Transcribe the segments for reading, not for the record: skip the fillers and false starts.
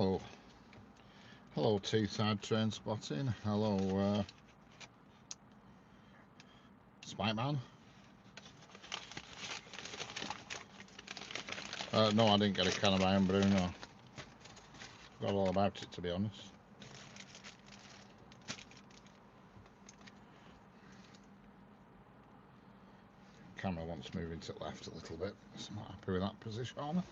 Hello, hello, Teesside train spotting. Hello, Spike Man. No, I didn't get a can of Iron Brew. No, forgot all about it, to be honest. Camera wants moving to the left a little bit, so I'm not happy with that position. Oh,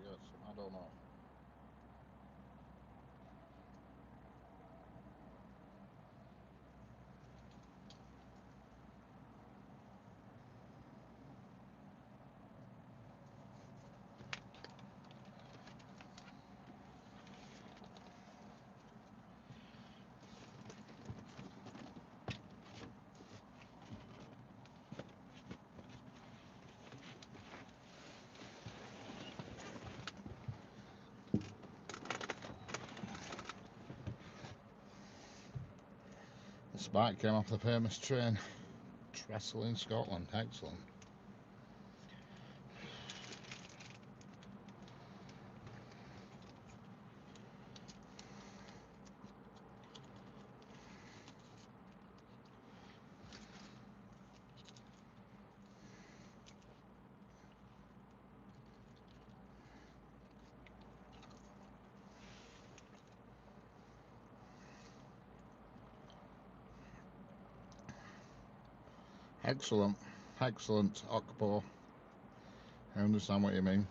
yes, I don't know. The Spike came off the famous train, Trestle in Scotland. Excellent. Excellent, excellent, Okpo. I understand what you mean.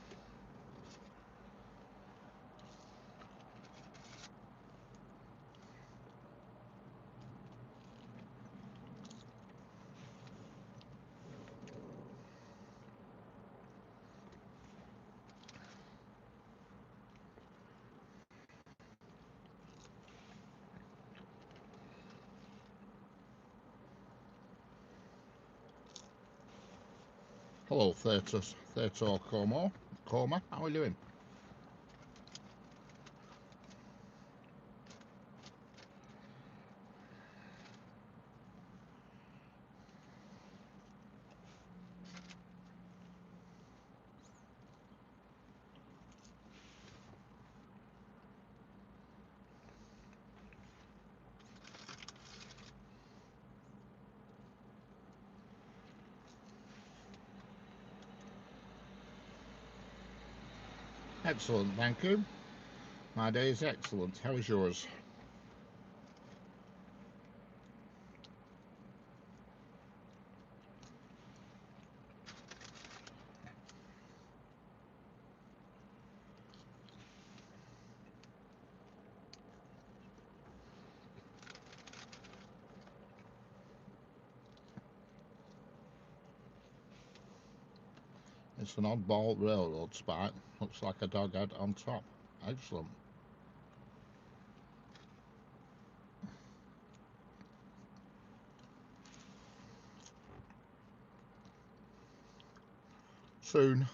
Hello, Theater Coma, how are you doing? Excellent, thank you. My day is excellent. How is yours? It's an oddball railroad spike. Looks like a dog head on top. Excellent. Soon.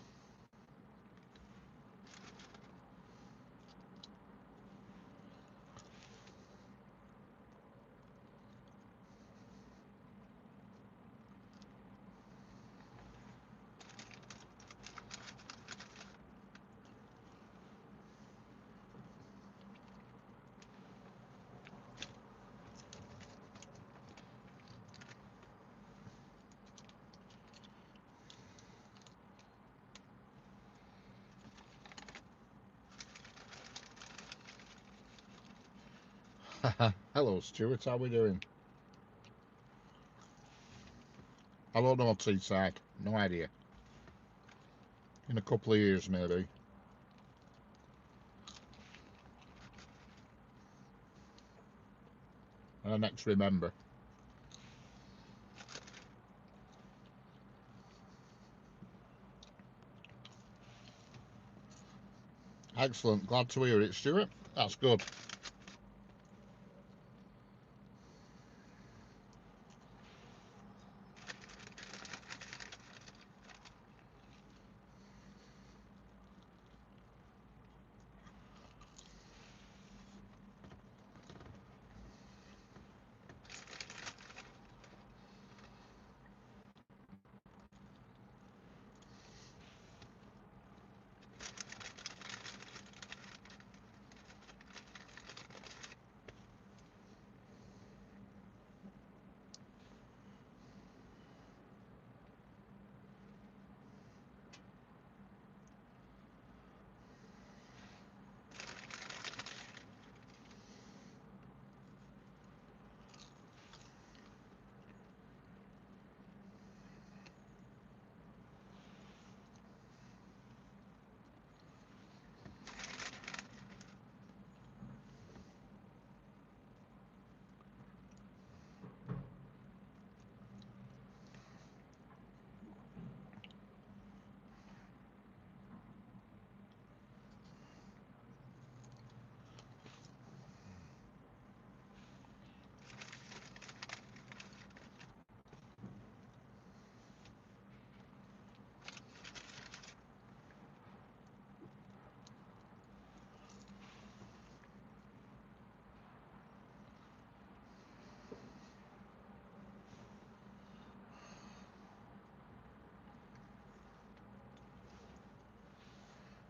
Hello, Stuart. How we doing? I don't know, Teesside. No idea. In a couple of years, maybe. Next, remember. Excellent. Glad to hear it, Stuart. That's good.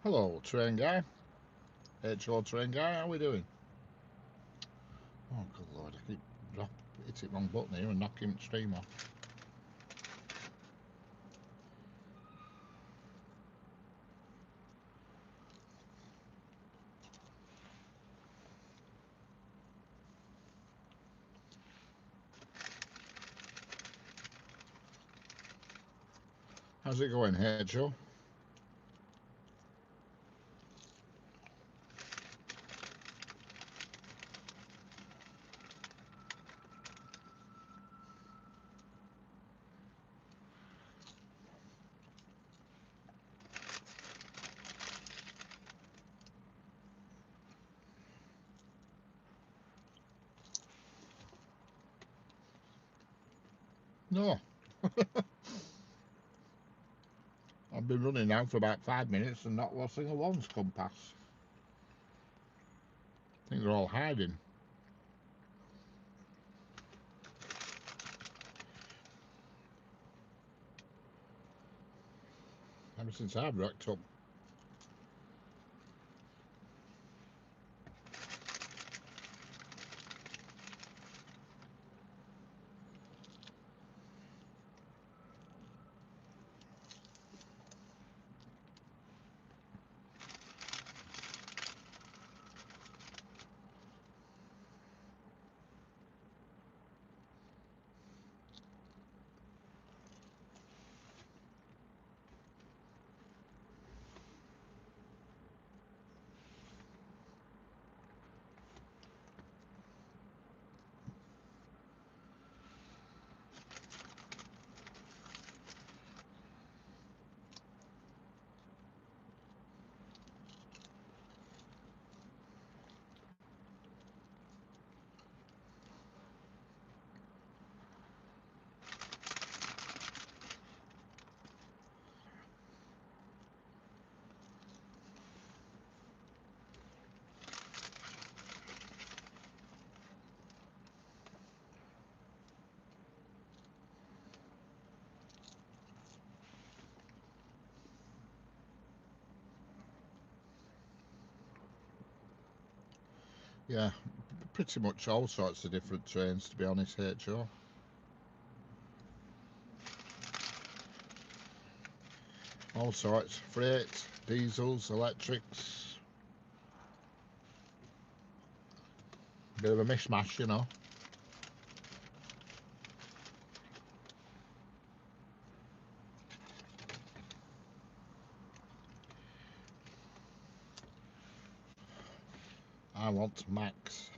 Hello, train guy. HO train guy, how we doing? Oh, good lord, I keep hitting wrong button here and knocking the stream off. How's it going, HO? No, I've been running now for about 5 minutes and not a single one's come past. I think they're all hiding. Ever since I've rocked up. Yeah, pretty much all sorts of different trains, to be honest, HO. All sorts, freight, diesels, electrics. Bit of a mishmash, you know. I want Max.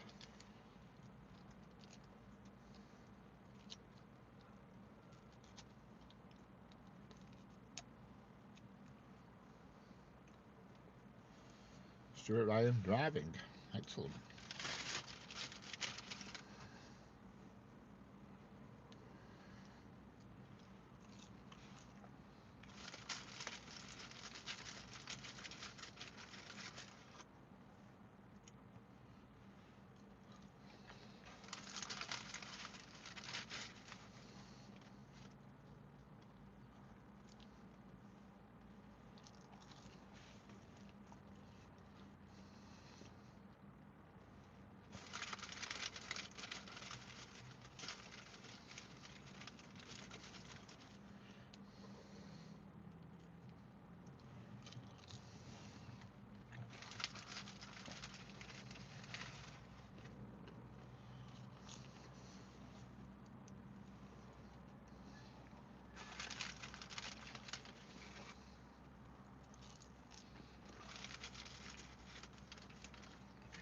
Stuart Ryan driving. Excellent.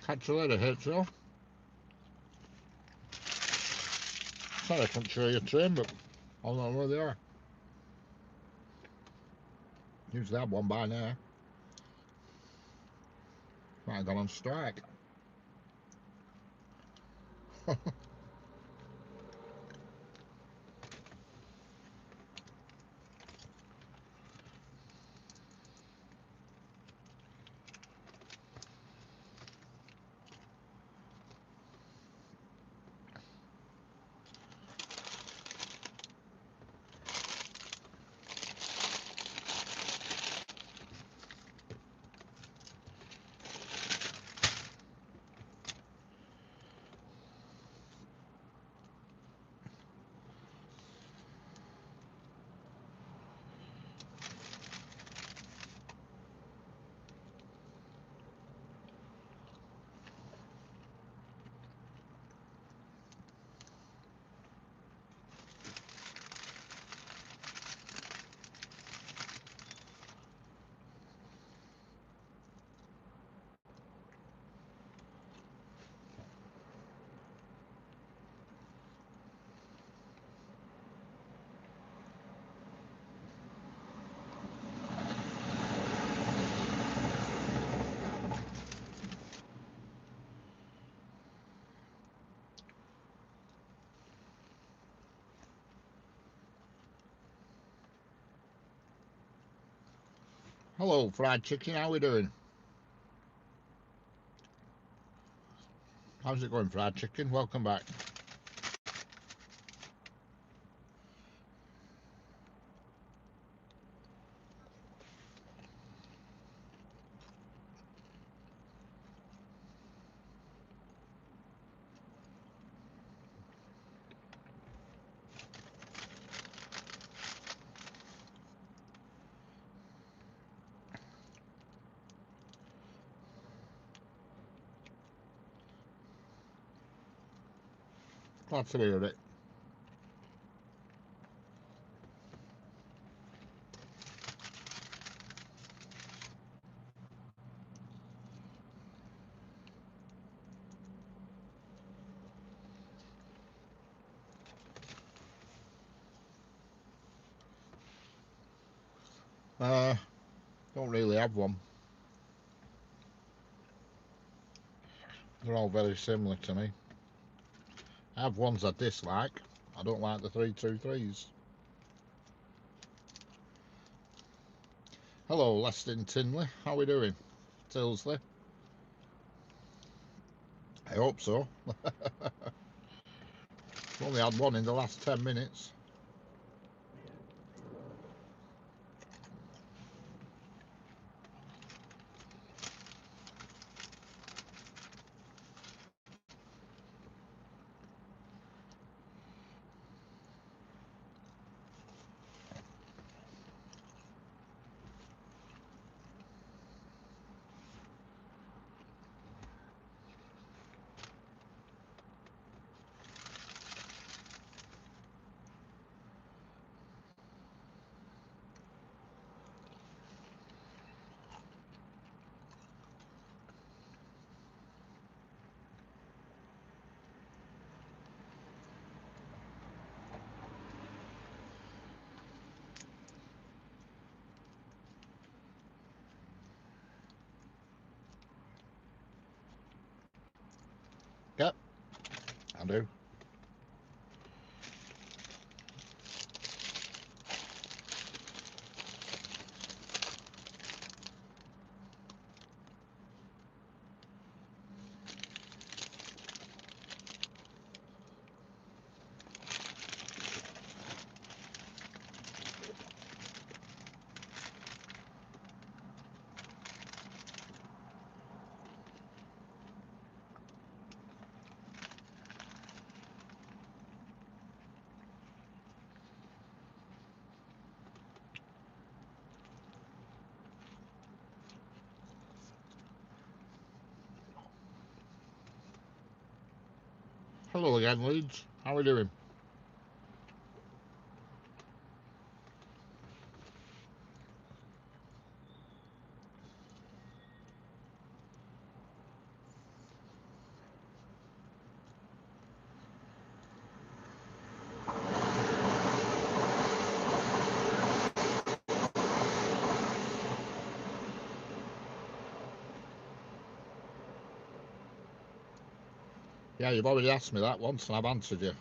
Catch you later, HO. Sorry I couldn't show you a train, but I don't know where they are. Usually have one by now. Might have gone on strike. Hello, fried chicken. How we doing? How's it going, fried chicken? Welcome back. Glad to hear it. Don't really have one. They're all very similar to me. I have ones I dislike. I don't like the 323s. Hello, Leston Tinley. How we doing? Tilsley. I hope so. Only had one in the last 10 minutes. Yep, I do. Hello again, Leeds. How we doing? Yeah, you've already asked me that once and I've answered you.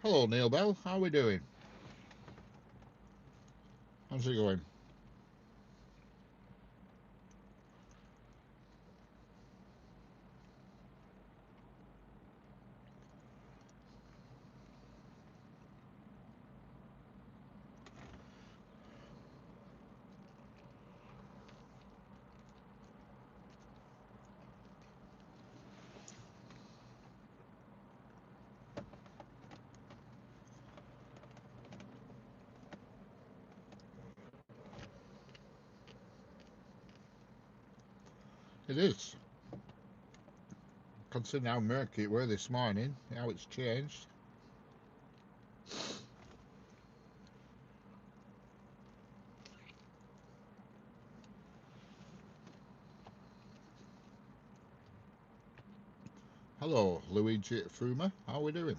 Hello, Neil Bell. How are we doing? How's it going? It is. Considering how murky it were this morning, how it's changed. Hello, Luigi Fruma. How are we doing?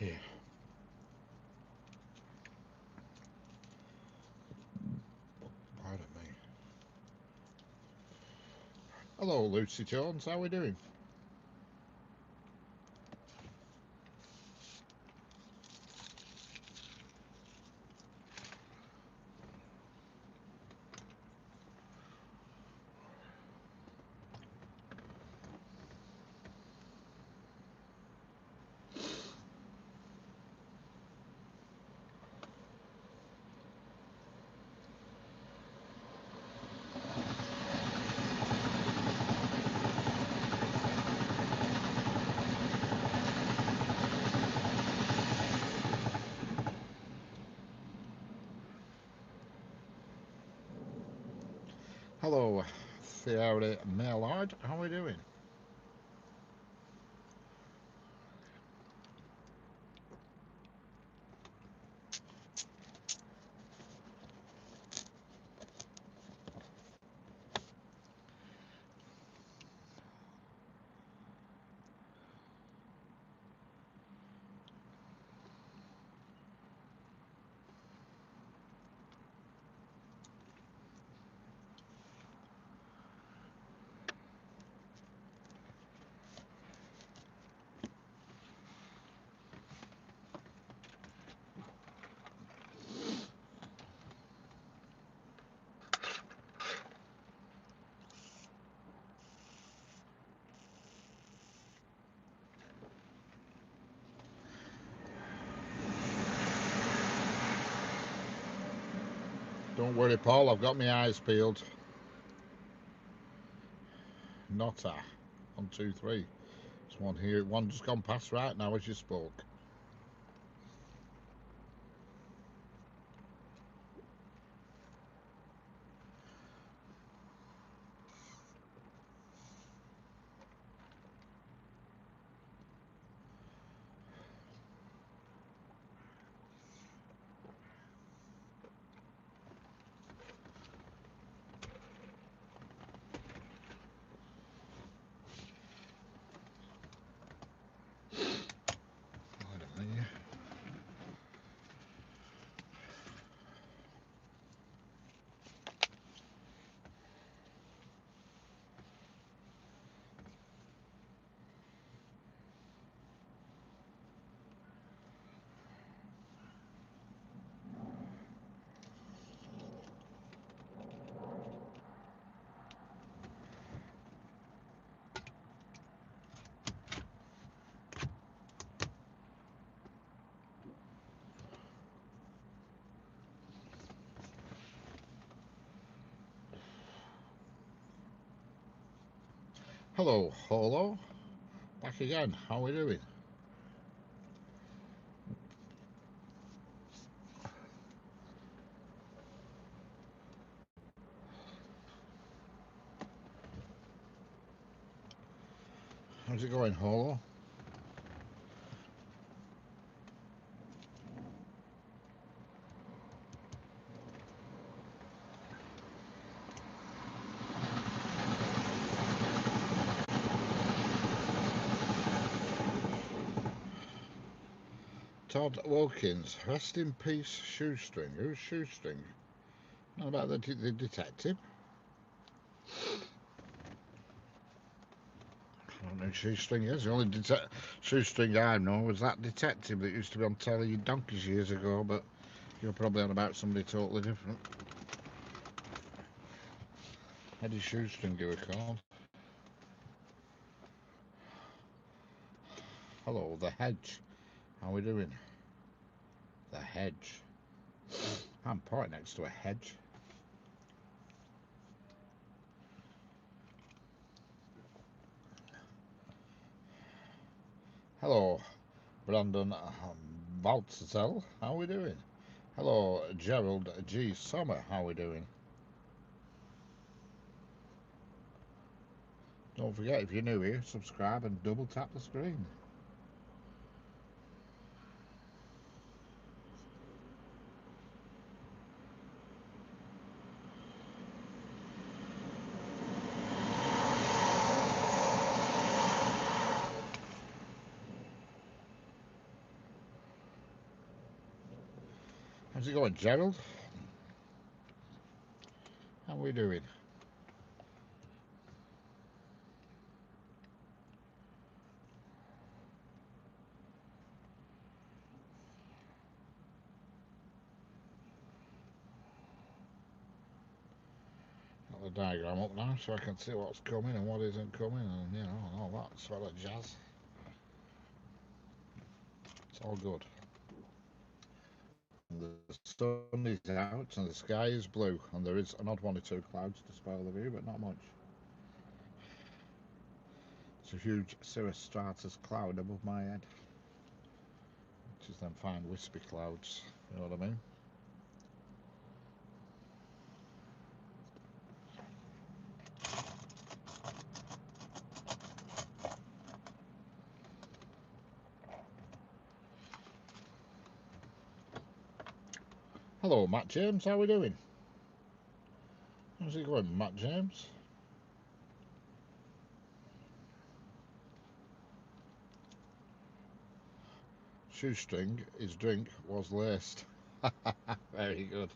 Here. Pardon me. Hello, Lucy Jones. How are we doing? Hello, Sierra Maillard. How are we doing? Don't worry, Paul, I've got my eyes peeled. Not a. 1, 2, 3. There's one here. One just gone past right now as you spoke. Wait a minute. Hello, Holo. Back again. How are we doing? How's it going, Holo? Todd Wilkins, rest in peace, Shoestring. Who's Shoestring? Not about the detective. I don't know who Shoestring is. The only Shoestring I know was that detective that used to be on telly donkeys years ago, but you're probably on about somebody totally different. Eddie Shoestring, you were called. Hello, The Hedge. How are we doing? The Hedge. I'm parked next to a hedge. Hello, Brandon Baltzel. How are we doing? Hello, Gerald G. Sommer. How are we doing? Don't forget, if you're new here, subscribe and double tap the screen. How's it going, Gerald? How are we doing? Got the diagram up now so I can see what's coming and what isn't coming and, you know, and all that sort of jazz. It's all good. And the sun is out and the sky is blue and there is an odd 1 or 2 clouds to spoil the view, but not much. It's a huge cirrus stratus cloud above my head, which is them fine wispy clouds, you know what I mean? Hello, Matt James, how are we doing? How's it going, Matt James? Shoestring, his drink was laced. Very good.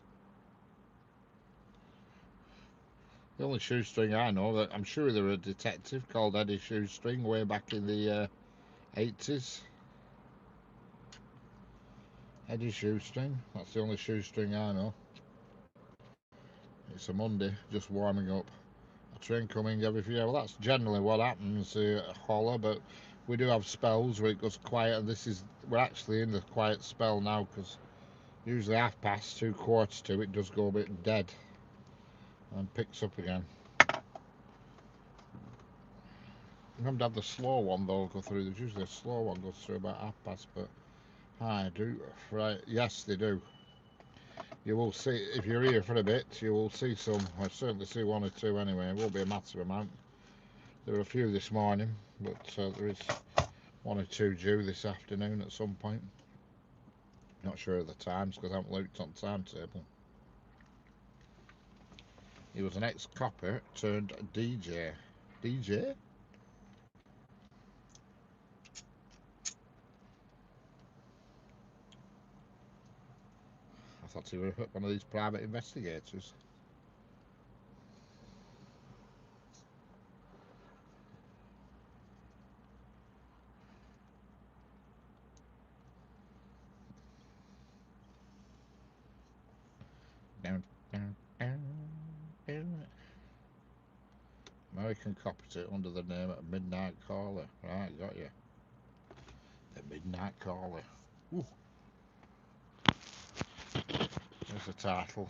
The only Shoestring I know, that I'm sure there was a detective called Eddie Shoestring way back in the 80s. Eddie Shoestring, that's the only Shoestring I know. It's a Monday, just warming up. A train coming every few hours. Well, that's generally what happens, Holler, but we do have spells where it goes quiet, and we're actually in the quiet spell now because, Usually 2:30, 2:45, it does go a bit dead and picks up again. You haven't had the slow one though go through. There's usually a slow one goes through about 2:30, but I do. Right? Yes, they do. You will see if you're here for a bit. You will see some. I certainly see 1 or 2 anyway. It won't be a massive amount. There were a few this morning, but there is 1 or 2 due this afternoon at some point. Not sure of the times because I haven't looked on the timetable. He was an ex-copper turned DJ. DJ? I thought he was one of these private investigators. American coppers it under the name of Midnight Caller. Right, got you. The Midnight Caller. Ooh. There's the title.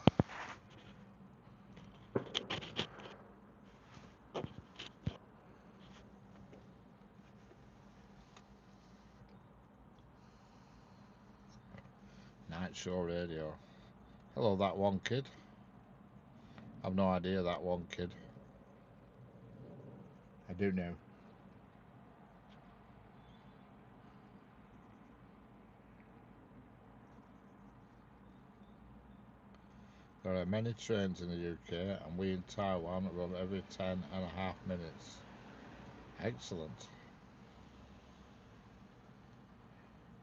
Night Show Radio. Hello, that one kid. I've no idea that one kid. I do know. There are many trains in the UK and we in Taiwan run every 10.5 minutes. Excellent.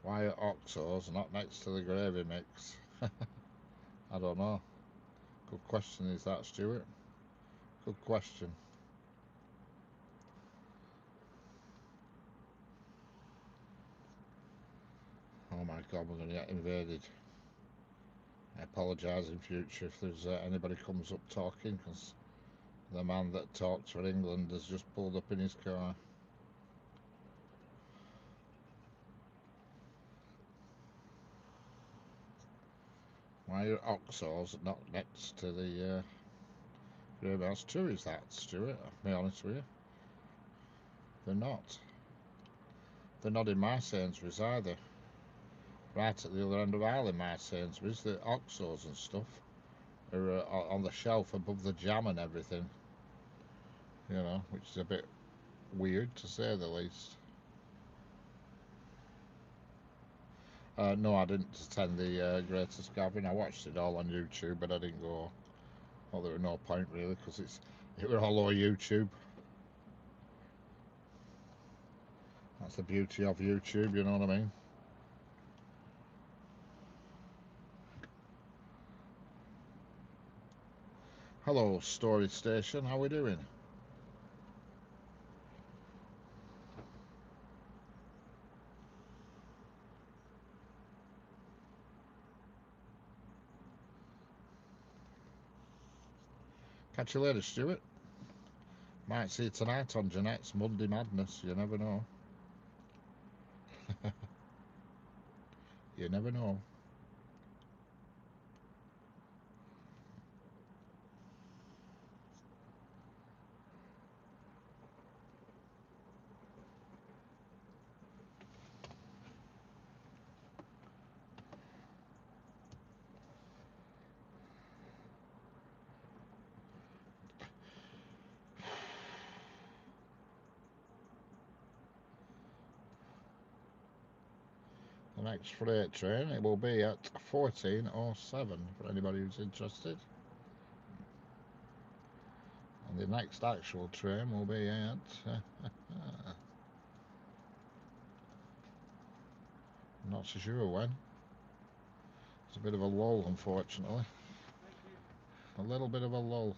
Why are Oxos not next to the gravy mix? I don't know. Good question is that, Stuart? Good question. Oh my god, we're going to get invaded. I apologise in future if there's anybody comes up talking, because the man that talks for England has just pulled up in his car. Why are Oxos not next to the gravy? How true is that, Stuart? I'll be honest with you. They're not. They're not in my Sainsbury's either. Right at the other end of aisle in my Sainsbury's, the Oxos and stuff are on the shelf above the jam and everything. You know, which is a bit weird to say the least. No, I didn't attend the Greatest Gathering. I watched it all on YouTube, but I didn't go. Well, there was no point really, because it was all over YouTube. That's the beauty of YouTube, you know what I mean? Hello, Story Station. How we doing? Catch you later, Stuart. Might see you tonight on Jeanette's Monday Madness. You never know. You never know. The next freight train, it will be at 14:07 for anybody who's interested. And the next actual train will be at not so sure when. It's a bit of a lull, unfortunately. A little bit of a lull.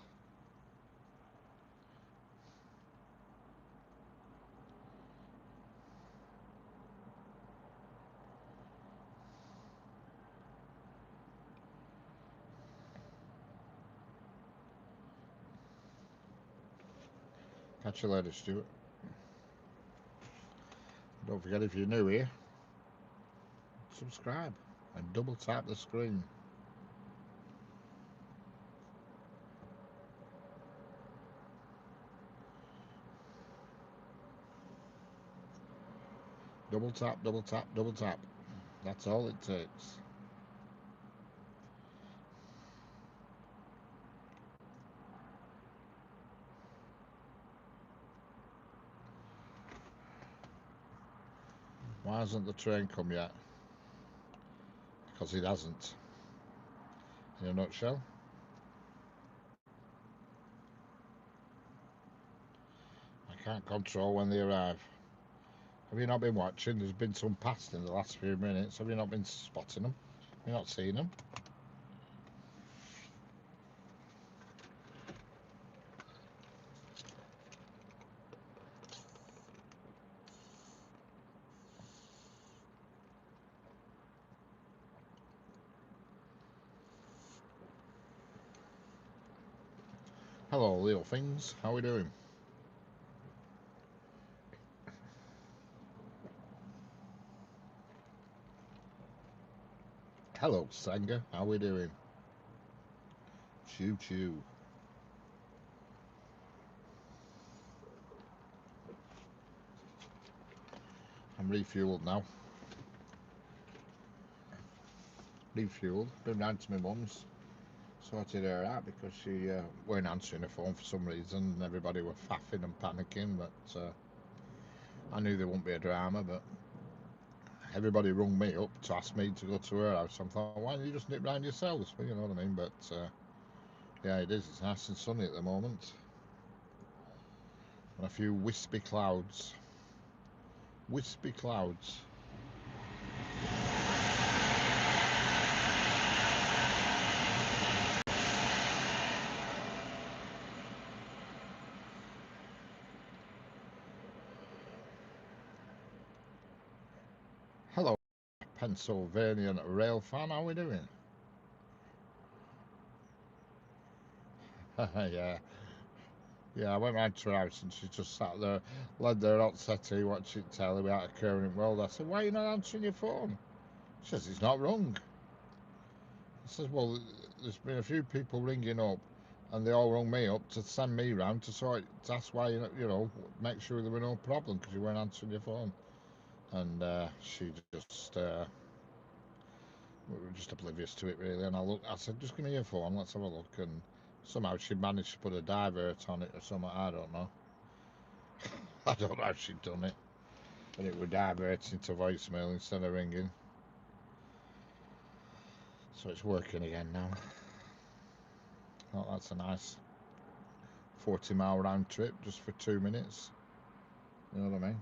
Catch you later, Stuart. Don't forget, if you're new here, subscribe. and double tap the screen. Double tap, double tap, double tap. That's all it takes. Why hasn't the train come yet? Because it hasn't. In a nutshell. I can't control when they arrive. Have you not been watching? There's been some past in the last few minutes. Have you not been spotting them? Have you not seen them? Hello, little things. How are we doing? Hello, Sanger. How are we doing? Choo choo. I'm refueled now. Refueled. Been round to my mum's. Sorted her out because she weren't answering her phone for some reason and everybody were faffing and panicking, but I knew there wouldn't be a drama, but everybody rung me up to ask me to go to her house. I thought, why don't you just nip round yourselves? Well, you know what I mean? But yeah, it is. It's nice and sunny at the moment. And a few wispy clouds. Wispy clouds. Hello, Pennsylvanian rail fan. How are we doing? Yeah. Yeah, I went round to her house and she just sat there, led her hot settee, watching telly without a care in the world. I said, why are you not answering your phone? She says, it's not rung. I says, well, there's been a few people ringing up and they all rung me up to send me round to sort. That's why, you know, make sure there were no problem because you weren't answering your phone. And she we were just oblivious to it, really. And I said, just give me your phone, let's have a look. And somehow she managed to put a divert on it or something, I don't know. I don't know how she'd done it. And it would diverting to voicemail instead of ringing. So it's working again now. Oh, that's a nice 40-mile round trip just for 2 minutes. You know what I mean?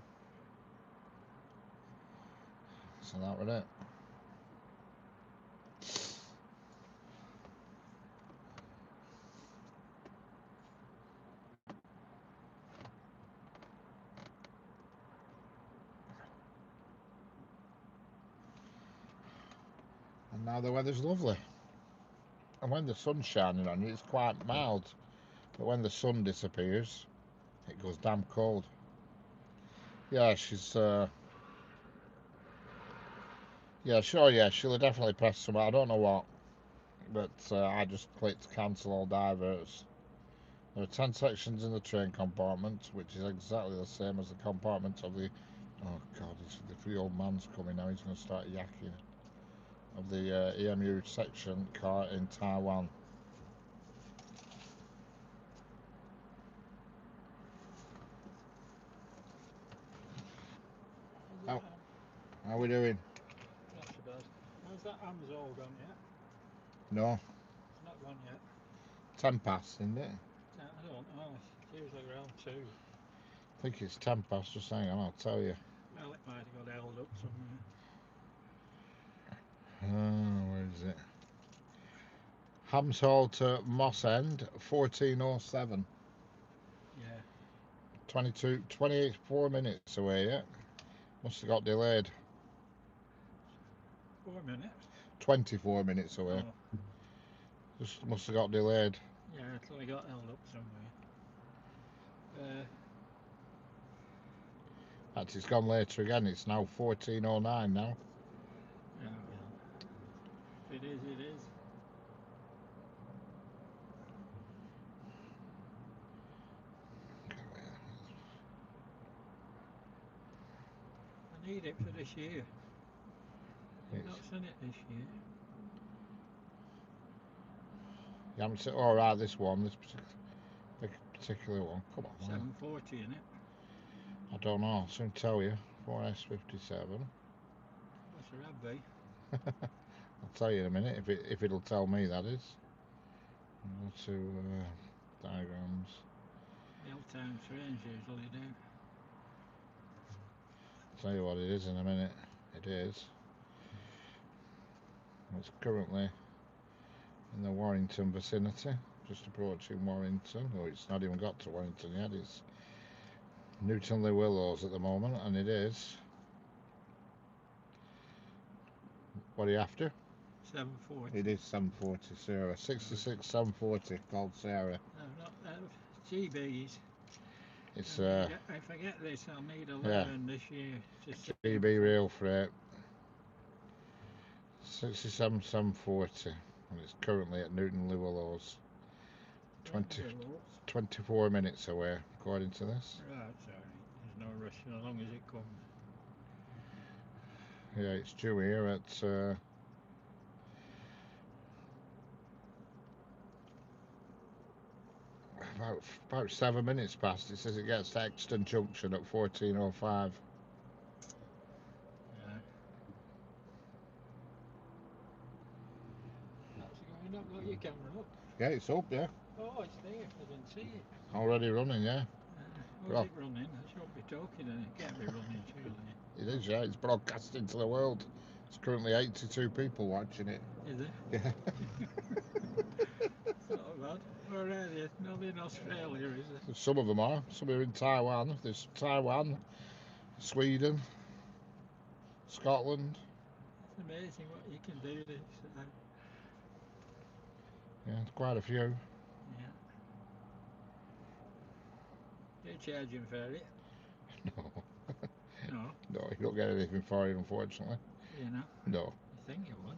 So that was it. And now the weather's lovely. And when the sun's shining on you, it's quite mild. But when the sun disappears, it goes damn cold. Yeah, yeah, sure, yeah, she'll have definitely pressed some. I don't know what, but I just clicked cancel all diverts. There are 10 sections in the train compartment, which is exactly the same as the compartment of the. Oh God, the old man's coming now. He's going to start yakking. Of the EMU section car in Taiwan. How, how are we doing? Not so bad. How's that Ham's all gone yet? No, It's not gone yet. 10 past, isn't it? I don't know. It's usually around 2. I think it's 10 past. Just hang on, I'll tell you. Well, it might have got held up somewhere. Where is it? Hams Hall to Moss End, 14:07. Yeah. 28, 4 minutes away, yeah? Must have got delayed. 4 minutes? 24 minutes away. Oh, Just must have got delayed. yeah, it's only got held up somewhere. Uh, Actually, it's gone later again. It's now 14:09 now. oh, well. If it is, it is. I need it for this year. You've not seen it this year. You haven't seen, all right, this one, this particular one. Come on, 740 in it. I don't know. I'll soon tell you. 4S57. What's the rab be? I'll tell you in a minute if it'll tell me, that is. Go to diagrams. The old times range usually do. I'll tell you what it is in a minute. It is. It's currently in the Warrington vicinity, just approaching Warrington. Oh, it's not even got to Warrington yet. It's Newtonley Willows at the moment, and it is. What are you after? 740. It is 740 Sarah. 66 740 called Sarah. No, not GBs. It's if I get this, I'll need 11 this year. GB real freight. 67 740, and it's currently at Newtonley Willows. 24 minutes away, according to this. Right, sorry. There's no rush as long as it comes. Yeah, it's due here at about 7 minutes past. It says it gets to Exton Junction at 14:05. Yeah. How's it going? Not got your camera up? Yeah, it's up, yeah. Oh, it's there. I didn't see it. Already running, yeah. How's it running? I shouldn't be talking, and it can't be running, surely. It is, yeah. It's broadcasting to the world. It's currently 82 people watching it. Is it? Yeah. It's not bad. Where are they? Not in Australia, is it? Some of them are. Some are in Taiwan. There's Taiwan, Sweden, Scotland. It's amazing what you can do this. Yeah, quite a few. Yeah. You're charging for it? No. No. No, you don't get anything for it, unfortunately. You know? No. I think you would.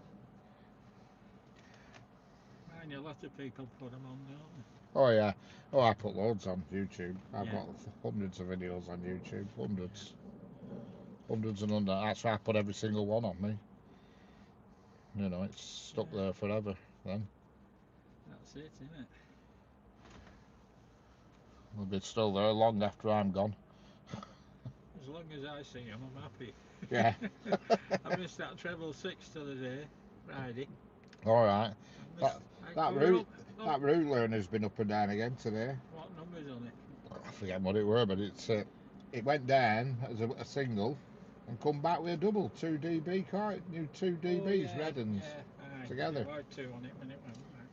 Mind you, a lot of people put them on, don't they? Oh, yeah. Oh, I put loads on YouTube. I've Yeah. got hundreds of videos on YouTube. Hundreds. Hundreds and hundreds. That's why I put every single one on me. You know, it's stuck there forever then. That's it, isn't it? It'll be still there long after I'm gone. As long as I see them, I'm happy. Yeah. I missed that treble 6 the other day, Friday. All right. That route learner's been up and down again today. What number's on it? I forget what it were, but it went down as a single and come back with a double 2 dB car, new 2 dBs, red uns together. There were 2 on it when it went back.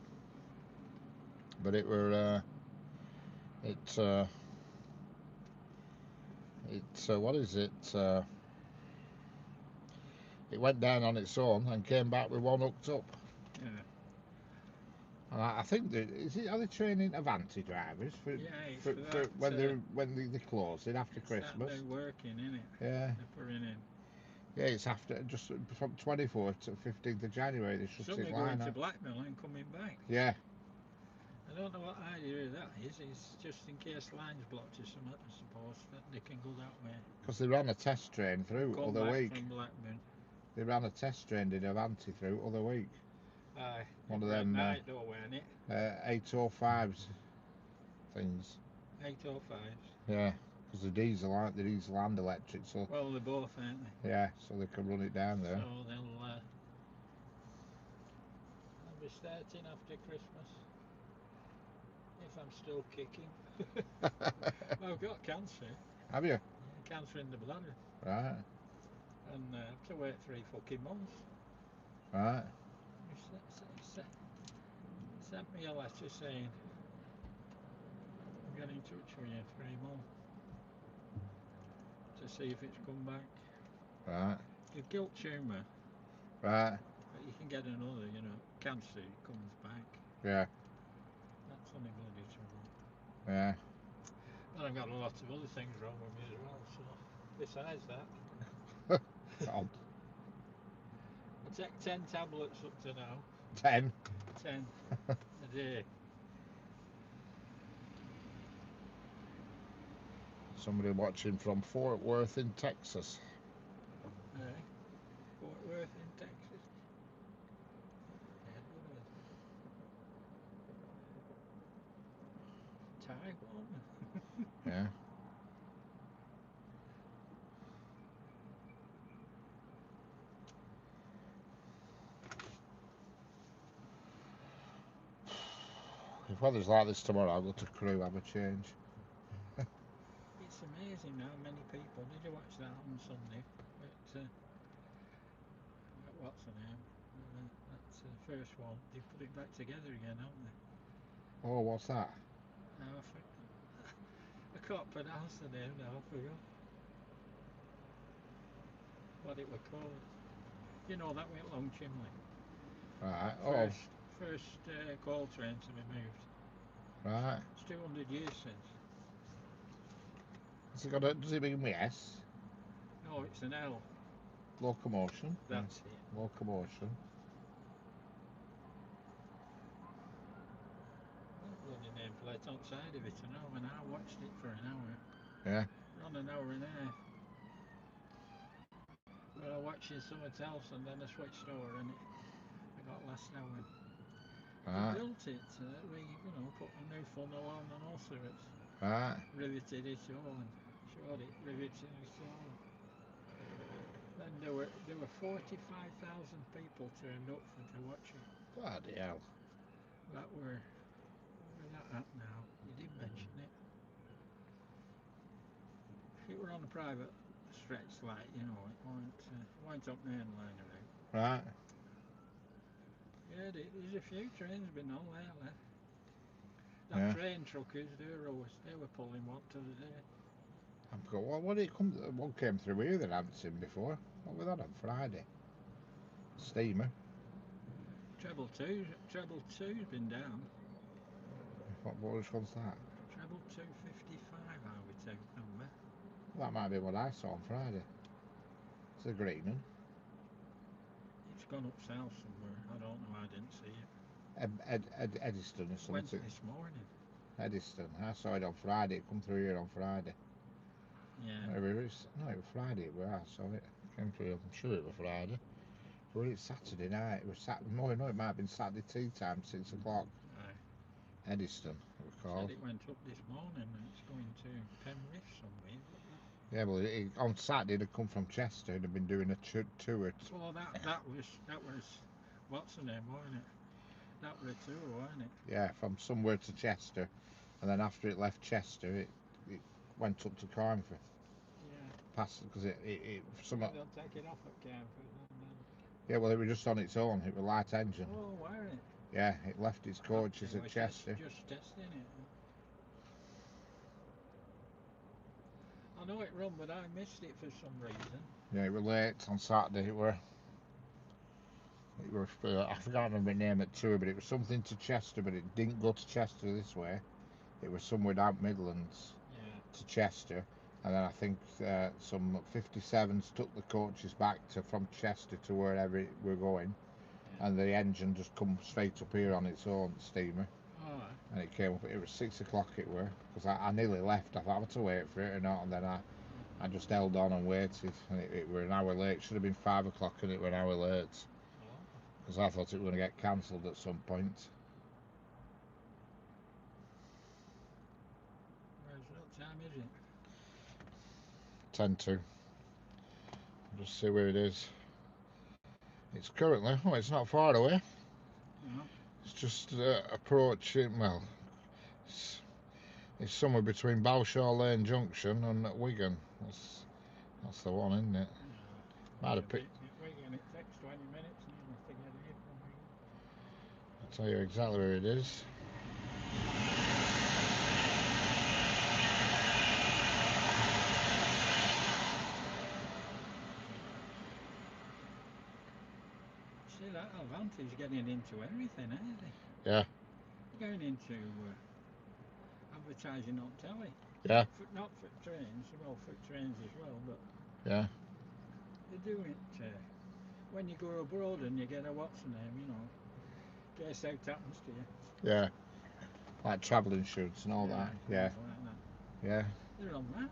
But it were what is it? It went down on its own and came back with one hooked up. Yeah. And I think are they training Avanti drivers for when they close it after Christmas? They're working, isn't it? Yeah. They're putting in. Yeah, it's after just from 24th to 15th of January. They shut Somebody it going line to up. Blackmill and coming back. Yeah. I don't know what idea that is. It's just in case lines blocked or something, I suppose, that they can go that way. Because they ran a test train through other week. From Blackburn. They ran a test train in Avanti through other week. Aye. One of them night though, weren't it? 805s things. 805s. Yeah, because the diesel and electric. So. Well, they're both, aren't they? Yeah, so they can run it down there. So they'll be starting after Christmas. If I'm still kicking. Well, I've got cancer. Have you? Yeah, cancer in the bladder. Right. And I have to wait 3 fucking months. Right. He sent me a letter saying, I'm getting in touch with you 3 months to see if it's come back. Right. You've guilt tumour. Right. But you can get another, cancer, it comes back. Yeah. That's only bloody trouble. Yeah. And I've got a lot of other things wrong with me as well, so besides that. Odd. take 10 tablets up to now. 10. 10 a day. Somebody watching from Fort Worth in Texas. Fort Worth in Texas. Taiwan. Yeah. If weather's like this tomorrow, I'll go to Crewe, have a change. It's amazing how many people. Did you watch that on Sunday? What's the name? That's the first one. They put it back together again, haven't they? Oh, what's that? No, I can't pronounce the name now. I forgot what it was called. You know that went Long Chimney. Right. First coal train to be moved. Right. It's 200 years since. Does it begin with S? No, it's an L. Locomotion. That's it. Locomotion. Bloody nameplate outside of it, I know, and I watched it for an hour. Yeah. On an hour and a half. But I watched something else and then I switched over and I got last hour. Right. They built it, put a new funnel on and all sorts. Right. Riveted it all and showed it riveting it all. Then there were 45,000 people turned up to watch it. Bloody hell. That were that at now. You did mention it. It were on a private stretch, like it weren't up main line route. Right. Yeah, there's a few trains been on lately. That Yeah. train truckers, they were pulling one to the day. I've got what did it come? What came through here that I hadn't seen before? What was that on Friday? Steamer. Treble two's been down. Which one's that? Treble 255, I would take number. That might be what I saw on Friday. It's a green one. It's gone up south somewhere. I don't know. I didn't see it. Eddiston or something. Went this morning. Eddiston. I saw it on Friday. It come through here on Friday. Yeah. It was Friday where I saw it. Came through. I'm sure it was Friday. But it's Saturday night. It was Saturday. No, it might have been Saturday tea time, 6 o'clock. Aye. Eddiston, it was called. Said it went up this morning and it's going to Penrith somewhere. Yeah, well, on Saturday they'd come from Chester. They'd been doing a tour. Oh, that was what's the name, wasn't it? That was a tour, wasn't it? Yeah, from somewhere to Chester, and then after it left Chester, it went up to Carnforth. Yeah. Past because They'll take it off at Carnforth. Yeah, well, it was just on its own. It was light engine. Oh, were it? Yeah, it left its coaches at Chester. Just testing it. I know it run, but I missed it for some reason. Yeah, it was late on Saturday. It were. I forgot remember the name of the tour, but it was something to Chester, but it didn't go to Chester this way. It was somewhere down Midlands to Chester, and then I think some 57s took the coaches back from Chester to wherever we're going, and the engine just come straight up here on its own, the steamer. Oh. And it came up. It was 6 o'clock. It were because I nearly left. I thought I had to wait for it or not, and then I just held on and waited, and it were an hour late. It should have been 5 o'clock, and it were an hour late. Because I thought it was going to get cancelled at some point. What time is it? 10 to. Just see where it is. It's currently, it's not far away. No. It's just approaching, well, it's somewhere between Balshaw Lane Junction and Wigan. That's the one, isn't it? No. Wigan, it takes 20 minutes nearly to get here from Wigan. I'll tell you exactly where it is. See that advantage getting into everything, ain't it? Yeah. Going into advertising on telly. Yeah. Not for trains, well, for trains as well, but yeah, they do it when you go abroad and you get a what's the name, you know, in case out happens to you. Yeah, like travelling shoots and all that. Yeah, Things like that. yeah. They're on that.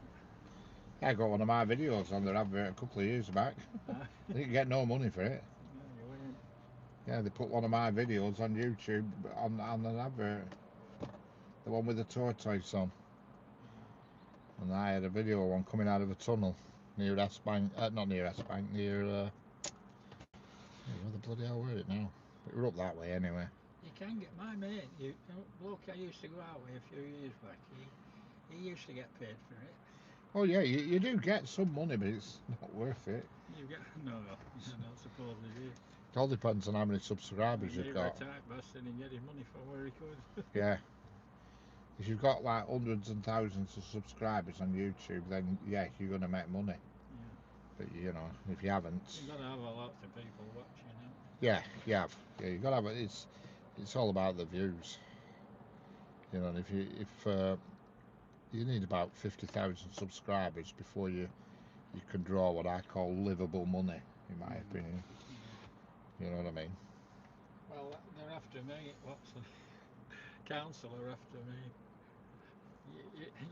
I got one of my videos on their advert a couple of years back. Ah, I didn't get no money for it. no, you weren't. Yeah, they put one of my videos on YouTube on an advert. The one with the tortoise on. And I had a video of one coming out of a tunnel near S Bank. Not near S Bank, near. Where the bloody hell were it now? But we're up that way anyway. You can get my mate. Bloke I used to go out with a few years back. He used to get paid for it. Oh, yeah, you do get some money, but it's not worth it. You get no, I don't suppose it is. It all depends on how many subscribers you've You're a got. tight bastard and get his money for where he could. Yeah. If you've got like hundreds and thousands of subscribers on YouTube, then yeah, you're going to make money. Yeah. But you know, if you haven't, You've got to have a lot of people watching it. yeah, you have. Yeah, you got to have it. It's all about the views. You know, and if you need about 50,000 subscribers before you can draw what I call livable money, in my opinion. Yeah. You know what I mean? Well, they're after me. What's the council are after me?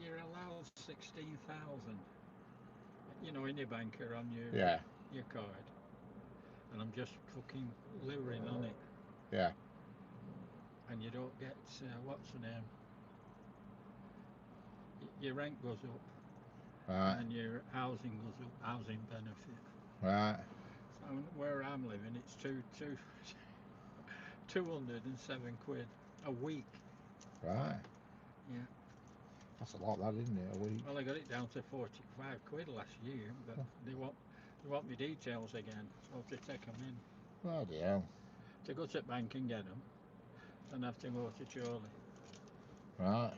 You're allowed 16,000. You know, in your banker on Yeah, your card, and I'm just fucking livering on it. yeah, And you don't get what's the name? Your rent goes up, right, and your housing goes up, housing benefit. right, So where I'm living, it's 207 quid a week. right. Yeah. That's a lot, that, isn't it? A week. Well, I got it down to 45 quid last year, but they want me details again, so I have to take them in. Bloody hell. To go to the bank and get them, and have to go to Charlie. Right.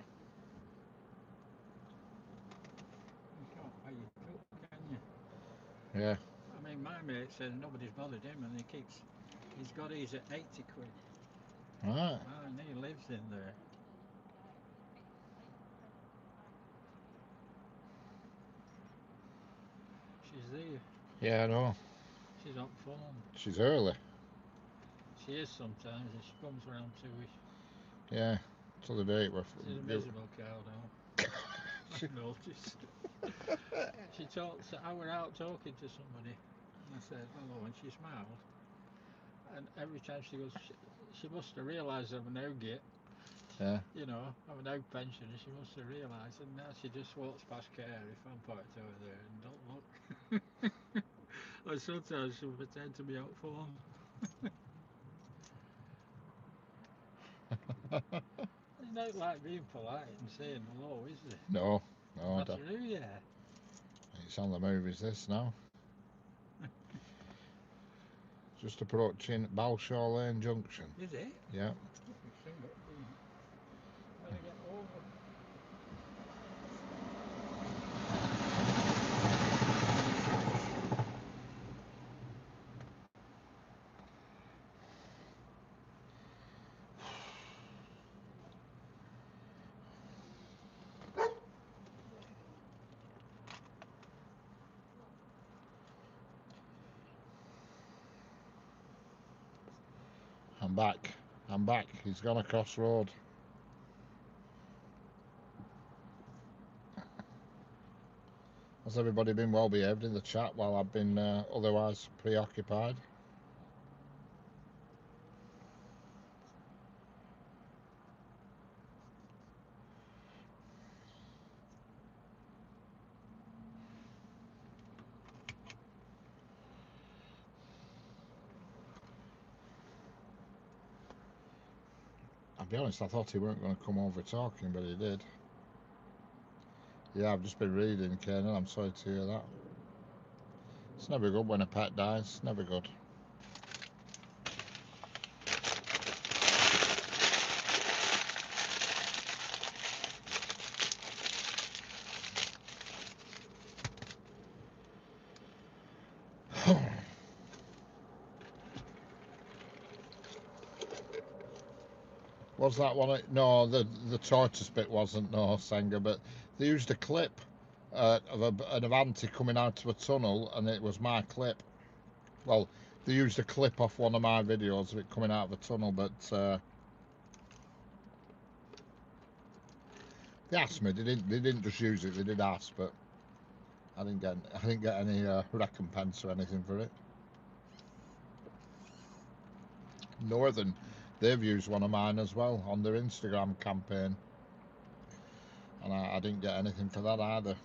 You can't pay your cook, can you? Yeah. I mean, my mate says nobody's bothered him, and he's got his at 80 quid. Right. And he lives in there. She's there. Yeah, I know. She's on phone. She's early. She is sometimes, and she comes around 2ish. Yeah. Till the date we're. She's a miserable cow now. I've noticed. She talks. I were out talking to somebody, and I said hello, and she smiled. And every time she goes, she must have realised I'm an old git. Yeah. You know, I'm an old pensioner. She must have realised, and now she just walks past care if I'm parked over there and don't look. Or sometimes she'll pretend to be out phone. It's not like being polite and saying hello, is it? No. No No. matter who you are. It's on the movies. This now. Just approaching Balshaw Lane Junction. Is it? Yeah. We've still got to better get over. I'm back. I'm back. He's gone across road. Has everybody been well behaved in the chat while I've been otherwise preoccupied? I'll be honest, I thought he weren't going to come over talking, but he did. Yeah, I've just been reading, Ken, and I'm sorry to hear that. It's never good when a pet dies. Never good. Was that one? No, the tortoise bit wasn't, no, Senga, but they used a clip of an Avanti coming out of a tunnel, and it was my clip. Well, they used a clip off one of my videos of it coming out of a tunnel, but they asked me. They didn't just use it. They did ask, but I didn't get any recompense or anything for it. Northern, they've used one of mine as well on their Instagram campaign, and I didn't get anything for that either.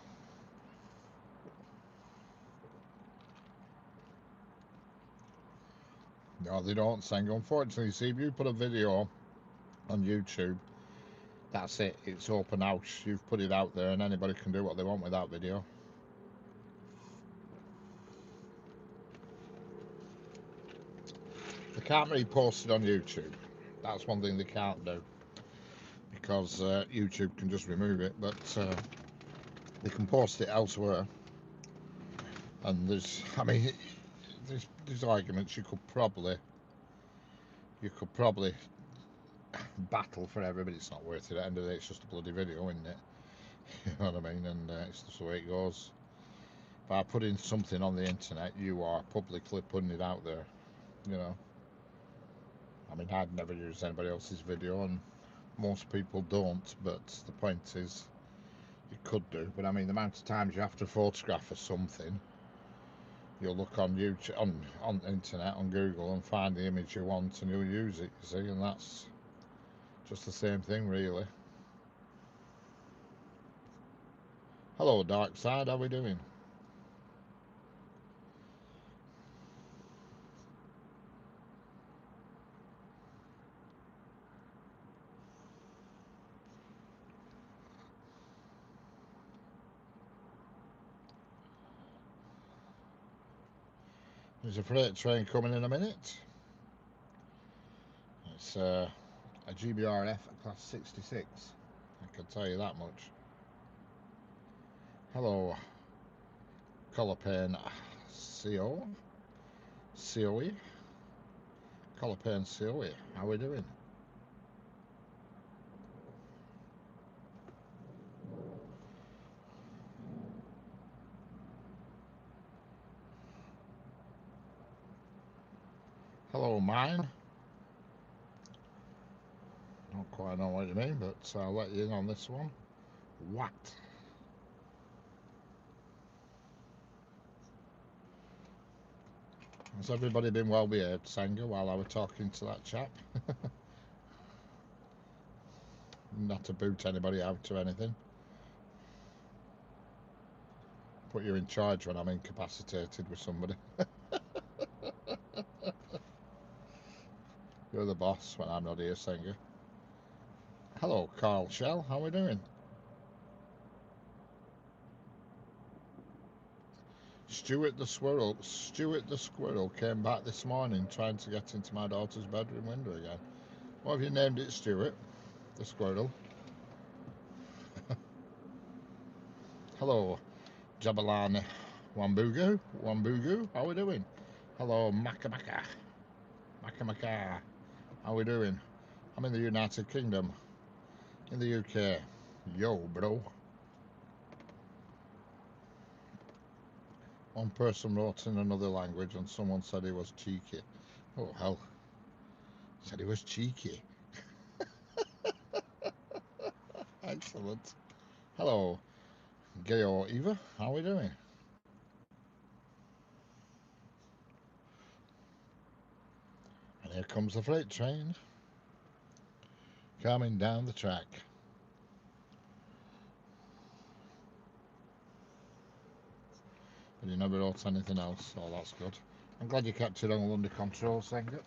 No, they don't sing. Unfortunately, see, if you put a video on YouTube, that's it. It's open house. You've put it out there, and anybody can do what they want with that video. They can't repost it on YouTube. That's one thing they can't do, because YouTube can just remove it, but they can post it elsewhere. And there's arguments you could probably battle for everybody. It's not worth it. At the end of the day, it's just a bloody video, isn't it? You know what I mean? And it's just the way it goes. By putting something on the internet, you are publicly putting it out there. You know. I mean, I'd never use anybody else's video, and most people don't. But the point is, you could do. But I mean, the amount of times you have to photograph for something, you'll look on YouTube, on the internet, on Google, and find the image you want, and you'll use it. You see, and that's just the same thing, really. Hello, Dark Side. How we doing? There's a freight train coming in a minute. It's a GBRF class 66. I can tell you that much. Hello, Colopane CO. COE. Colopane COE. How we doing? Hello, mine. Don't quite know what you mean, but I'll let you in on this one. What? Has everybody been well behaved, Senga, while I was talking to that chap? Not to boot anybody out or anything. Put you in charge when I'm incapacitated with somebody. You're the boss when I'm not here, Senga. Hello, Carl Shell. How we doing? Stuart the Squirrel came back this morning trying to get into my daughter's bedroom window again. What have you named it, Stuart? The Squirrel. Hello, Jabalani Wambugu. How we doing? Hello, Makamaka. How we doing? I'm in the United Kingdom. In the UK. Yo, bro. One person wrote in another language and someone said he was cheeky. Oh, hell. Said he was cheeky. Excellent. Hello, Gayo Eva. How we doing? And here comes the freight train. Coming down the track. But you never wrote anything else, so that's good. I'm glad you kept it all under control, Senga.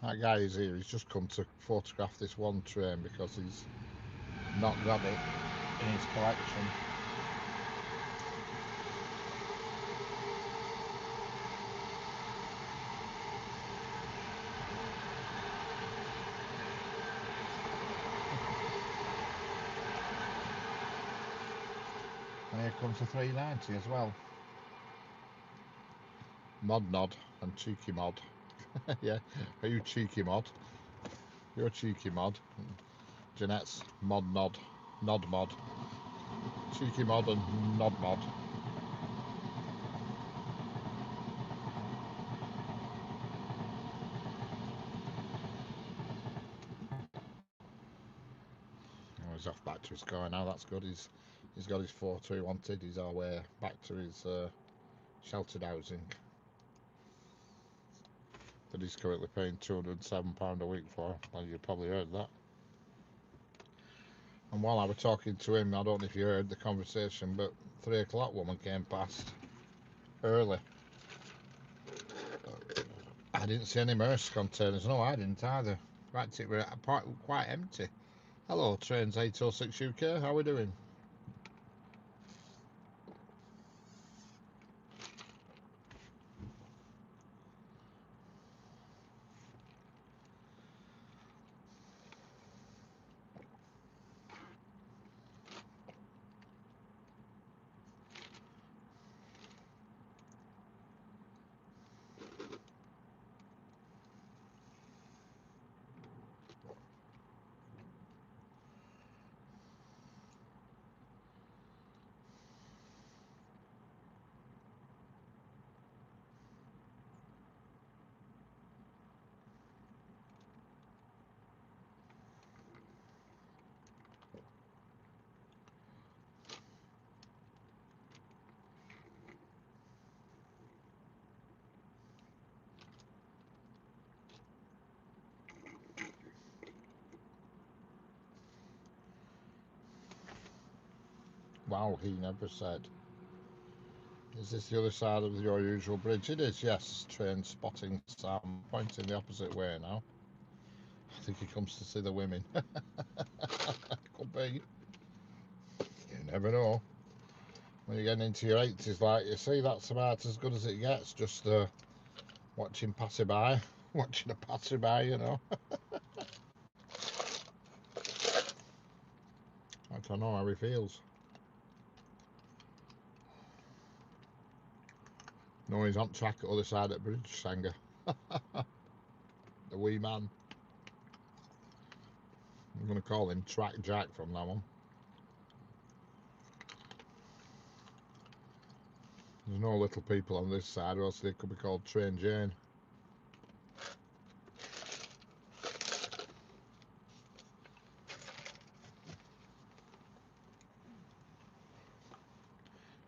That guy is here. He's just come to photograph this one train because he's not got it in his collection. And here comes the 390 as well. Mod Nod and Cheeky Mod. Yeah, are you Cheeky Mod? You're Cheeky Mod. Jeanette's Mod Nod. Nod Mod. Cheeky Mod and Nod Mod. Oh, he's off back to his car now, that's good. He's got his 4-2 he wanted. He's our way back to his sheltered housing that he's currently paying £207 a week for. Well, you probably heard that. And while I was talking to him, I don't know if you heard the conversation, but 3 o'clock woman came past early. I didn't see any Merce containers. No, I didn't either. Right, it were quite empty. Hello, Trains 806 UK. How are we doing? Wow, he never said. Is this the other side of your usual bridge? It is, yes. Train spotting Sam, pointing the opposite way now. I think he comes to see the women. Could be. You never know. When you're getting into your 80s, like you see, that's about as good as it gets. Just watching passerby, watching a passerby, you know. I don't know how he feels. No, he's on track at the other side of the bridge, Sanger. The wee man. I'm going to call him Track Jack from now on. There's no little people on this side, or else they could be called Train Jane.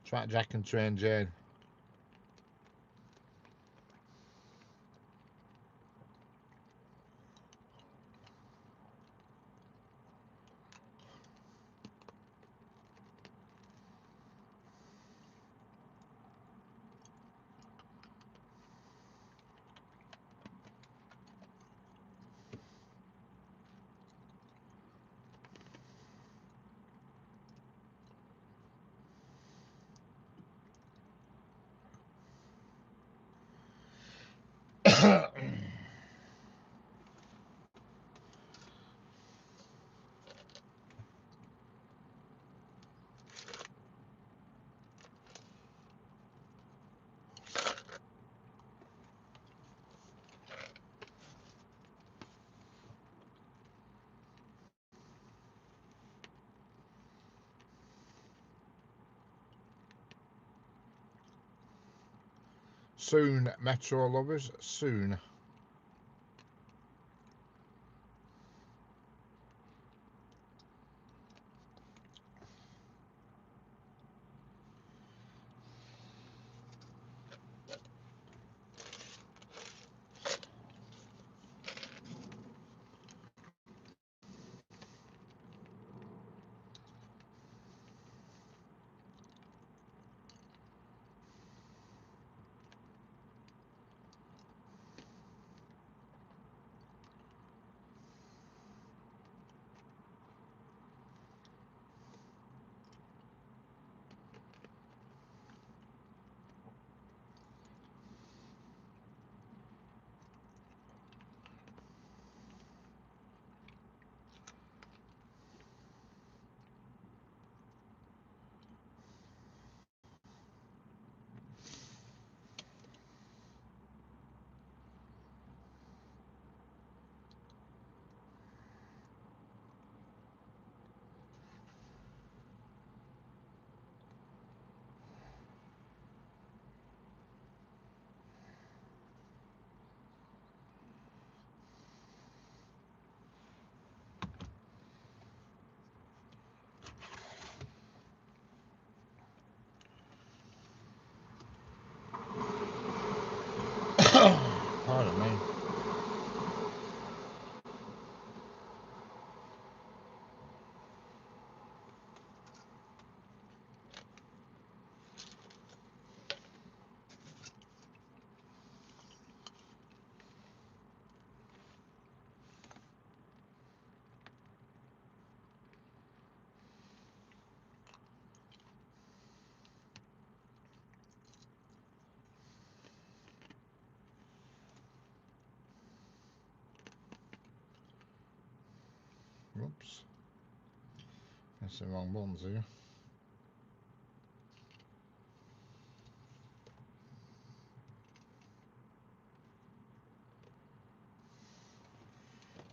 Track Jack and Train Jane. Soon, Metro lovers, soon. Oops. Pressing wrong buttons here.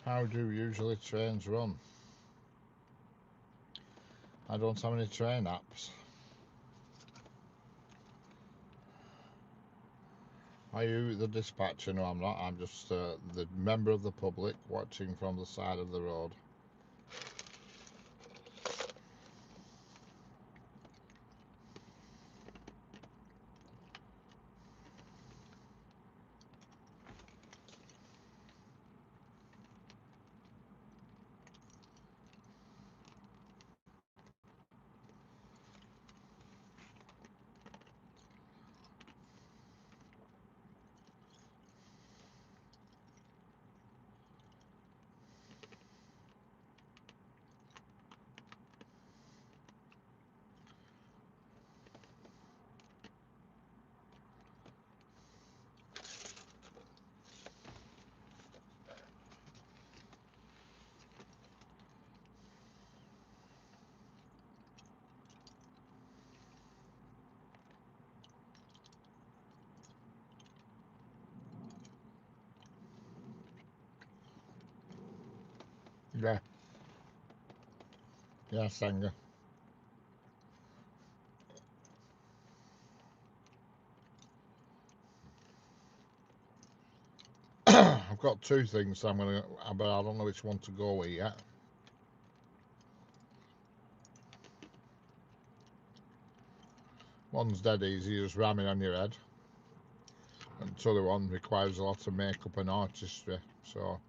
How do usually trains run? I don't have any train apps. Are you the dispatcher? No, I'm not. I'm just the member of the public watching from the side of the road. Yeah. Yeah, Sanger. I've got two things I'm gonna, but I don't know which one to go with yet. One's dead easy, just ramming on your head. And the other one requires a lot of makeup and artistry, so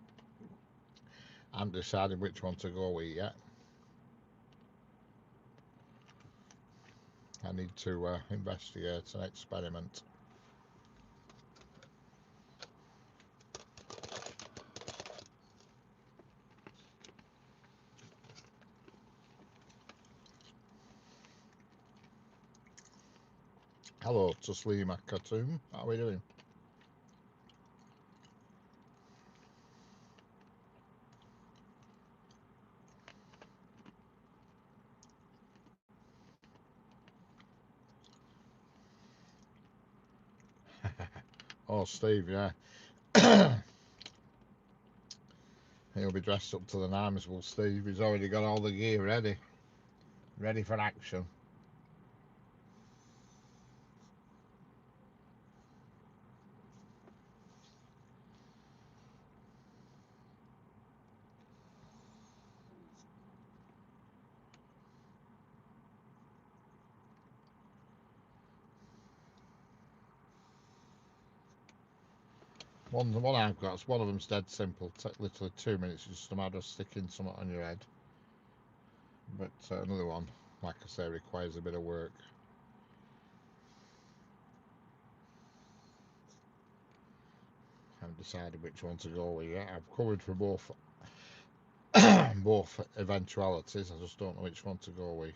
I'm deciding which one to go with yet. I need to investigate and experiment. Hello, Taslima Katoom. How are we doing? Oh, Steve, yeah. He'll be dressed up to the nines, will Steve. He's already got all the gear ready for action. One I've got, one of them's dead simple. Take literally 2 minutes, just a matter of sticking something on your head. But another one, like I say, requires a bit of work. I haven't decided which one to go with yet. I've covered for both both eventualities. I just don't know which one to go with.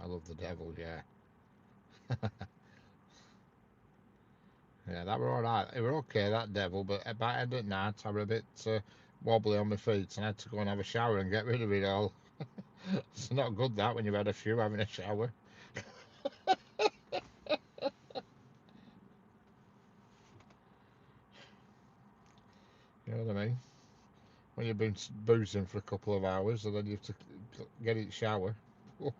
I love the devil, yeah. Yeah, that were alright. It were okay, that devil, but about end at night I were a bit wobbly on my feet and I had to go and have a shower and get rid of it all. It's not good that when you've had a few having a shower. You know what I mean? When you've been boozing for a couple of hours and then you have to get it shower. Oh,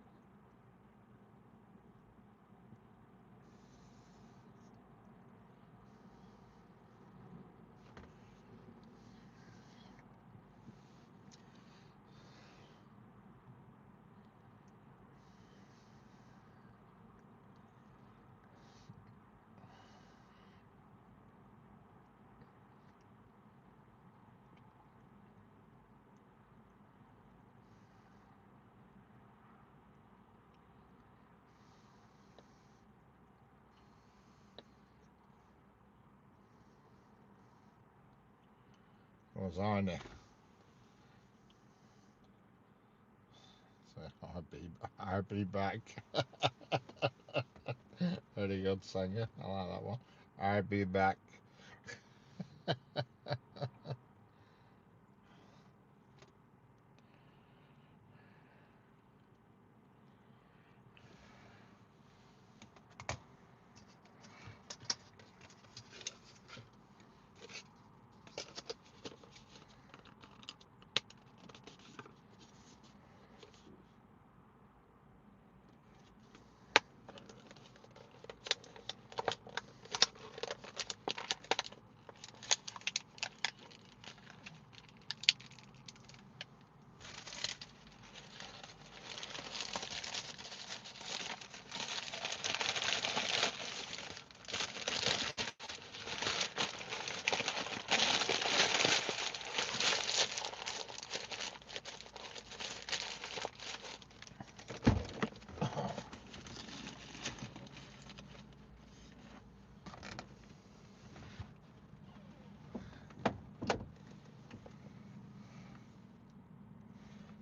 was I? So, I'll be back. Very good singer. I like that one. I'll be back.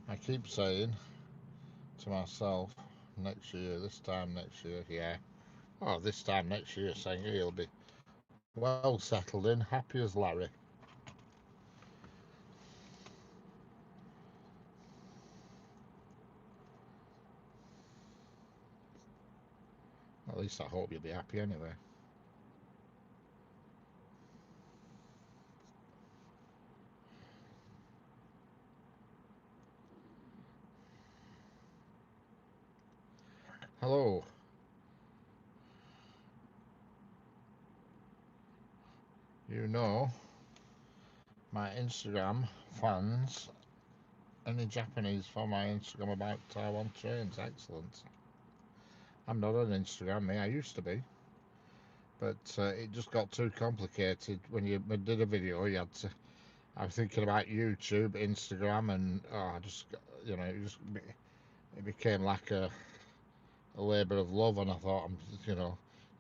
I keep saying to myself, next year, this time next year, yeah. Oh, this time next year, saying he'll be well settled in, happy as Larry. At least I hope you'll be happy anyway. Hello. You know, my Instagram fans, any Japanese for my Instagram about Taiwan trains, excellent. I'm not on Instagram, me, I used to be, but it just got too complicated. When you did a video, you had to. I was thinking about YouTube, Instagram, and I just, it became like a labour of love. And I thought,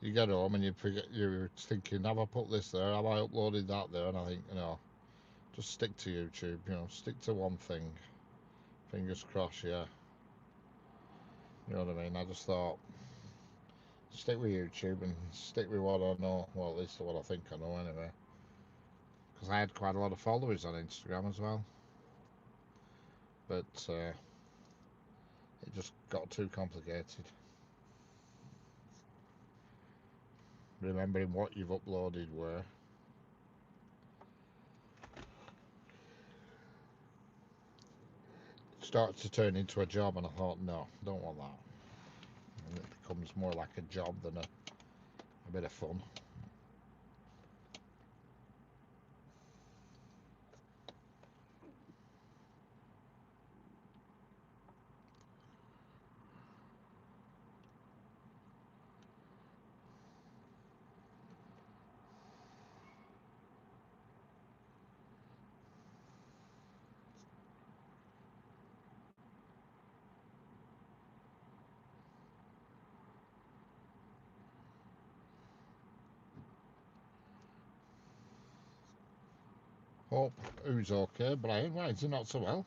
you get home and you forget, you're thinking, have I put this there? Have I uploaded that there? And I think, just stick to YouTube. Stick to one thing. Fingers crossed, yeah. You know what I mean? I just thought, stick with YouTube and stick with what I know. Well, at least what I think I know, anyway. Because I had quite a lot of followers on Instagram as well, but it just got too complicated. Remembering what you've uploaded where. It started to turn into a job, and I thought, no, don't want that. And it becomes more like a job than a bit of fun. Hope who's okay, Brian. Why is he not so well?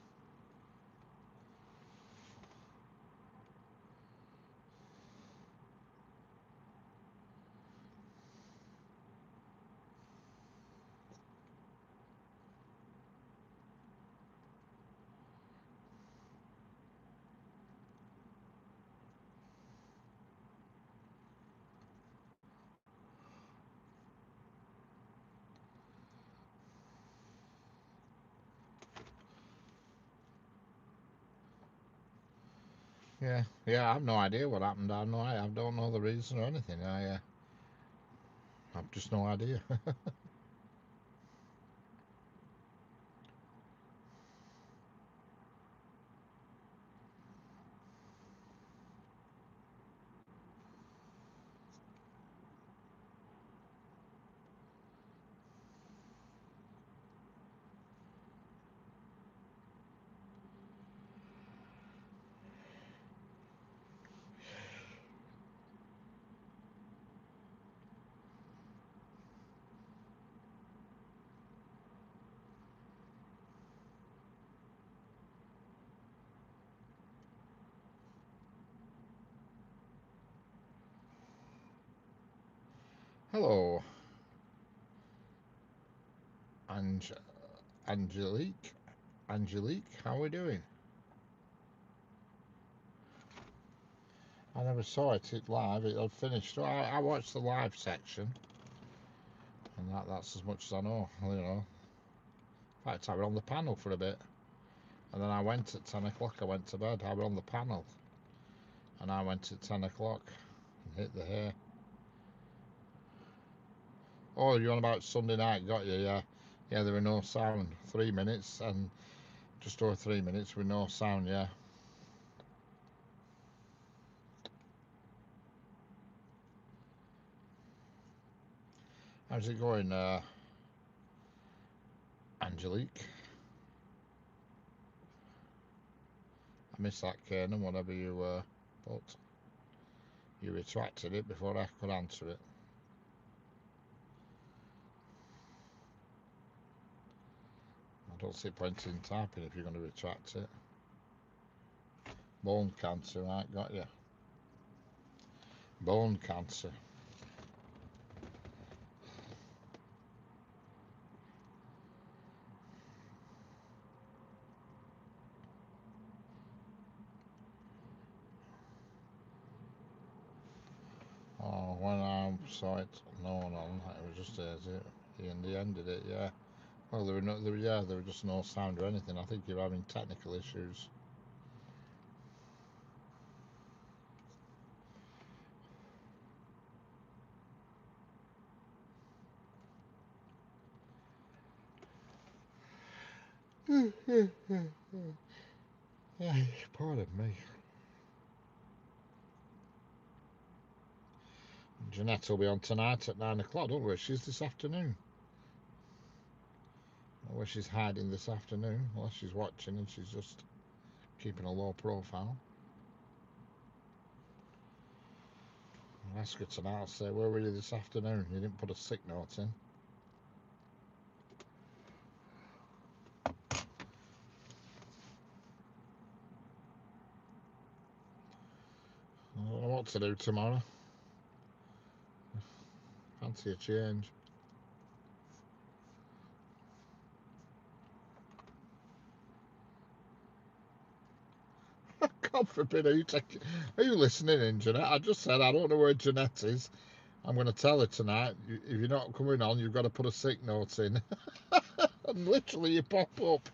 Yeah. I have no idea what happened. I don't know the reason or anything. I've just no idea. Hello, Ange Angelique. Angelique, how are we doing? I never saw it live. It had finished. I watched the live section, and that's as much as I know. You know. In fact, I was on the panel for a bit, and then I went at 10 o'clock. I went to bed. I was on the panel, and I went at 10 o'clock and hit the hay. Oh, you're on about Sunday night? Got you? Yeah, yeah. There were no sound. 3 minutes and just over 3 minutes with no sound. Yeah. How's it going, Angelique? I missed that Canon, whatever you put. You retracted it before I could answer it. I don't see point in typing if you're going to retract it. Bone cancer, right, got you. Bone cancer. Oh, when I saw it, no one on, it was just in the ended it, yeah. Well, there were just no sound or anything. I think you're having technical issues. Pardon me. Jeanette will be on tonight at 9 o'clock, don't we? She's this afternoon. Where she's hiding this afternoon, unless she's watching and she's just keeping a low profile. I'll ask her tonight. I'll say, where were you this afternoon? You didn't put a sick note in. I don't know what to do tomorrow. Fancy a change. God forbid, are you listening in, Jeanette? I just said I don't know where Jeanette is. I'm going to tell her tonight, if you're not coming on, you've got to put a sick note in. And literally you pop up.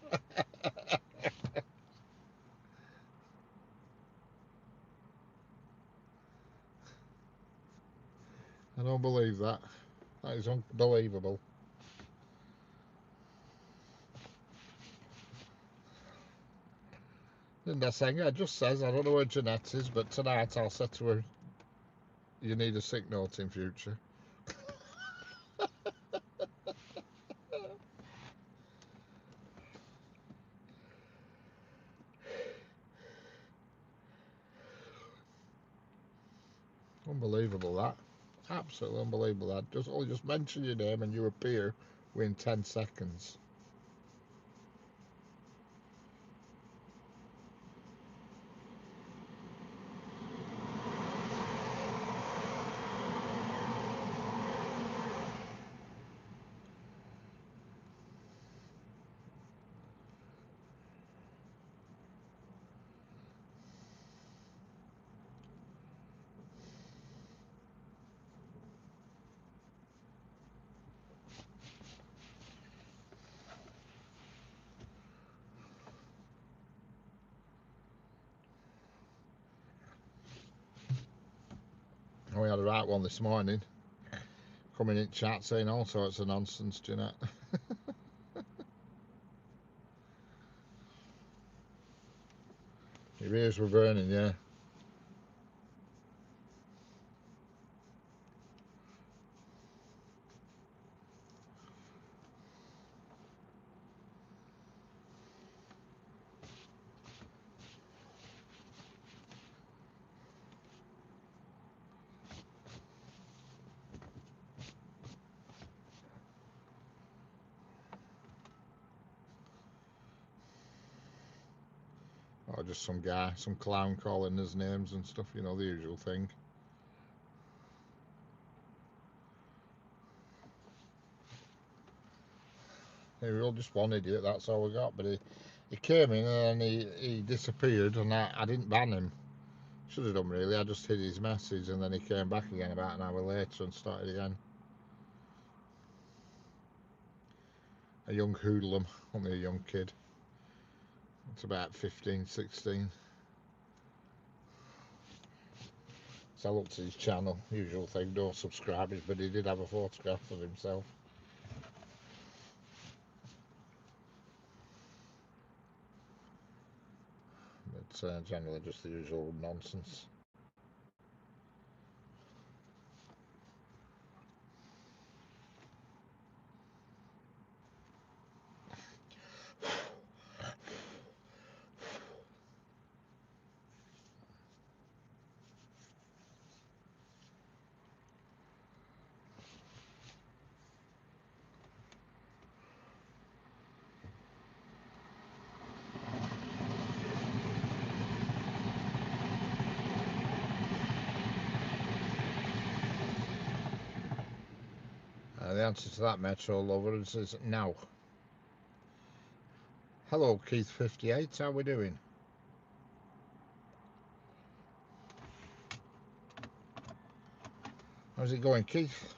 I don't believe that. That is unbelievable. Linda Singer just says, I don't know where Jeanette is, but tonight I'll say to her, you need a sick note in future. Unbelievable that. Absolutely unbelievable that. Just mention your name and you appear within 10 seconds. We had a right one this morning. Coming in chat saying all sorts of nonsense, Jeanette. Your ears were burning, yeah. Or just some guy, some clown calling us names and stuff, you know, the usual thing. He was just one idiot, that's all we got. But he came in and then he disappeared, and I didn't ban him. Should have done, really. I just hid his message, and then he came back again about an hour later and started again. A young hoodlum, only a young kid. It's about 15, 16. So I looked at his channel, usual thing, no subscribers, but he did have a photograph of himself. But generally just the usual nonsense. The answer to that, Metro lover, is now. Hello, Keith58, how we doing? How's it going, Keith?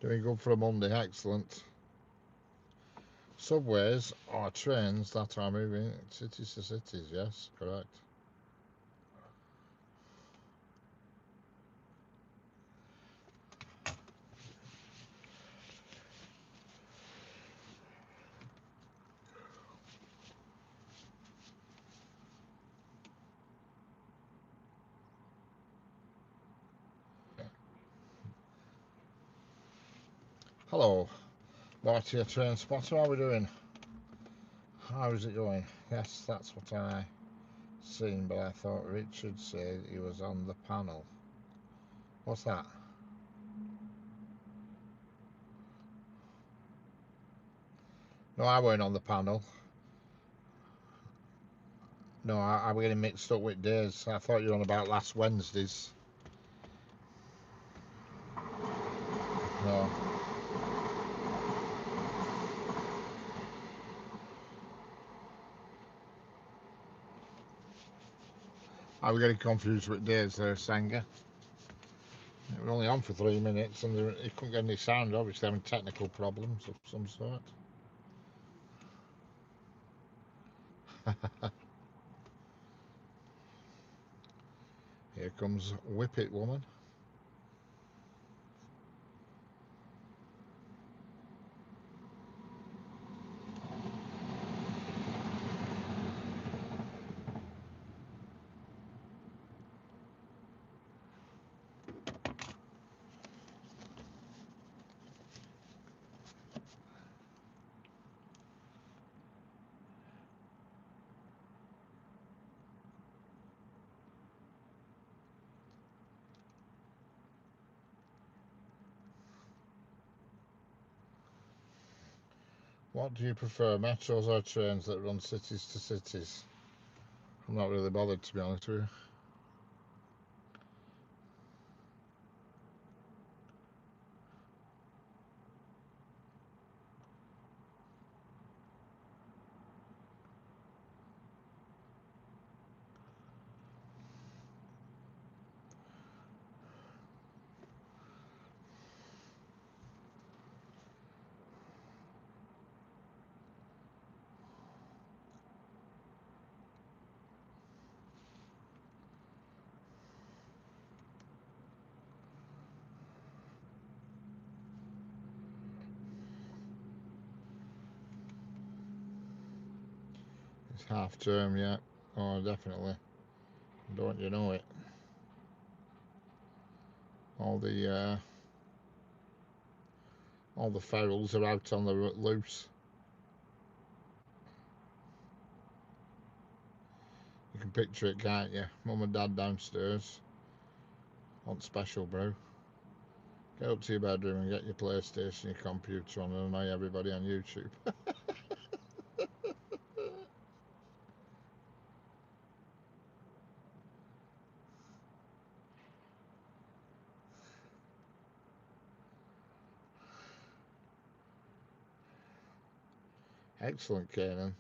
Doing good for a Monday, excellent. Subways are trains that are moving cities to cities, yes, correct. Hello, Marty, train spotter, how are we doing? How is it going? Yes, that's what I seen, but I thought Richard said he was on the panel. What's that? No, I weren't on the panel. No, I'm getting mixed up with days. I thought you were on about last Wednesdays. No. I was getting confused with days there, Sanger. It was only on for 3 minutes and he couldn't get any sound, obviously having technical problems of some sort. Here comes Whippet Woman. What do you prefer, metros or trains that run cities to cities? I'm not really bothered, to be honest with you. It's half term, yeah. Oh, definitely. Don't you know it? all the ferals are out on the loose. You can picture it, can't you? Mum and Dad downstairs on special brew. Get up to your bedroom and get your PlayStation, your computer on, and annoy everybody on YouTube. Excellent, Kanan.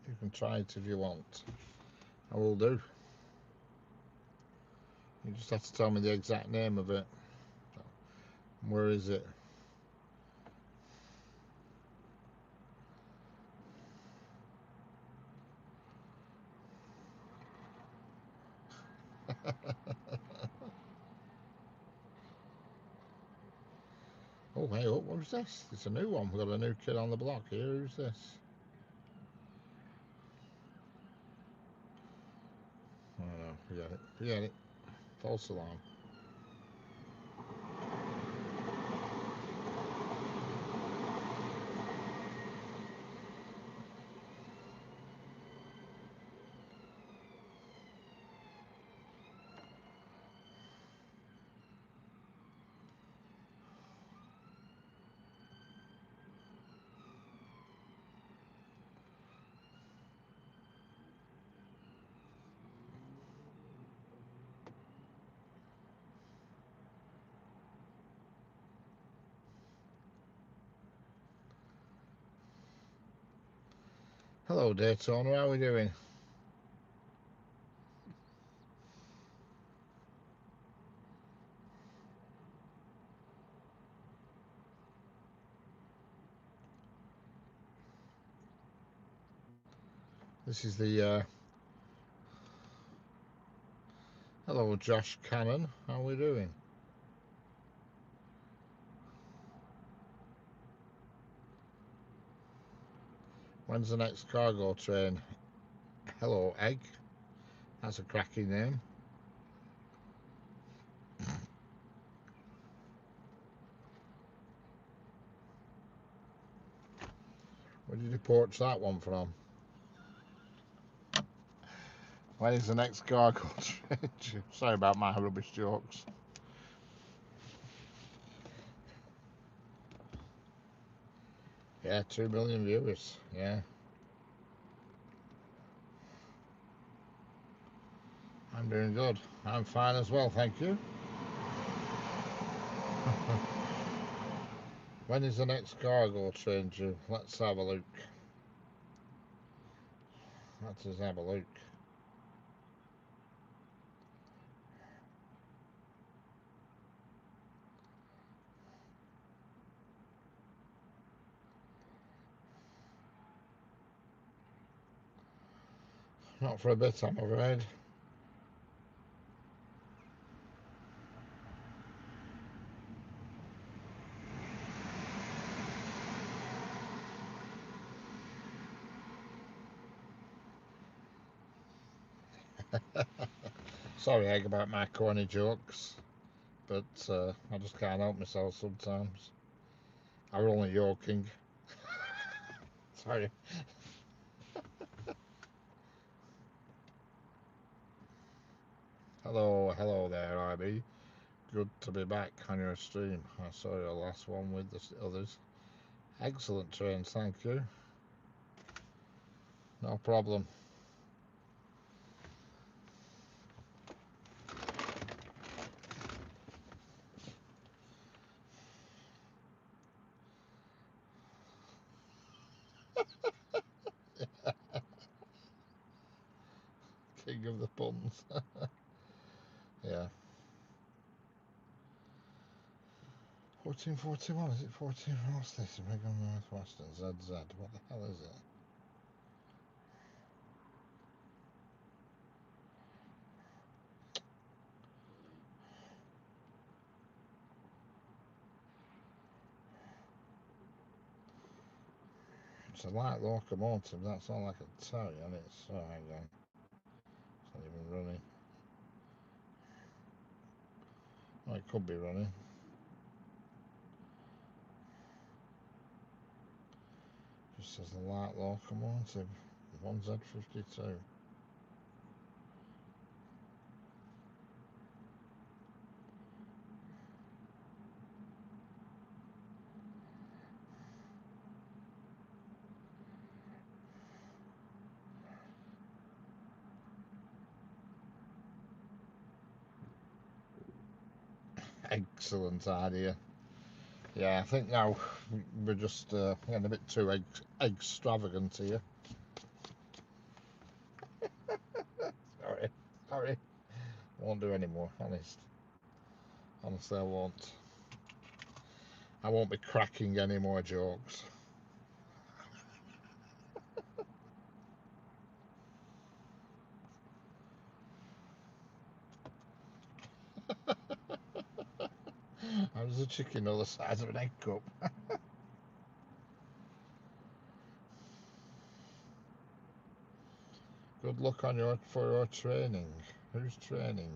You can try it if you want. I will do. You just have to tell me the exact name of it. Where is it? Oh, hey, oh, what was this? It's a new one. We've got a new kid on the block here. Who's this? I don't know. Forget it. Forget it. False alarm. Hello, Daytona. How are we doing? This is the hello, Josh Cannon. How are we doing? When's the next cargo train? Hello, Egg. That's a cracking name. Where did you poach that one from? When is the next cargo train? Sorry about my rubbish jokes. Yeah, 2 million viewers. Yeah. I'm doing good. I'm fine as well, thank you. When is the next cargo train due? Let's have a look. Let's have a look. Not for a bit, I'm afraid. Sorry, Egg, about my corny jokes, but I just can't help myself sometimes. I was only joking. Sorry. Hello there, IB. Good to be back on your stream. I saw your last one with the others. Excellent trains, thank you. No problem. King of the puns. Yeah. 1441, is it 14? What's this? Wigan North Western, ZZ. What the hell is it? It's a light locomotive, that's all I can tell you, and it's, oh, hang on, it's not even running. Oh, it could be running. Just says a light locomotive, 1Z52. Excellent idea. Yeah, I think now we're just getting a bit too extravagant here. Sorry. Won't do any more, honestly I won't. I won't be cracking any more jokes. How does a chicken know the size of an egg cup? Good luck for your training. Who's training?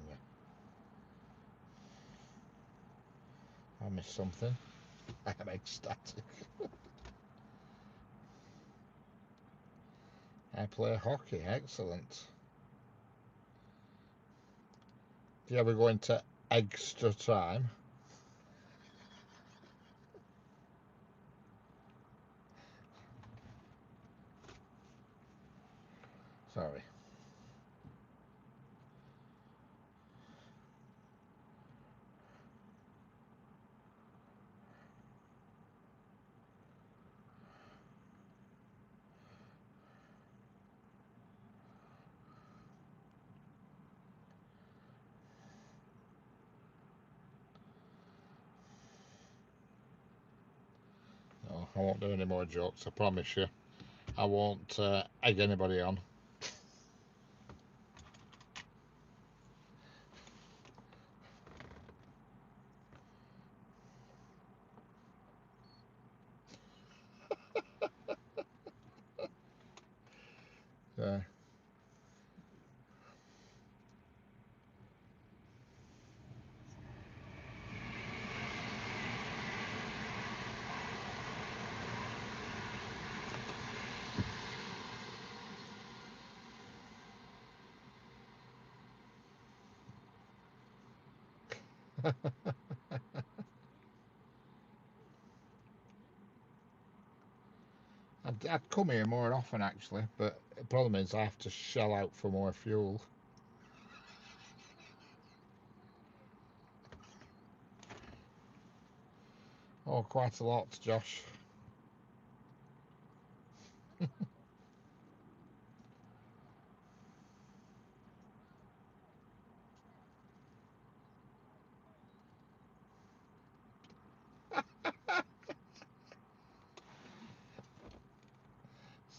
I missed something. I am ecstatic. I play hockey. Excellent. Do you ever go into extra time? Sorry. No, I won't do any more jokes, I promise you. I won't egg anybody on. Yeah. I'd come here more often actually, but the problem is I have to shell out for more fuel. Oh, quite a lot, Josh.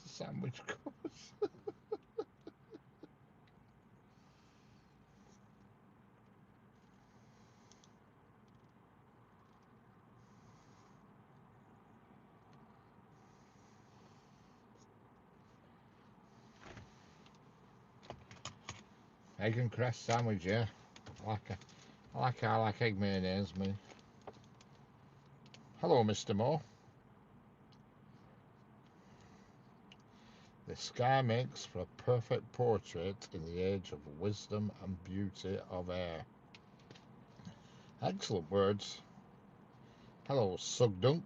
Sandwich course. Egg and cress sandwich, yeah. I like egg mayonnaise, me. Hello, Mr. Moore. The sky makes for a perfect portrait in the age of wisdom and beauty of air. Excellent words. Hello, Sugdunk.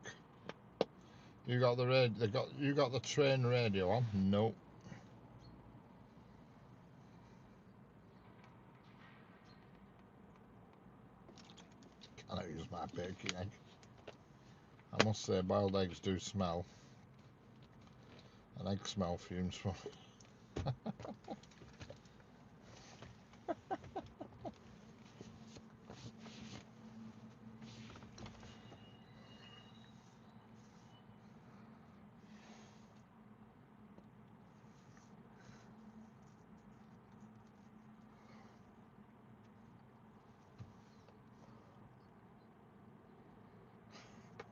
You got the you got the train radio on? No. Can I use my baking egg? I must say, boiled eggs do smell. And egg smell fumes from.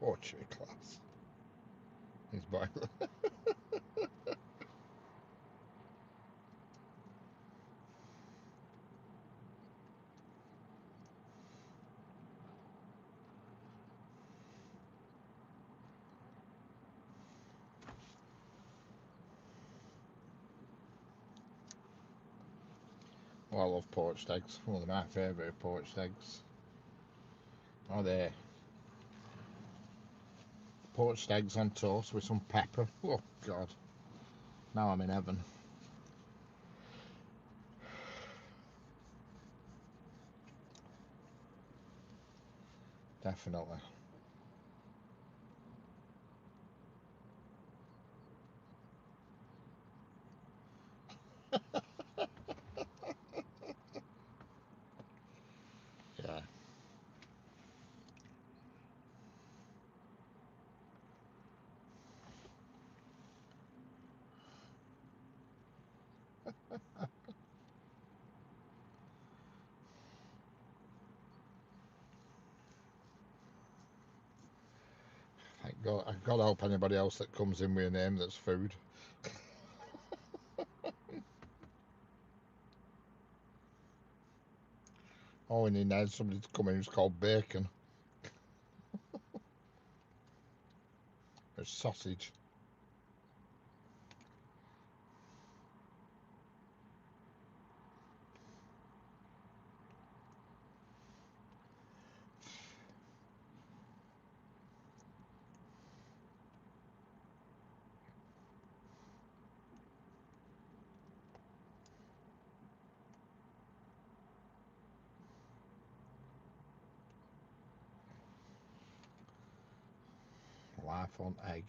Poetry class. His boiler. Oh, I love poached eggs. One of my favourite poached eggs. Oh, they poached eggs on toast with some pepper. Oh, God. Now I'm in heaven. Definitely. Yeah. Thank God. I gotta help anybody else that comes in with a name that's food. Oh, and he needs somebody to come in who's called bacon. It's sausage. Life on egg.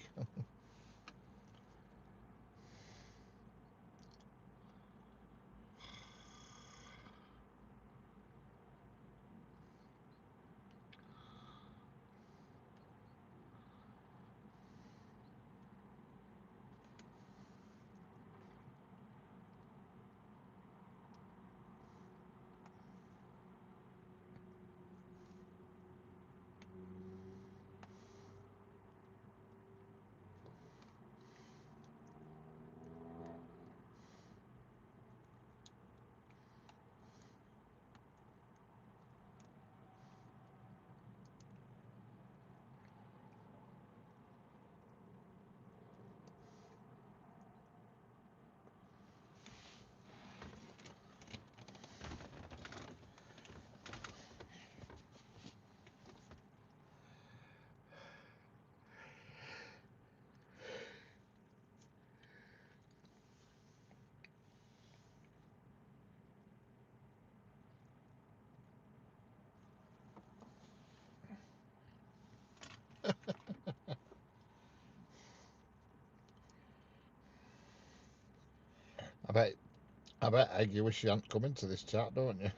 I bet Egg, you wish you hadn't come into this chat, don't you?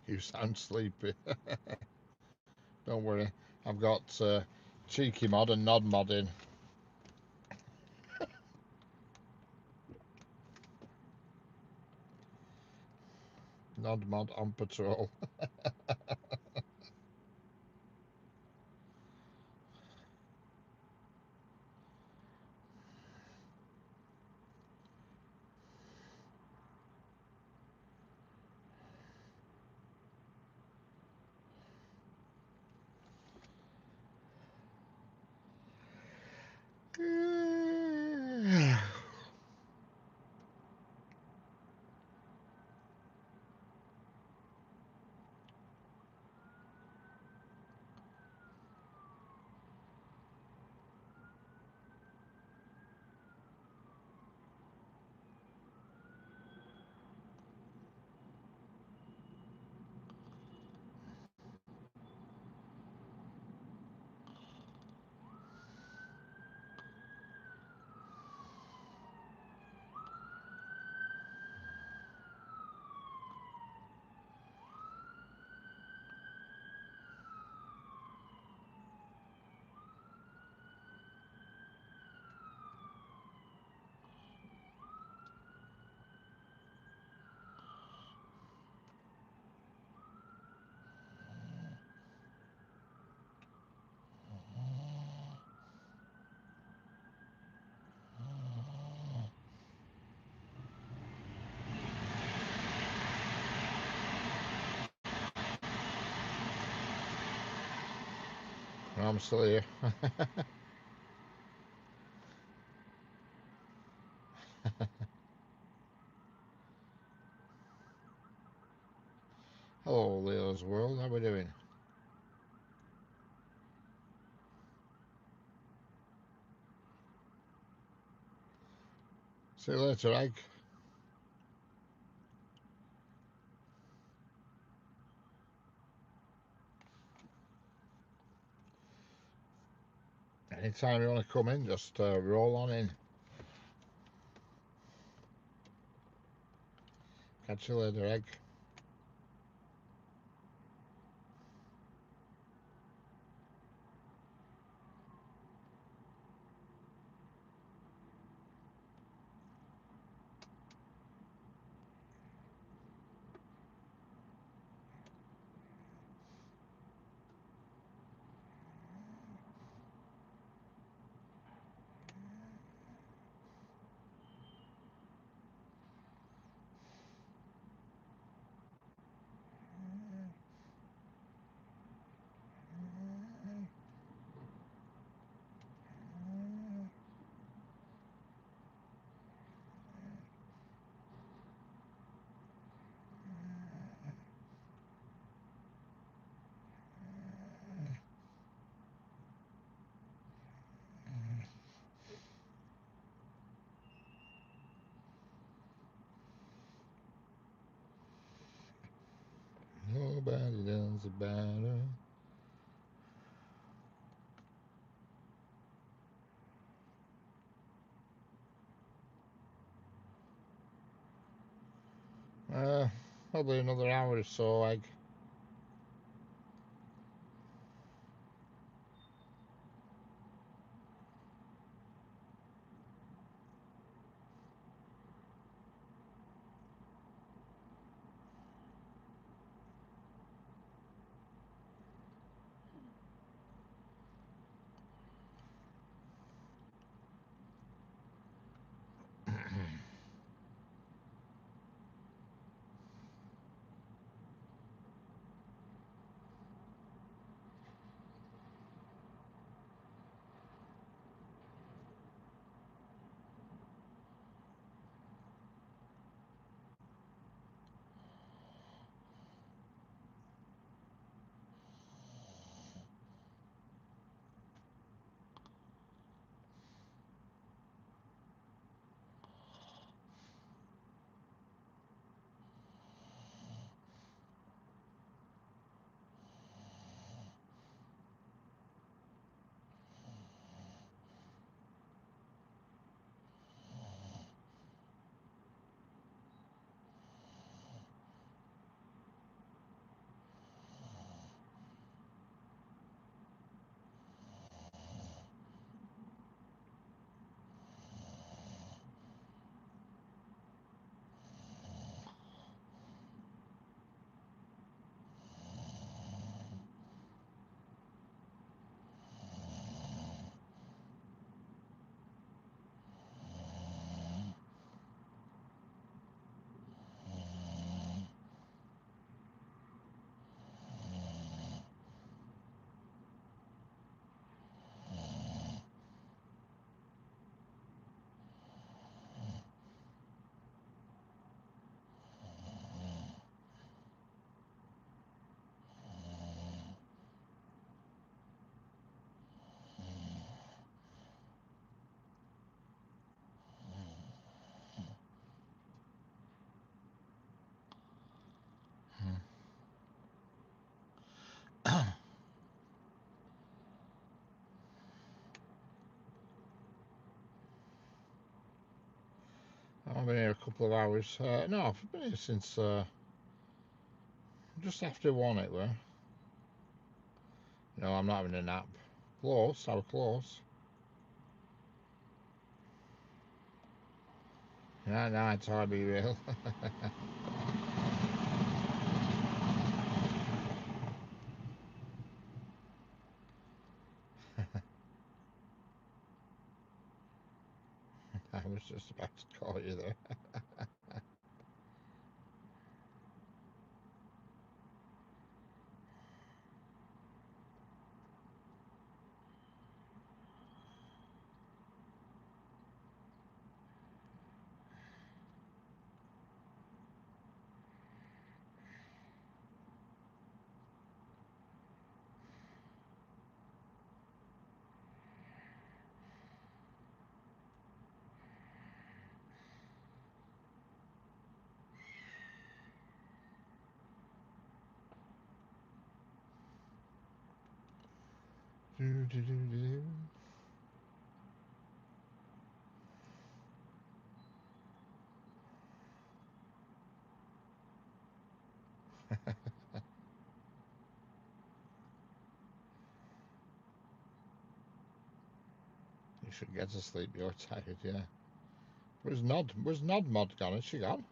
You sound sleepy. Don't worry. I've got cheeky mod and nod mod in. Nod mod on patrol. I'm still here. Hello, Leo's World. How we doing? See you later, Egg. Anytime you want to come in, just roll on in. Catch you later, Egg. Nobody does it better. Probably another hour or so, Egg. been here a couple of hours. No, I've been here since just after 1 it were. No, I'm not having a nap. Close, I was close. No, it's hard to be real. I was just about to call you there. You should get to sleep. You're tired, yeah. Where's Nod? Where's Nod Mod gone? Is she gone?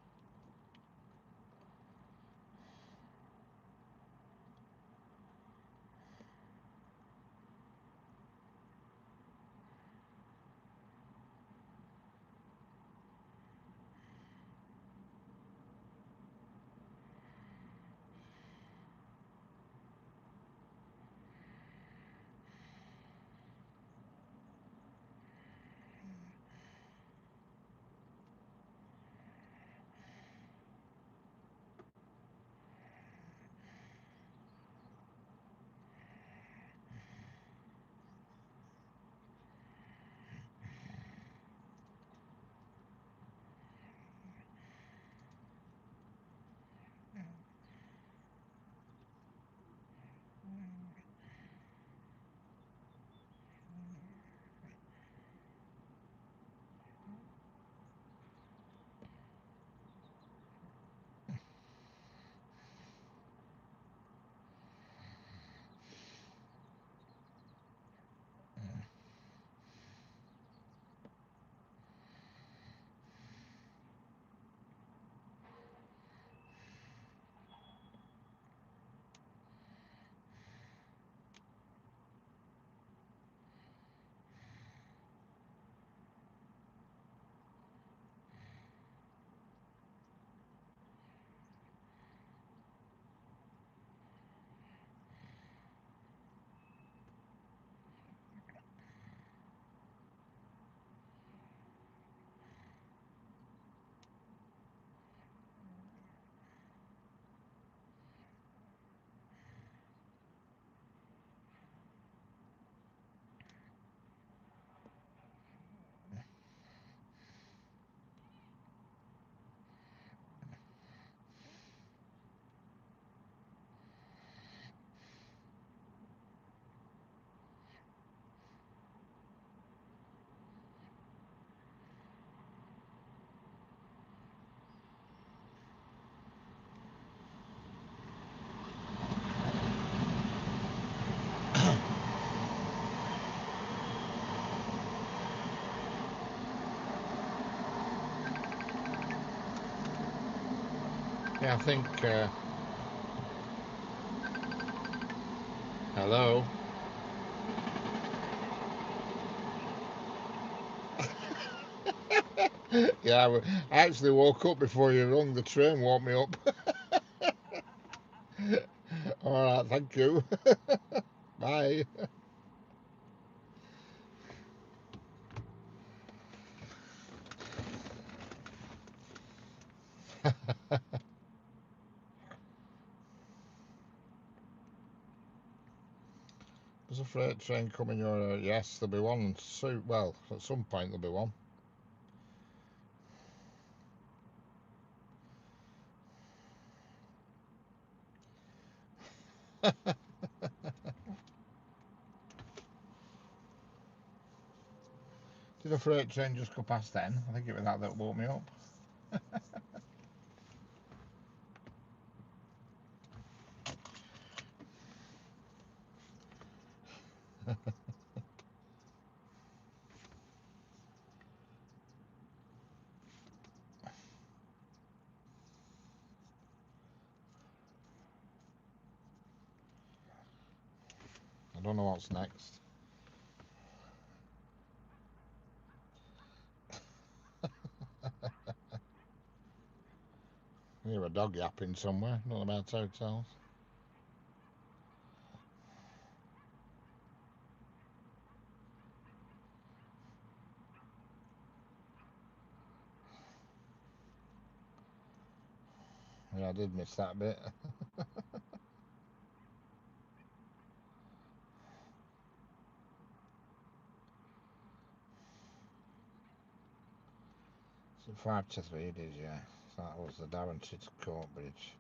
Yeah, I think. Hello. Yeah, I actually woke up before you rung. The train woke me up. All right, thank you. Bye. There's a freight train coming your area. Yes, there'll be one soon. Well, at some point there'll be one. Did a freight train just go past then? I think it was that woke me up. I don't know what's next. I hear a dog yapping somewhere, not about hotels. Yeah, I did miss that bit. So 5-3 it is, yeah. So that was the Daventry to Courtbridge.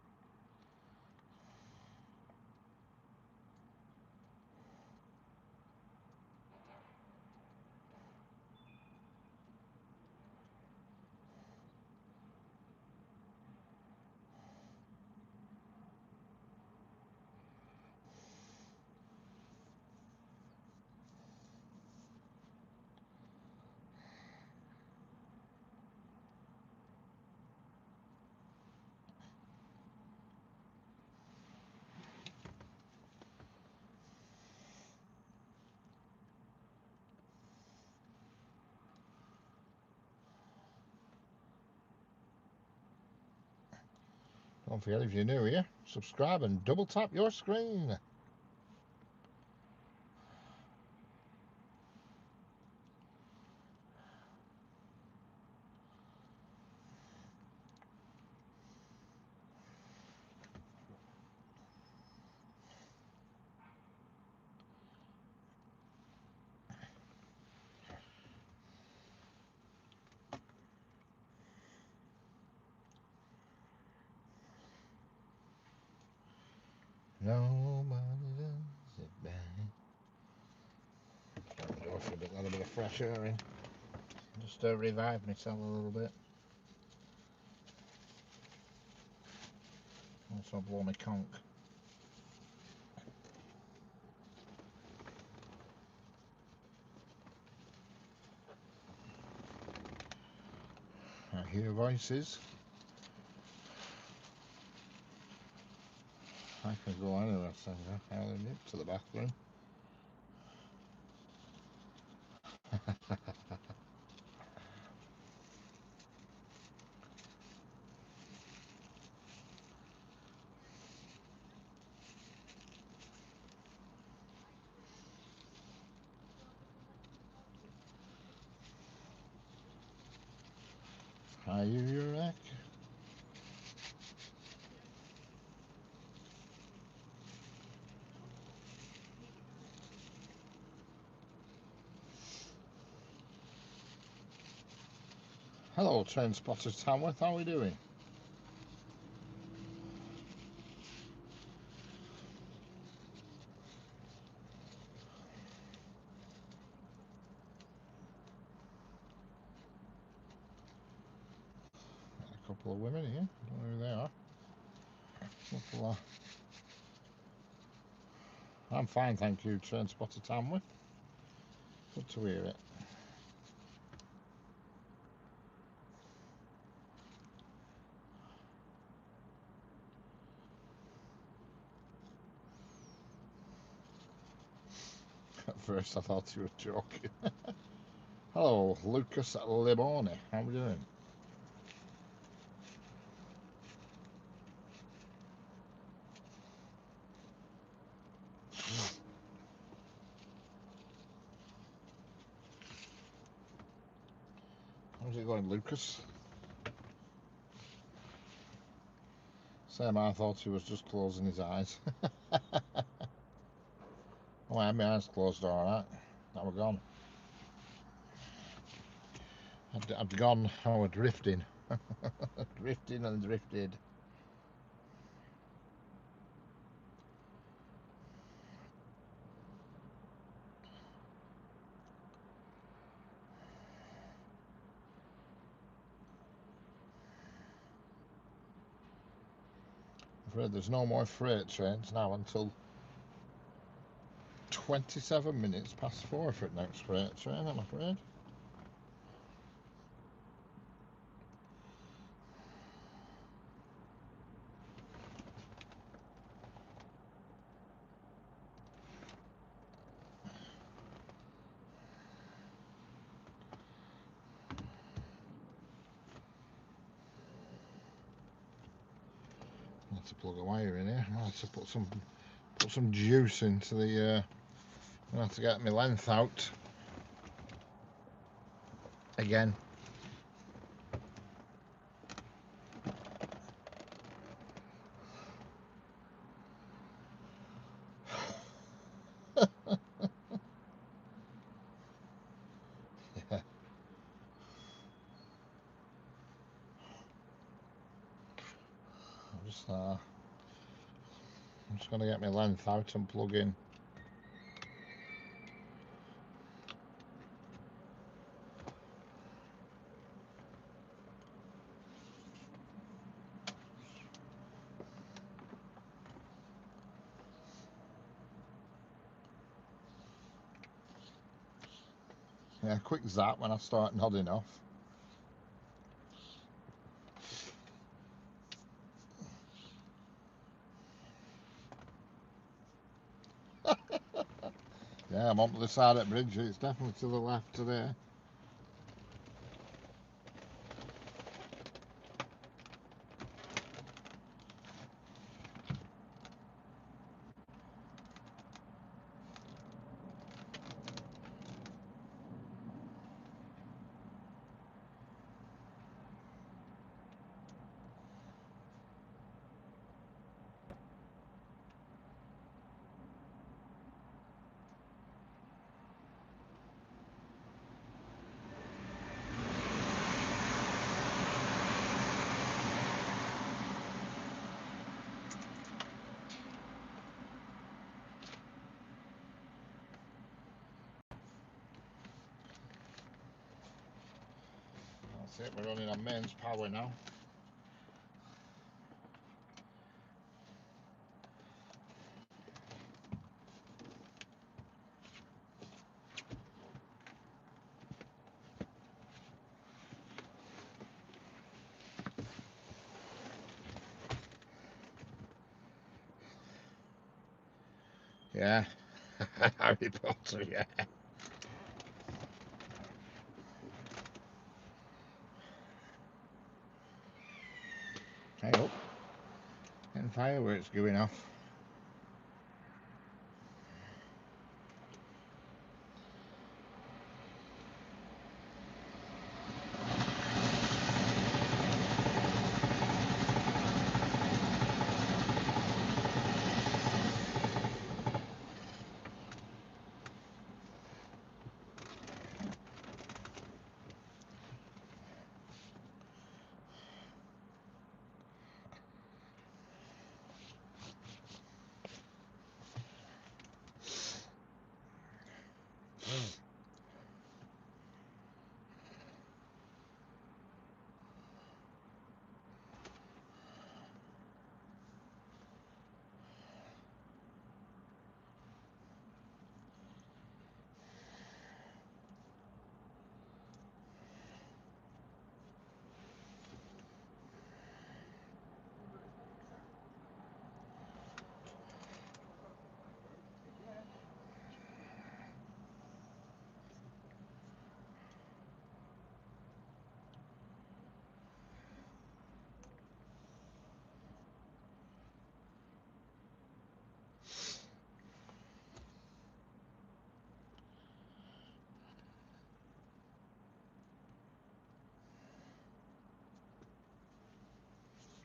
Don't forget, if you're new here, subscribe and double tap your screen. Nobody does it bad. Go for a bit, let a bit of fresh air in. Just revive myself a little bit. Also blow my conch. I hear voices. I can go anywhere, so I'll nip to the bathroom. Are you wreck? Hello, train spotter Tamworth, how are we doing? A couple of women here, don't know who they are. I'm fine, thank you, train spotter Tamworth. Good to hear it. At first I thought you were joking. Hello, Lucas Limone, how are we doing? How's it going, Lucas? Same, I thought he was just closing his eyes. Oh, I had my eyes closed, alright. Now we're gone. I'd gone, I was drifting. Drifting and drifted. afraid there's no more freight trains now until 27 minutes past 4 for the next freight train, I'm afraid. I have to plug a wire in here. I have to put some juice into the. I have to get my length out again. Yeah. I'm just going to get my length out and plug in. Yeah, quick zap when I start nodding off. Yeah, I'm on the side at Bridge. It's definitely to the left today. That's it, we're running on mains power now. Yeah, Harry Potter, yeah. Hey up, getting fireworks going off.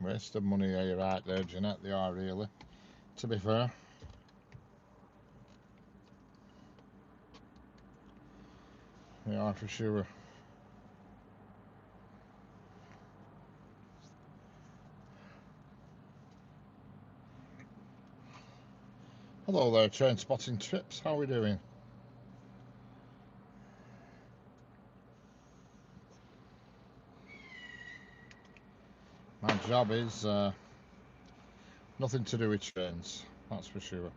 Waste of money, yeah, you're right there, Jeanette, they are really, to be fair. They are for sure. Hello there, Train Spotting Trips, how are we doing? My job is Nothing to do with trains, that's for sure.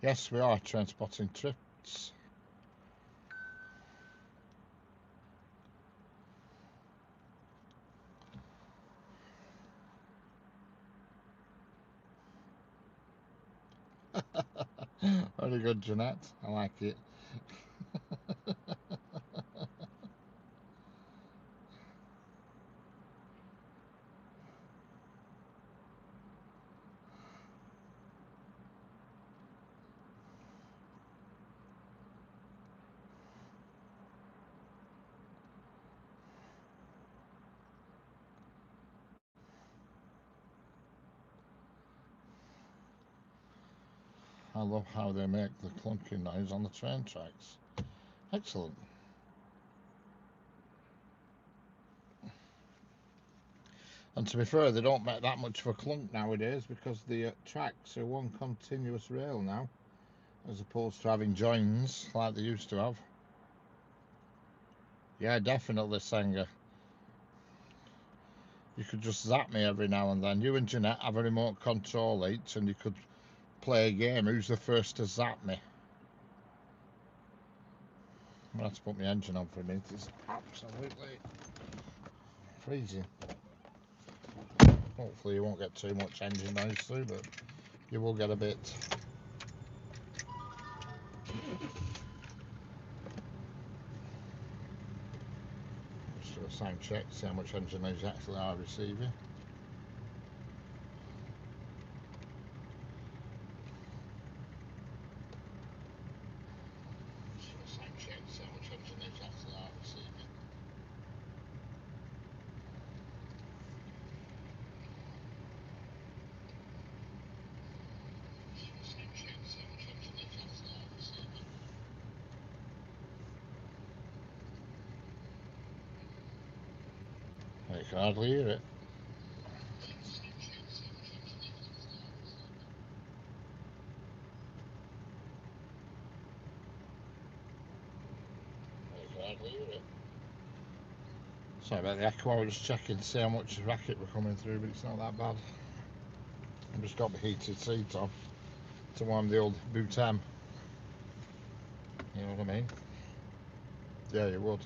Yes, we are train spotting trips. Very good, Jeanette. I like it. I love how they make the clunking noise on the train tracks. Excellent. And to be fair, they don't make that much of a clunk nowadays because the tracks are one continuous rail now, as opposed to having joins like they used to have. Yeah, definitely, Sanger. You could just zap me every now and then. You and Jeanette have a remote control each, and you could play a game. Who's the first to zap me? I'm going to have to put my engine on for a minute. It's absolutely freezing. Hopefully you won't get too much engine noise through, but you will get a bit. Just do a sound check to see how much engine noise you actually are receiving. I can hardly hear it. I can hardly hear it. Sorry about the echo, I was just checking to see how much racket were coming through, but it's not that bad. I've just got the heated seat on to warm the old boot M. You know what I mean? Yeah, you would.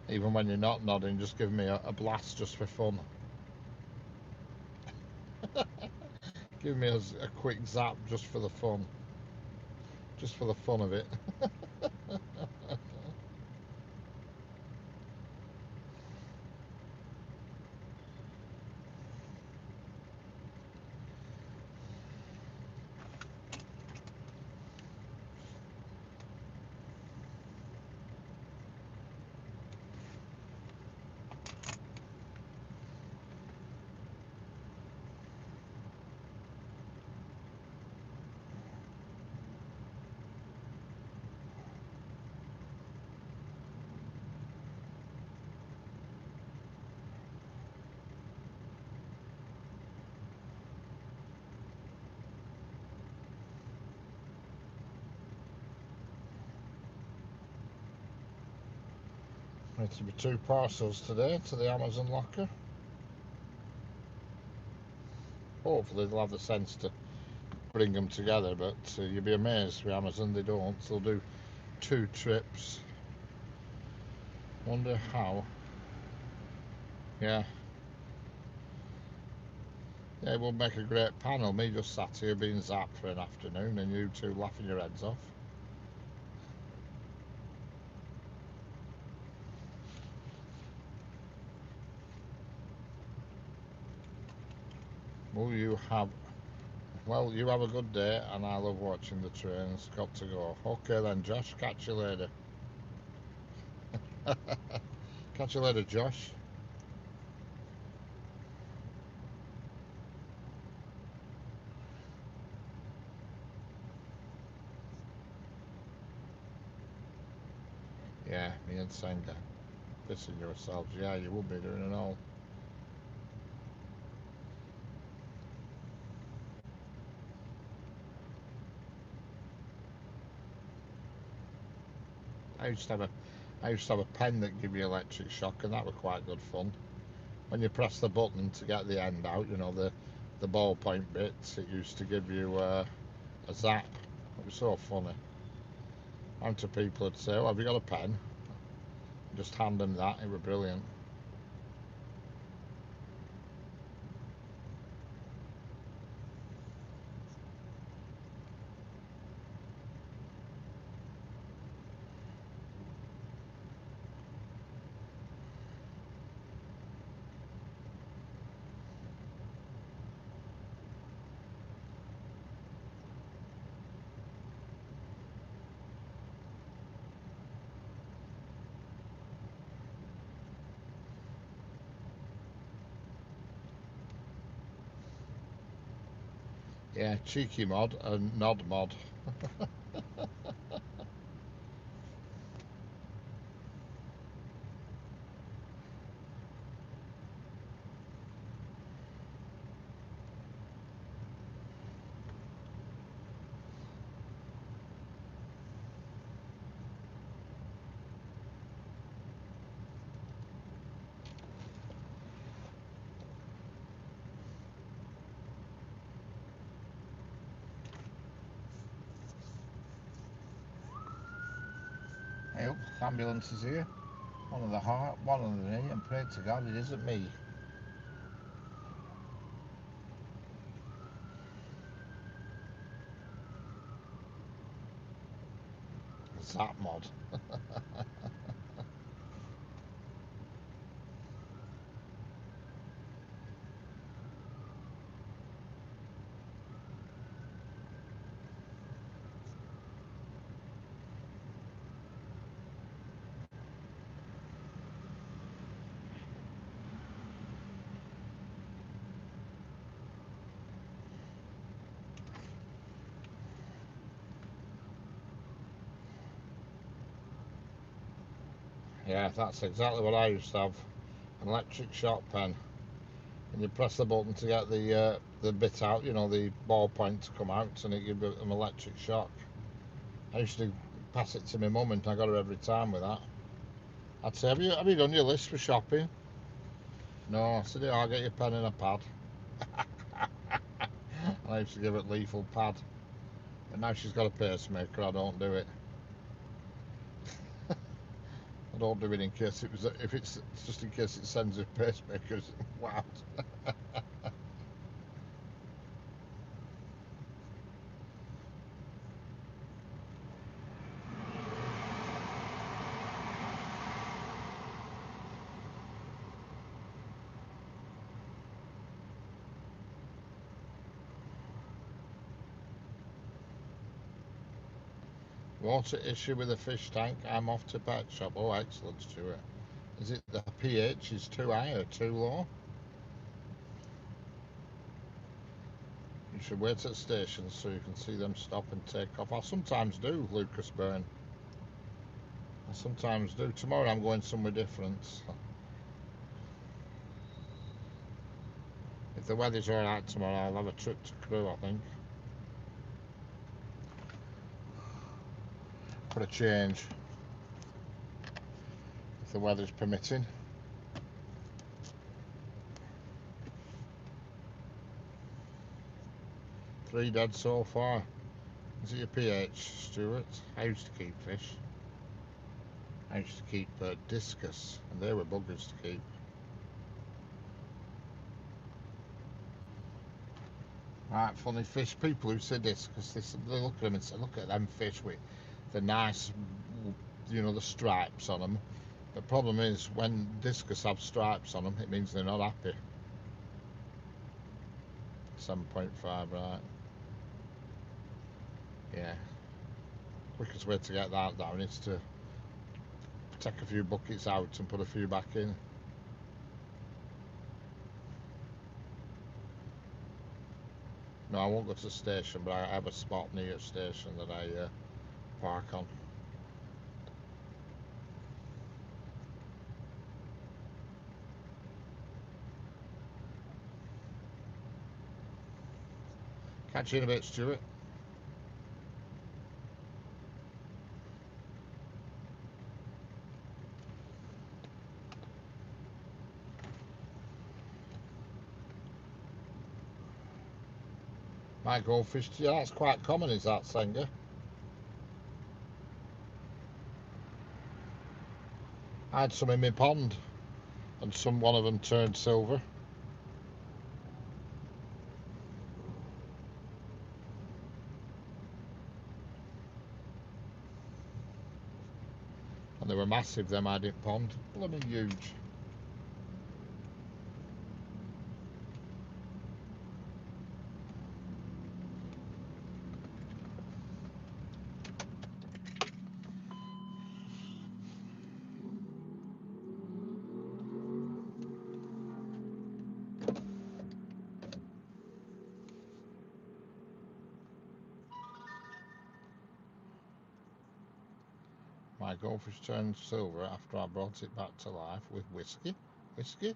Even when you're not nodding, just give me a blast just for fun. Give me a quick zap just for the fun. Just for the fun of it. Going to be 2 parcels today to the Amazon locker. Hopefully they'll have the sense to bring them together, but you'll be amazed with Amazon, they don't. They'll do 2 trips. Wonder how. Yeah. Yeah, it will make a great panel. Me just sat here being zapped for an afternoon and you two laughing your heads off. Well, you have a good day, and I love watching the trains. Got to go. Okay then, Josh. Catch you later. Catch you later, Josh. Me and Senga pissing yourselves. Yeah, you would be doing it all. I used to have a I used to have a pen that gave you electric shock, and that was quite good fun. When you press the button to get the end out, you know, the ballpoint bits, it used to give you a zap. It was so funny. And to people would say, "Oh, have you got a pen?" Just hand them that. It was brilliant. Yeah, cheeky mod and nod mod. Hey, the ambulance is here. One on the heart, one on the knee, and pray to God it isn't me. Zap mod. Yeah, that's exactly what I used to have. An electric shock pen. And you press the button to get the bit out, you know, the ballpoint to come out, and it gives an electric shock. I used to pass it to my mum, and I got her every time with that. I'd say, have you done your list for shopping? No, I said, yeah, I'll get you a pen and a pad. And I used to give it lethal pad. But now she's got a pacemaker, I don't do it. I don't do it in case if it's just in case it sends her pacemakers wow. Water issue with the fish tank. I'm off to pet shop. Oh, excellent, Stuart. Is it the pH is too high or too low? You should wait at stations so you can see them stop and take off. I sometimes do, Lucas Byrne. I sometimes do. Tomorrow I'm going somewhere different. If the weather's alright tomorrow, I'll have a trip to Crewe, I think. For a change. If the weather's permitting. 3 dead so far. Is it your pH, Stuart? I used to keep fish. I used to keep discus, and they were buggers to keep. Right, funny fish. People who say discus, they look at them and say, look at them fish with the nice, you know, the stripes on them. The problem is, when discus have stripes on them, it means they're not happy. 7.5, right. Yeah. Quickest way to get that down is to take a few buckets out and put a few back in. No, I won't go to the station, but I have a spot near a station that I park on. Catch you in a bit, Stuart. My goldfish, yeah, that's quite common, is that, Senga? I had some in my pond, and one of them turned silver. And they were massive, them I had in pond. Blooming huge. My goldfish turned silver after I brought it back to life with whiskey. Whiskey?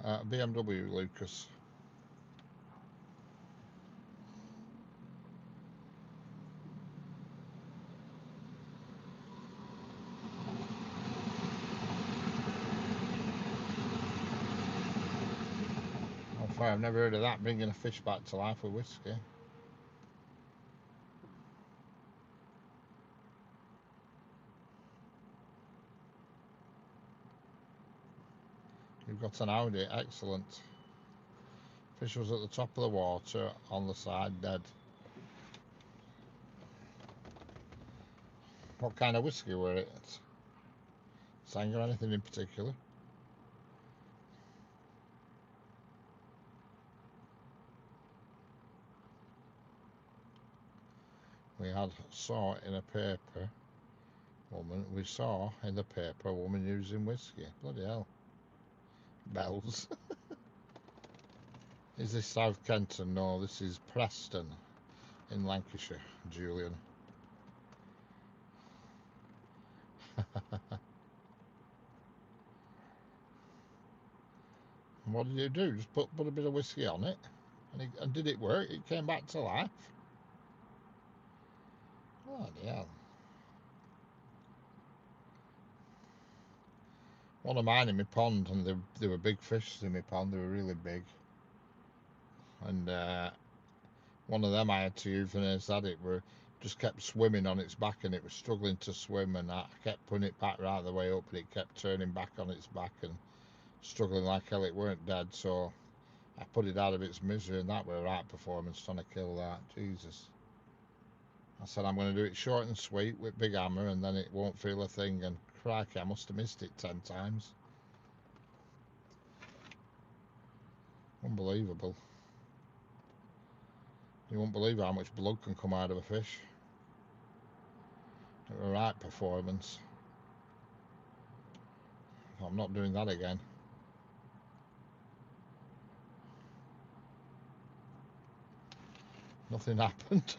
BMW, Lucas. Oh, fair, I've never heard of that, bringing a fish back to life with whiskey. You've got an Audi, excellent. Fish was at the top of the water, on the side, dead. What kind of whiskey were it? Sang or anything in particular? We saw in a paper woman. We saw in the paper a woman using whiskey. Bloody hell! Bells. Is this South Kenton? No, this is Preston in Lancashire, Julian. What did you do? Just put a bit of whiskey on it, and did it work? It came back to life. Bloody hell! One of mine in my pond, and they were big fish in my pond. They were really big, and one of them I had to euthanize. That it were just kept swimming on its back, and it was struggling to swim, and I kept putting it back right the way up, and it kept turning back on its back and struggling like hell. It weren't dead, so I put it out of its misery, and that were a right performance trying to kill that. Jesus. I said I'm going to do it short and sweet with big hammer, and then it won't feel a thing. And crikey, I must have missed it 10 times. Unbelievable. You won't believe how much blood can come out of a fish. It was a right performance. I'm not doing that again. Nothing happened.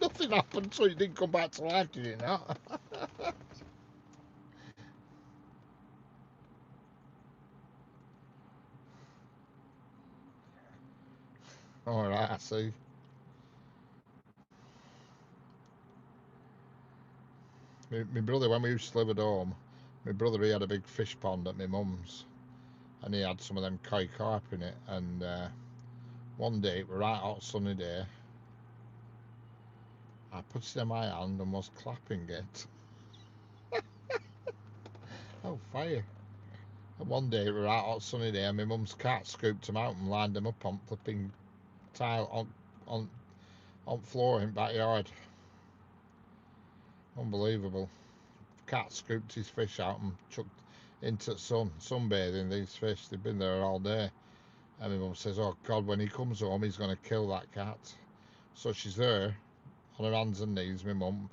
Nothing happened, so it didn't come back to life, did it not? Alright, I see. My brother, when we used to live at home, my brother, he had a big fish pond at my mum's, and he had some of them koi carp in it, and one day, it was a right hot sunny day, I put it in my hand and was clapping it. Oh, fire. And one day, it was a right hot sunny day, and my mum's cat scooped them out and lined them up on flipping tile on floor in backyard. Unbelievable. Cat scooped his fish out and chucked into the sunbathing these fish. They've been there all day. And my mum says, oh God, when he comes home, he's going to kill that cat. So she's there on her hands and knees, my mum,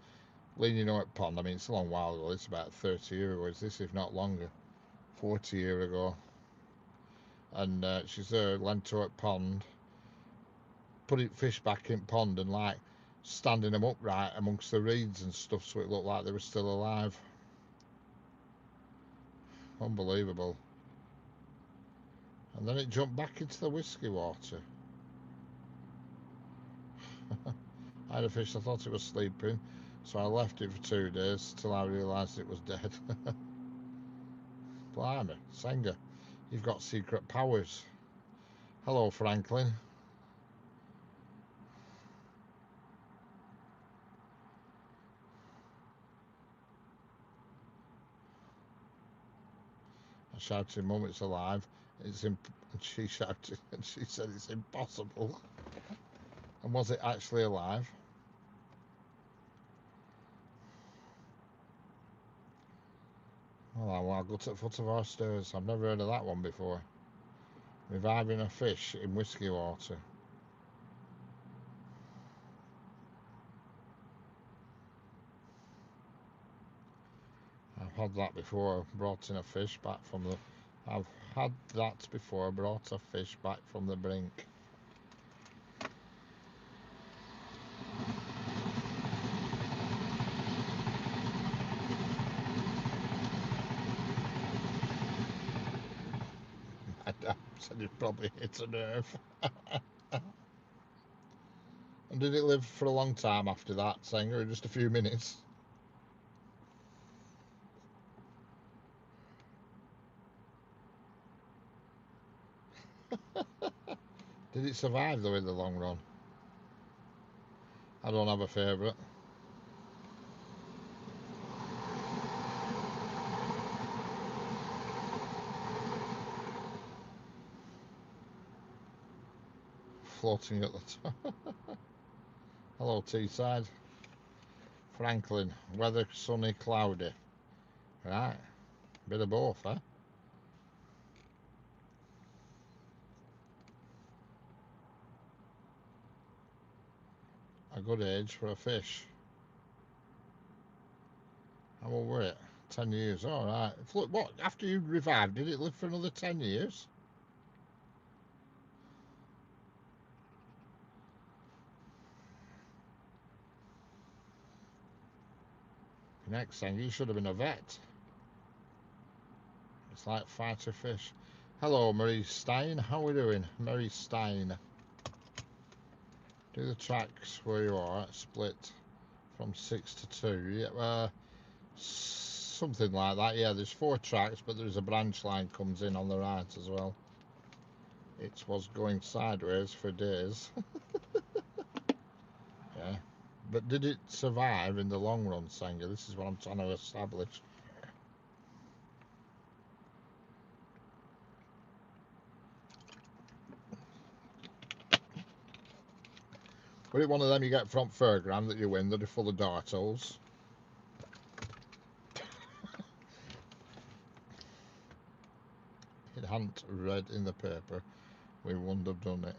leaning out at pond. I mean, it's a long while ago. It's about 30 years ago. Is this, if not longer? 40 years ago. And she's there, leant out at pond, putting fish back in pond and like standing them upright amongst the reeds and stuff so it looked like they were still alive. Unbelievable. And then it jumped back into the whiskey water. I had a fish, I thought it was sleeping, so I left it for 2 days till I realised it was dead. Blimey, Senga, you've got secret powers. Hello, Franklin. I shouted, Mum, it's alive. And she shouted, and she said it's impossible. And was it actually alive? Well, I'll go to the foot of our stairs. I've never heard of that one before. Reviving a fish in whiskey water. I've had that before. Brought in a fish back from the. I've had that before. Brought a fish back from the brink. I said it probably hit a nerve. And did it live for a long time after that, Sanger, or just a few minutes? Did it survive though in the long run? I don't have a favourite. Floating at the top. Hello, Teesside. Franklin, weather sunny, cloudy. Right, bit of both, eh? A good age for a fish. How old were it? 10 years, alright. What, after you revived, did it live for another 10 years? Next thing, you should have been a vet. It's like fighter fish. Hello, Marie Stein. How are we doing? Marie Stein. Do the tracks where you are, split from 6 to 2. Yeah, something like that. Yeah, there's 4 tracks, but there's a branch line comes in on the right as well. It was going sideways for days. Yeah. But did it survive in the long run, Sanger? This is what I'm trying to establish. Was it one of them you get from Fairground that you win that are full of dart holes? It hadn't read in the paper. We wouldn't have done it.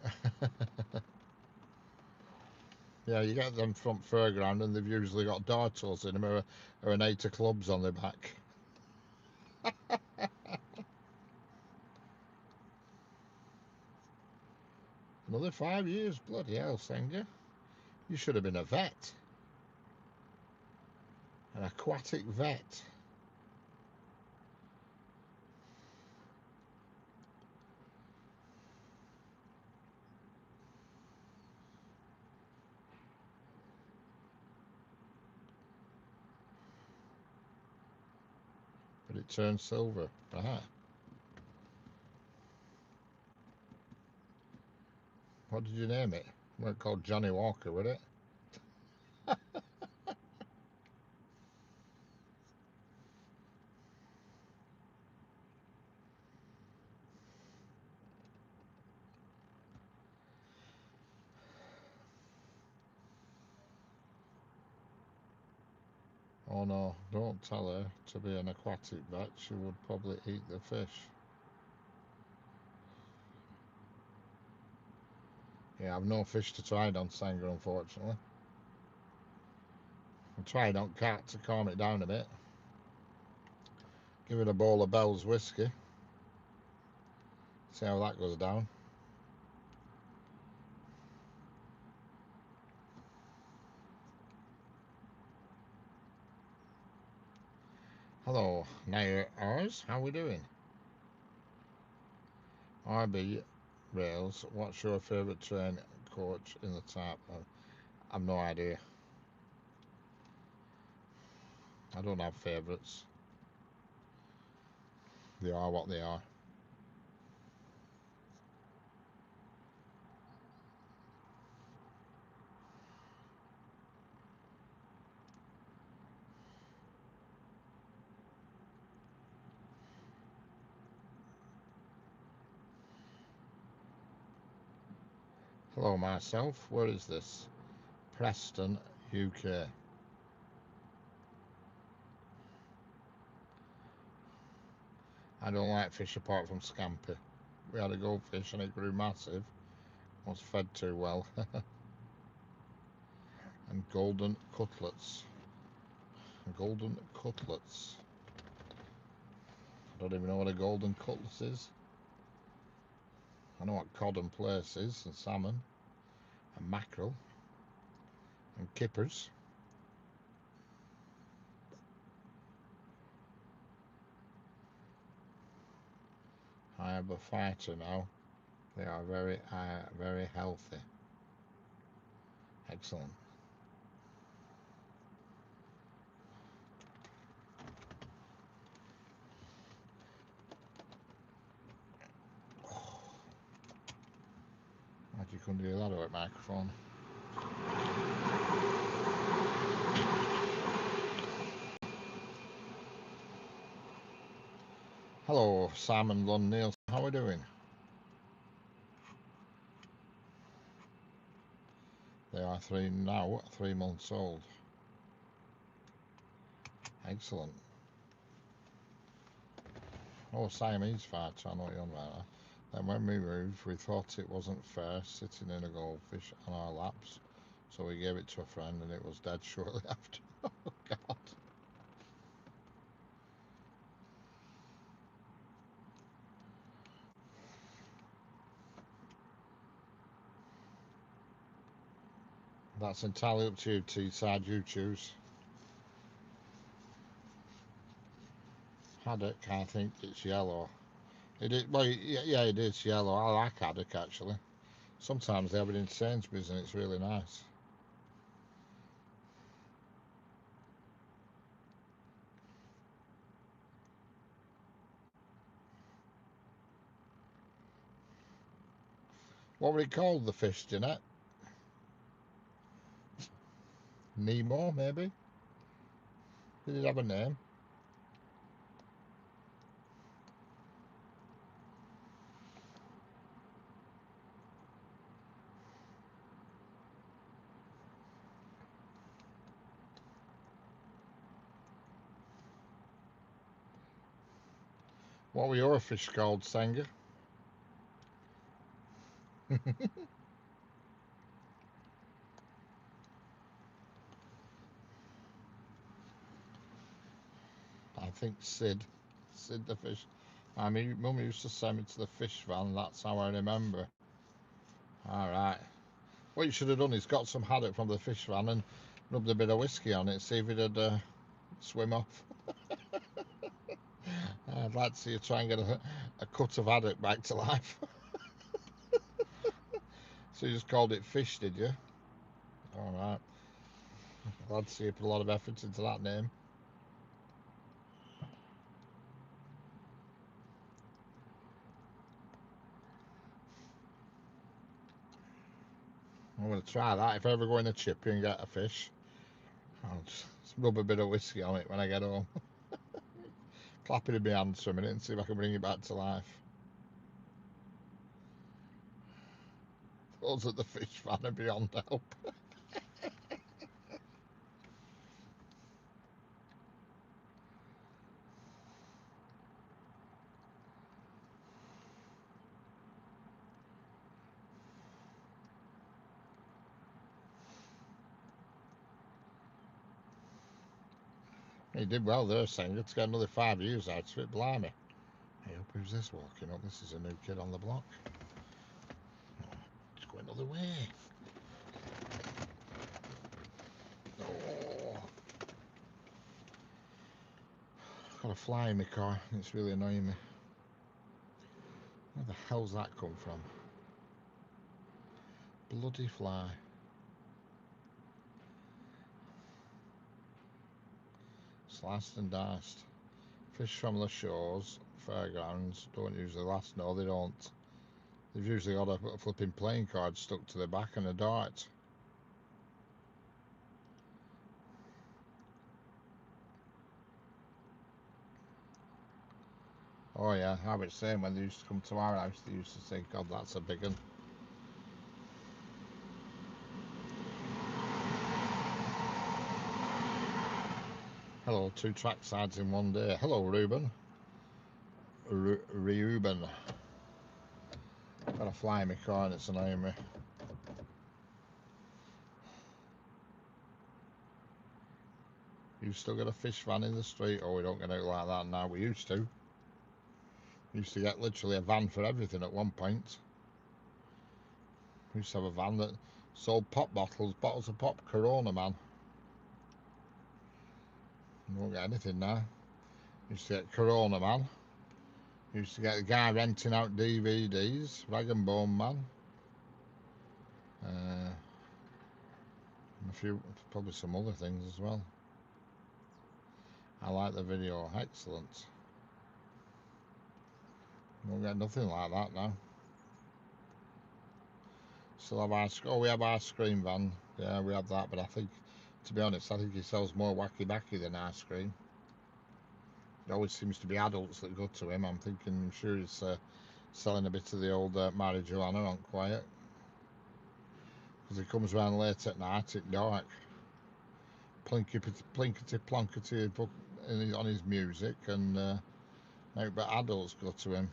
Yeah, you get them from Fairground and they've usually got dart holes in them or an 8 of clubs on their back. Another 5 years, bloody hell, Sanger. You should have been a vet. An aquatic vet. But it turned silver. Right. What did you name it? It weren't called Johnny Walker, would it? Oh no, don't tell her to be an aquatic vet. She would probably eat the fish. Yeah, I've no fish to try it on, Sanger, unfortunately. I tried on cat to calm it down a bit. Give it a bowl of Bell's whiskey. See how that goes down. Hello, Nair Ours. How we doing? RB Rails. What's your favourite train coach in the type? I've no idea. I don't have favourites. They are what they are. Hello myself, where is this? Preston, UK. I don't like fish apart from scampi. We had a goldfish and it grew massive. Was fed too well. And golden cutlets. Golden cutlets. I don't even know what a golden cutlet is. I know what cod and plaice is, and salmon, and mackerel, and kippers. I have a fighter now. They are very healthy. Excellent. Glad you couldn't do that with microphone. Hello, Simon Lund Nielsen. How are we doing? They are 3 months old. Excellent. Oh, Siamese fighter, I know what you're on about. Then when we moved, we thought it wasn't fair sitting in a goldfish on our laps, so we gave it to a friend and it was dead shortly after. Oh, God. That's entirely up to you, Teesside, you choose. Haddock, I think it's yellow. It is, well, yeah, it is yellow. I like haddock, actually. Sometimes they have it in Sainsbury's and it's really nice. What were it called, the fish, Jeanette? Nemo, maybe? Did it have a name? What were your fish called, Sanger? I think Sid the fish. I mean, Mum used to send me to the fish van. That's how I remember. All right. What you should have done is got some haddock from the fish van and rubbed a bit of whiskey on it. See if it'd swim off. I'd like to see you try and get a cut of haddock back to life. So you just called it fish, did you? All right. Glad to see you put a lot of effort into that name. I'm going to try that. If I ever go in a chippy and get a fish, I'll just rub a bit of whiskey on it when I get home. Clap it in my hands for a minute and see if I can bring it back to life. Those at the fish fan are beyond help. He did well there, Sanger, to get another 5 years out of it, blimey. Hey up, who's this walking up? This is a new kid on the block. Oh, it's going another way. Oh. Got a fly in my car, it's really annoying me. Where the hell's that come from? Bloody fly. Sliced and diced. Fish from the shores, fairgrounds, don't usually last. No, they don't. They've usually got a flipping playing card stuck to their back and a dart. Oh yeah, I was saying when they used to come to our house, they used to say, God, that's a big one. Hello, 2 track sides in one day. Hello, Reuben. Reuben. Got a fly in my car and it's annoying me. You still got a fish van in the street? Oh, we don't get out like that now. We used to. We used to get literally a van for everything at one point. We used to have a van that sold pop bottles of pop, Corona, man. You won't get anything now. Used to get Corona, man. Used to get a guy renting out DVDs, Rag and Bone Man. A few, probably some other things as well. I like the video, excellent. You won't get nothing like that now. Still have we have our screen van. Yeah, we have that, but I think, to be honest, I think he sells more wacky backy than ice cream. It always seems to be adults that go to him. I'm sure he's selling a bit of the old marijuana on quiet. Because he comes round late at night at dark. Plinkety plonkety on his music, and no, but adults go to him.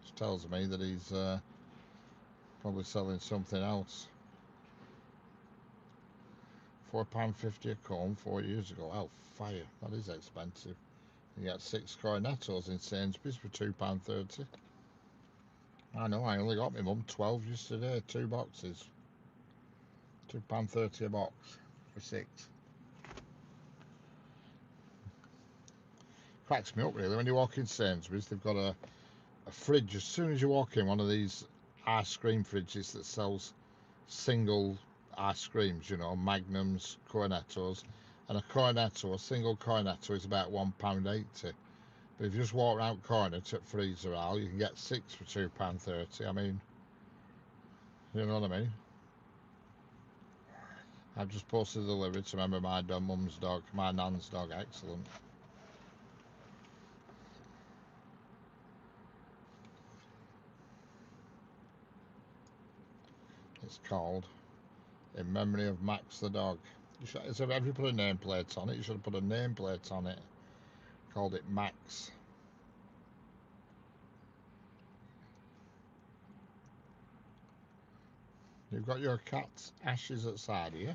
Which tells me that he's probably selling something else. £4.50 a comb 4 years ago. Oh, fire, that is expensive. You get 6 cornettos in Sainsbury's for £2.30. I know, I only got my mum 12 yesterday, 2 boxes. £2.30 a box for 6. Cracks me up really. When you walk in Sainsbury's, they've got a fridge. As soon as you walk in, one of these ice cream fridges that sells single ice creams, you know, Magnums, Cornettos, and a single Cornetto is about £1.80. But if you just walk around Cornet at freezer aisle, you can get 6 for £2.30. I mean, you know what I mean? I've just posted the delivery to remember my mum's dog, my nan's dog. Excellent. It's called In Memory of Max the Dog. Have you put a nameplate on it? You should have put a nameplate on it. Called it Max. You've got your cat's ashes outside here.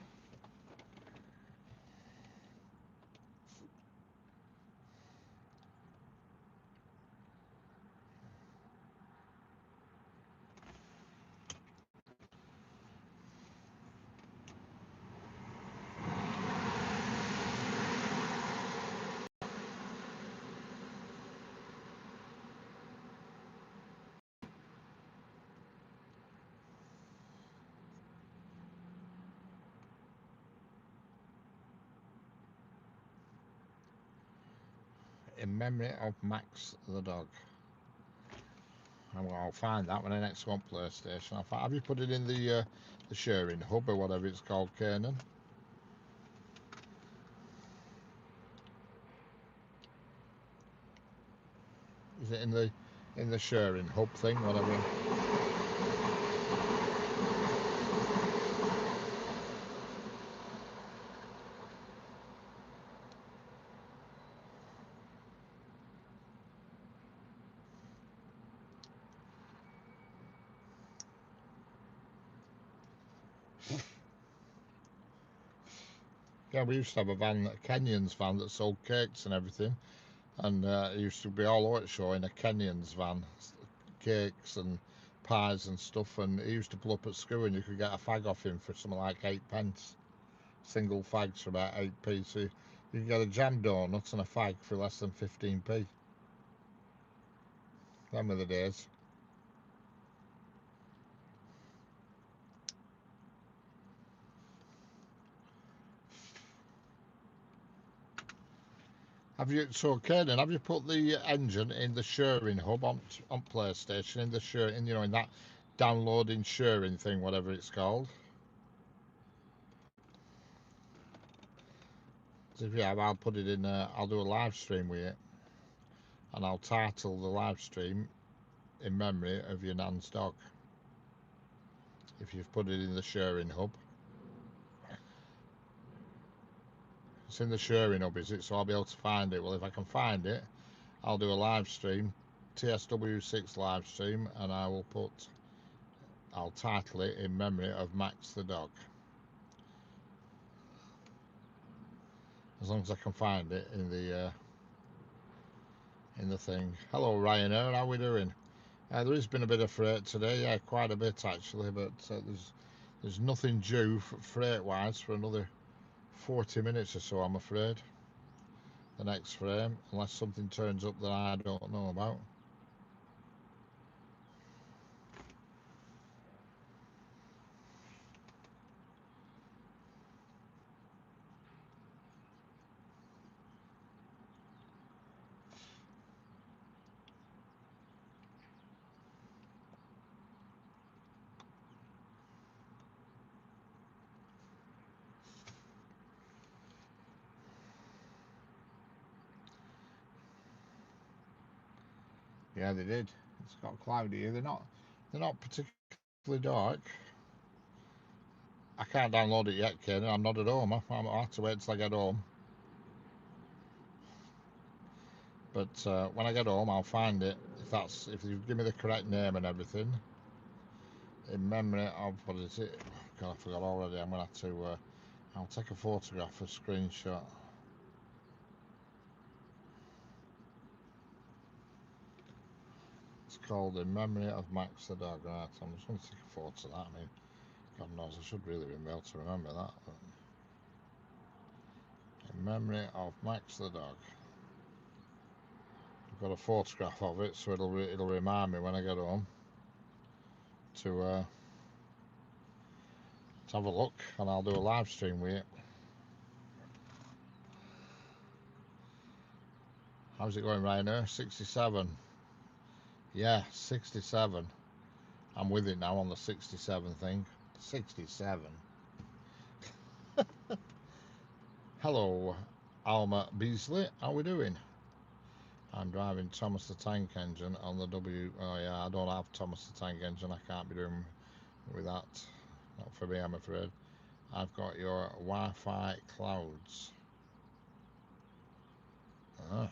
In Memory of Max the Dog. I'll find that when I next go on PlayStation. Have you put it in the sharing hub or whatever it's called, Kanan? Is it in the sharing hub thing, whatever? Yeah, we used to have a Kenyans van that sold cakes and everything, and it used to be all over the show in a Kenyans van, cakes and pies and stuff, and he used to pull up at school and you could get a fag off him for something like 8p. Single fags for about 8p, so you can get a jam donut and a fag for less than 15p. Them were the days. Have you, so Caden, have you put the engine in the sharing hub on PlayStation, in the sharing, you know, in that downloading sharing thing, whatever it's called? So if you have, I'll put it in, I'll do a live stream with it, and I'll title the live stream in memory of your nan's dog, if you've put it in the sharing hub. It's in the sharing hub, is it? So I'll be able to find it. Well, if I can find it, I'll do a live stream, TSW6 live stream, and I'll title it in memory of Max the dog. As long as I can find it in the thing. Hello Ryanair, how we doing? There has been a bit of freight today, yeah, quite a bit actually, but there's nothing due freight wise for another 40 minutes or so, I'm afraid. The next frame, unless something turns up that I don't know about. Yeah, they did. It's got cloudy here. They're not particularly dark. I can't download it yet, Ken. I'm not at home. I'll have to wait till I get home. But when I get home, I'll find it. If you give me the correct name and everything, in memory of what is it? God, I forgot already. I'm gonna have to. I'll take a photograph, a screenshot. It's called In Memory of Max the Dog. Right, I'm just going to take a photo of that. I mean, God knows I should really be able to remember that. But In Memory of Max the Dog. I've got a photograph of it, so it'll remind me when I get home to have a look, and I'll do a live stream with it. How's it going, Ryanair? 67. Yeah, 67. I'm with it now on the 67 thing. 67. Hello, Alma Beasley. How we doing? I'm driving Thomas the Tank Engine on the W. Oh yeah, I don't have Thomas the Tank Engine. I can't be doing with that. Not for me, I'm afraid. I've got your Wi-Fi clouds. Ah,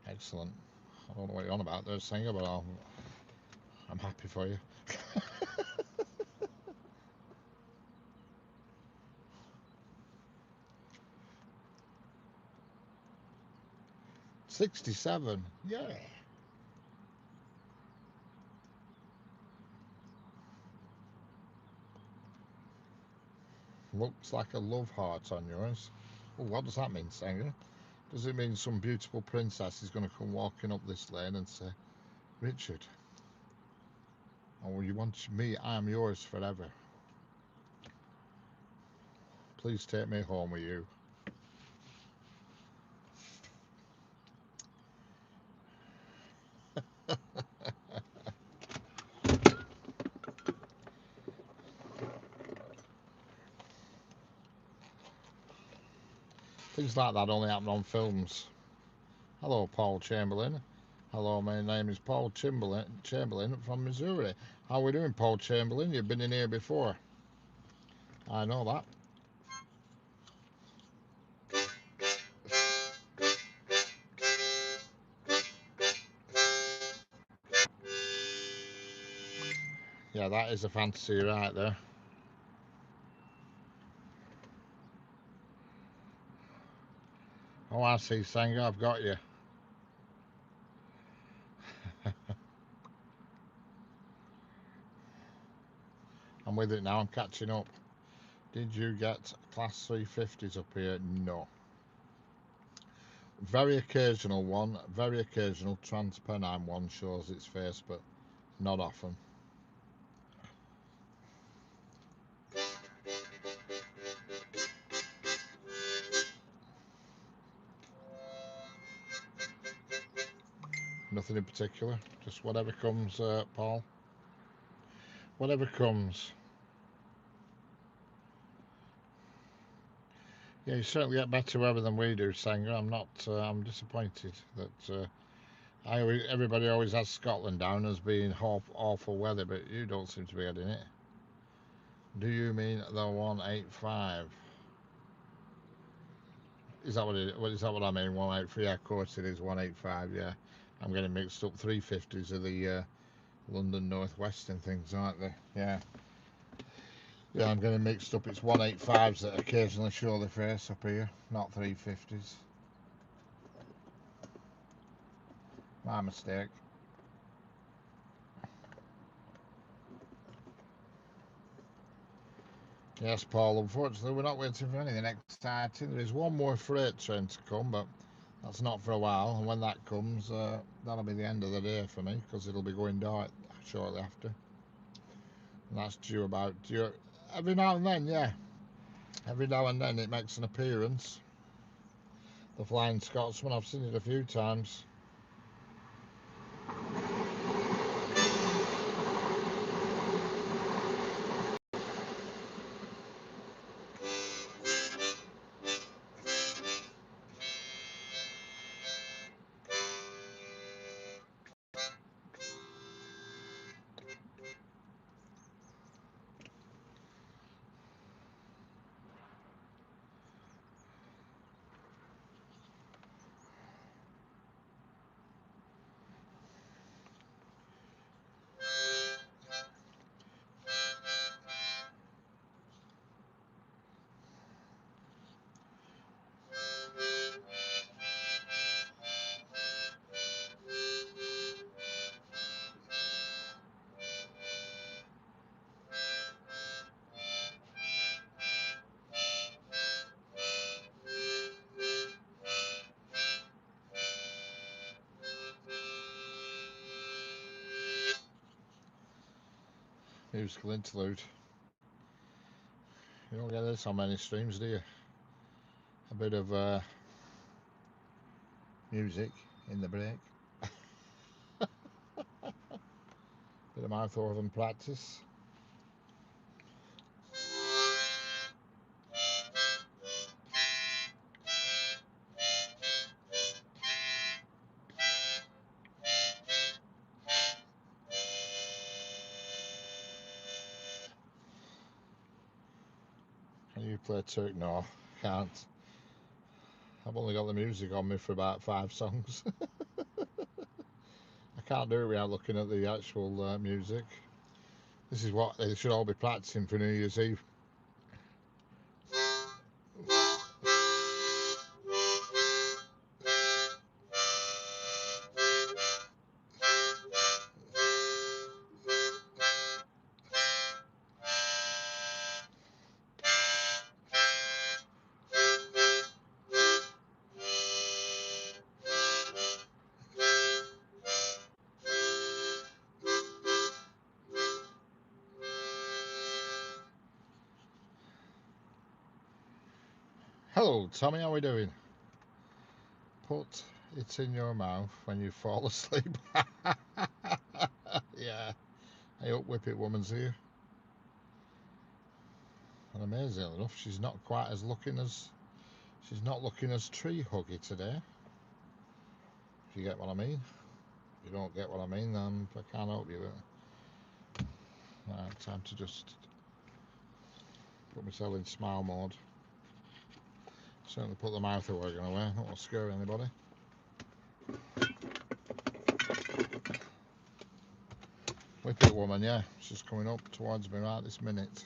excellent. I don't know what you're on about there, Singer, but I'm happy for you. 67. Yeah. Looks like a love heart on yours. Oh, what does that mean, Singer? Does it mean some beautiful princess is going to come walking up this lane and say, Richard, oh, you want me? I am yours forever. Please take me home with you. Things like that only happen on films. Hello, Paul Chamberlain. Hello, my name is Paul Chamberlain from Missouri. How are we doing, Paul Chamberlain? You've been in here before. I know that. Yeah, that is a fantasy right there. Oh, I see, Sanger. I've got you. I'm with it now. I'm catching up. Did you get Class 350s up here? No. Very occasional one. Very occasional Transpennine one shows its face, but not often. Nothing in particular. Just whatever comes, Paul. Whatever comes. Yeah, you certainly get better weather than we do, Sanger. I'm not. I'm disappointed that everybody always has Scotland down as being awful weather, but you don't seem to be getting it. Do you mean the 185? Is that what it? Is that what I mean? 183. Yeah, of course it is 185. Yeah, I'm getting mixed up. 350s are the London North West and things, aren't they? Yeah. Yeah, I'm getting mixed up. It's 185s that occasionally show the face up here, not 350s. My mistake. Yes, Paul, unfortunately we're not waiting for anything exciting. There is one more freight train to come, but that's not for a while. And when that comes, that'll be the end of the day for me, because it'll be going dark shortly after. And that's due every now and then, yeah. Every now and then it makes an appearance. The Flying Scotsman, I've seen it a few times. Musical interlude. You don't get this on many streams, do you? A bit of music in the break. Bit of mouth organ practice. Can you play Turk? No, can't. I've only got the music on me for about 5 songs. I can't do it without looking at the actual music. This is what they should all be practicing for New Year's Eve. Hello, Tommy, how are we doing? Put it in your mouth when you fall asleep. Yeah, I hope Whippet Woman's here. And amazingly enough, she's not looking as tree huggy today. If you get what I mean. If you don't get what I mean, then I can't help you. Right, time to just put myself in smile mode. Certainly put the mouth organ away. Not want to scare anybody. Whippet Woman, yeah, she's coming up towards me right this minute.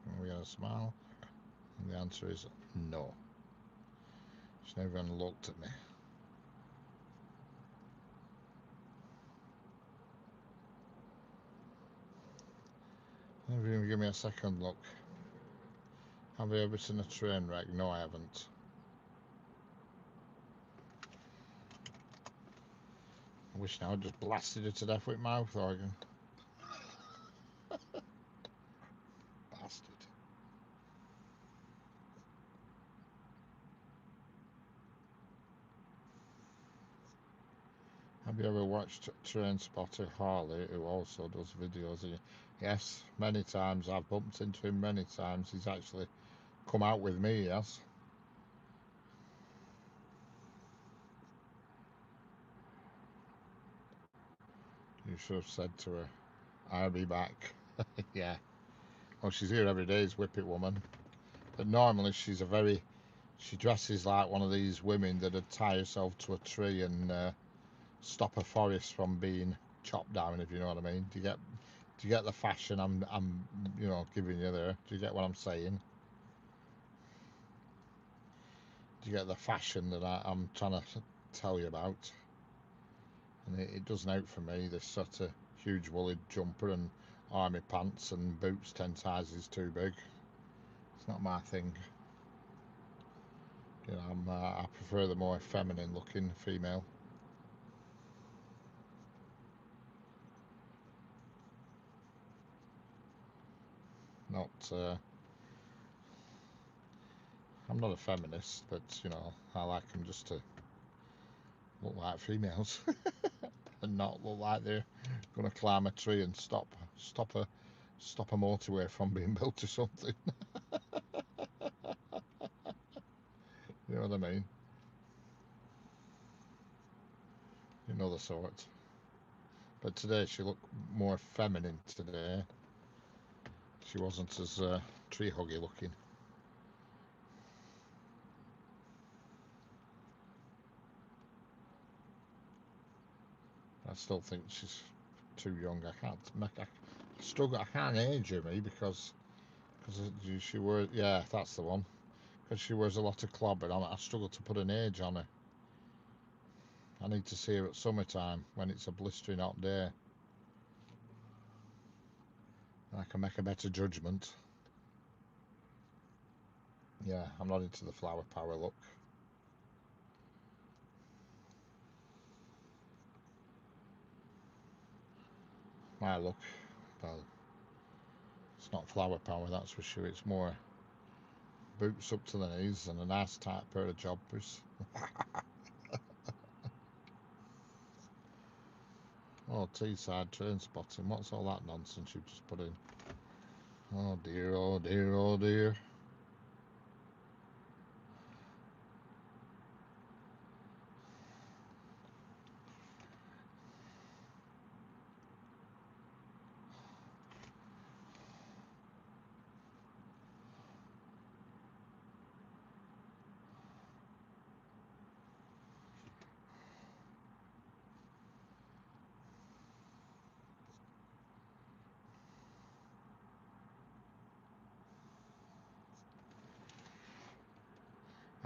And we had a smile, and the answer is no. She's never even looked at me. Never even give me a second look. Have you ever seen a train wreck? No, I haven't. I wish now I'd just blasted her to death with mouth organ. Have you ever watched Train Spotter Harley, who also does videos? Yes, many times. I've bumped into him many times. He's actually come out with me, yes. You should have said to her, I'll be back. Yeah. Well, she's here every day, is Whippet Woman. But normally she dresses like one of these women that'd tie herself to a tree and stop a forest from being chopped down, if you know what I mean. Do you get the fashion I'm giving you there? Do you get what I'm saying? Do you get the fashion that I'm trying to tell you about? And it doesn't out for me, this sort of huge woolly jumper and army pants and boots 10 sizes too big. It's not my thing. I prefer the more feminine looking female. Not I'm not a feminist, but I like them just to look like females and not look like they're going to climb a tree and stop a motorway from being built or something. You know what I mean? You know the sort. But today she looked more feminine today. She wasn't as tree huggy looking. I still think she's too young. I can't age her, me, because she wears, yeah, that's the one. Because she wears a lot of clobber on it. I struggle to put an age on her. I need to see her at summertime when it's a blistering hot day. And I can make a better judgment. Yeah, I'm not into the flower power look. My look, well, it's not flower power, that's for sure. It's more boots up to the knees and a nice tight pair of jobbers. Oh, Teesside train spotting. What's all that nonsense you've just put in? Oh dear, oh dear, oh dear.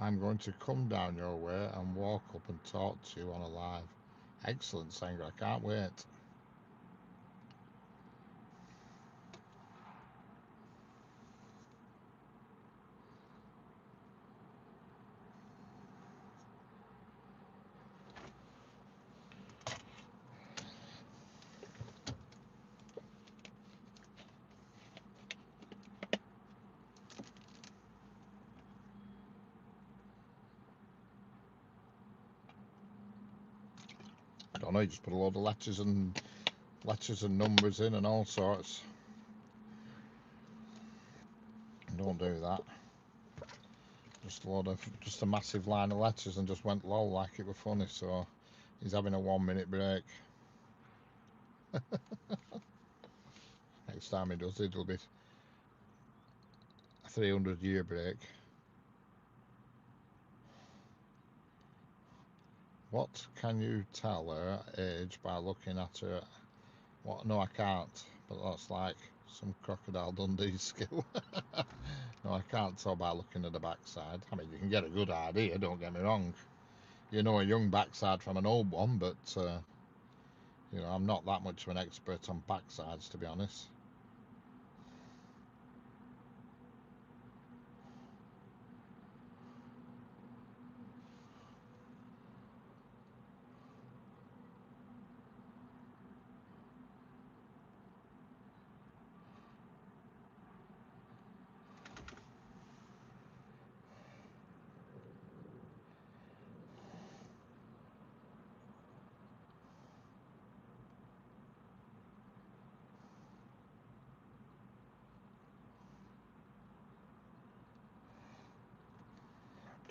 I'm going to come down your way and walk up and talk to you on a live. Excellent, Sanger. I can't wait. I don't know, you just put a load of letters and numbers in and all sorts. Don't do that. Just a massive line of letters and just went lol like it were funny, so he's having a 1 minute break. Next time he does it, it'll be a 300-year break. What can you tell her age by looking at her? What? No, I can't. But that's like some Crocodile Dundee skill. No, I can't tell by looking at the backside. I mean, you can get a good idea, don't get me wrong. You know a young backside from an old one, but I'm not that much of an expert on backsides, to be honest.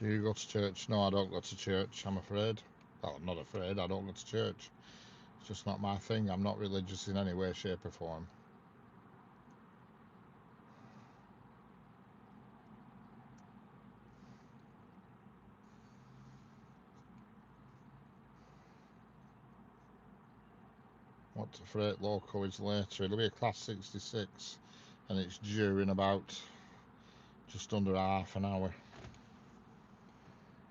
Do you go to church? No, I don't go to church, I'm afraid. Well, I'm not afraid, I don't go to church. It's just not my thing. I'm not religious in any way, shape or form. What freight loco is later? It'll be a class 66 and it's due in about just under half an hour.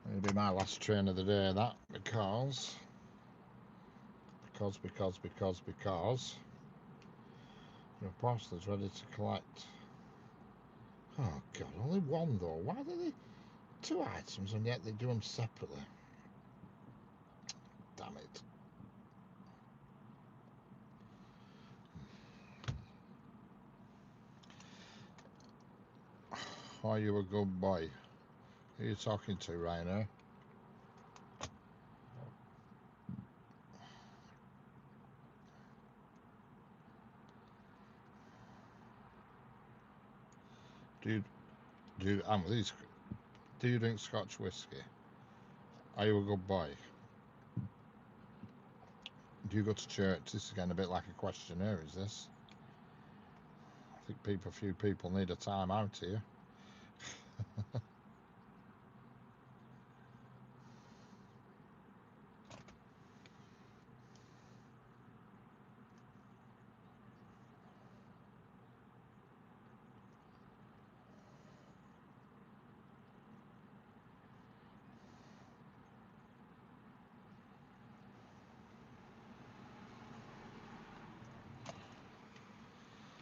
It'll be my last train of the day, that, because your parcel is ready to collect. Oh God, only one though. Why do they 2 items and yet they do them separately? Damn it. Are you a good boy? Who are you talking to, Rainer? Do you drink Scotch whiskey? Are you a good boy? Do you go to church? This is getting a bit like a questionnaire, is this? I think a few people need a time out here.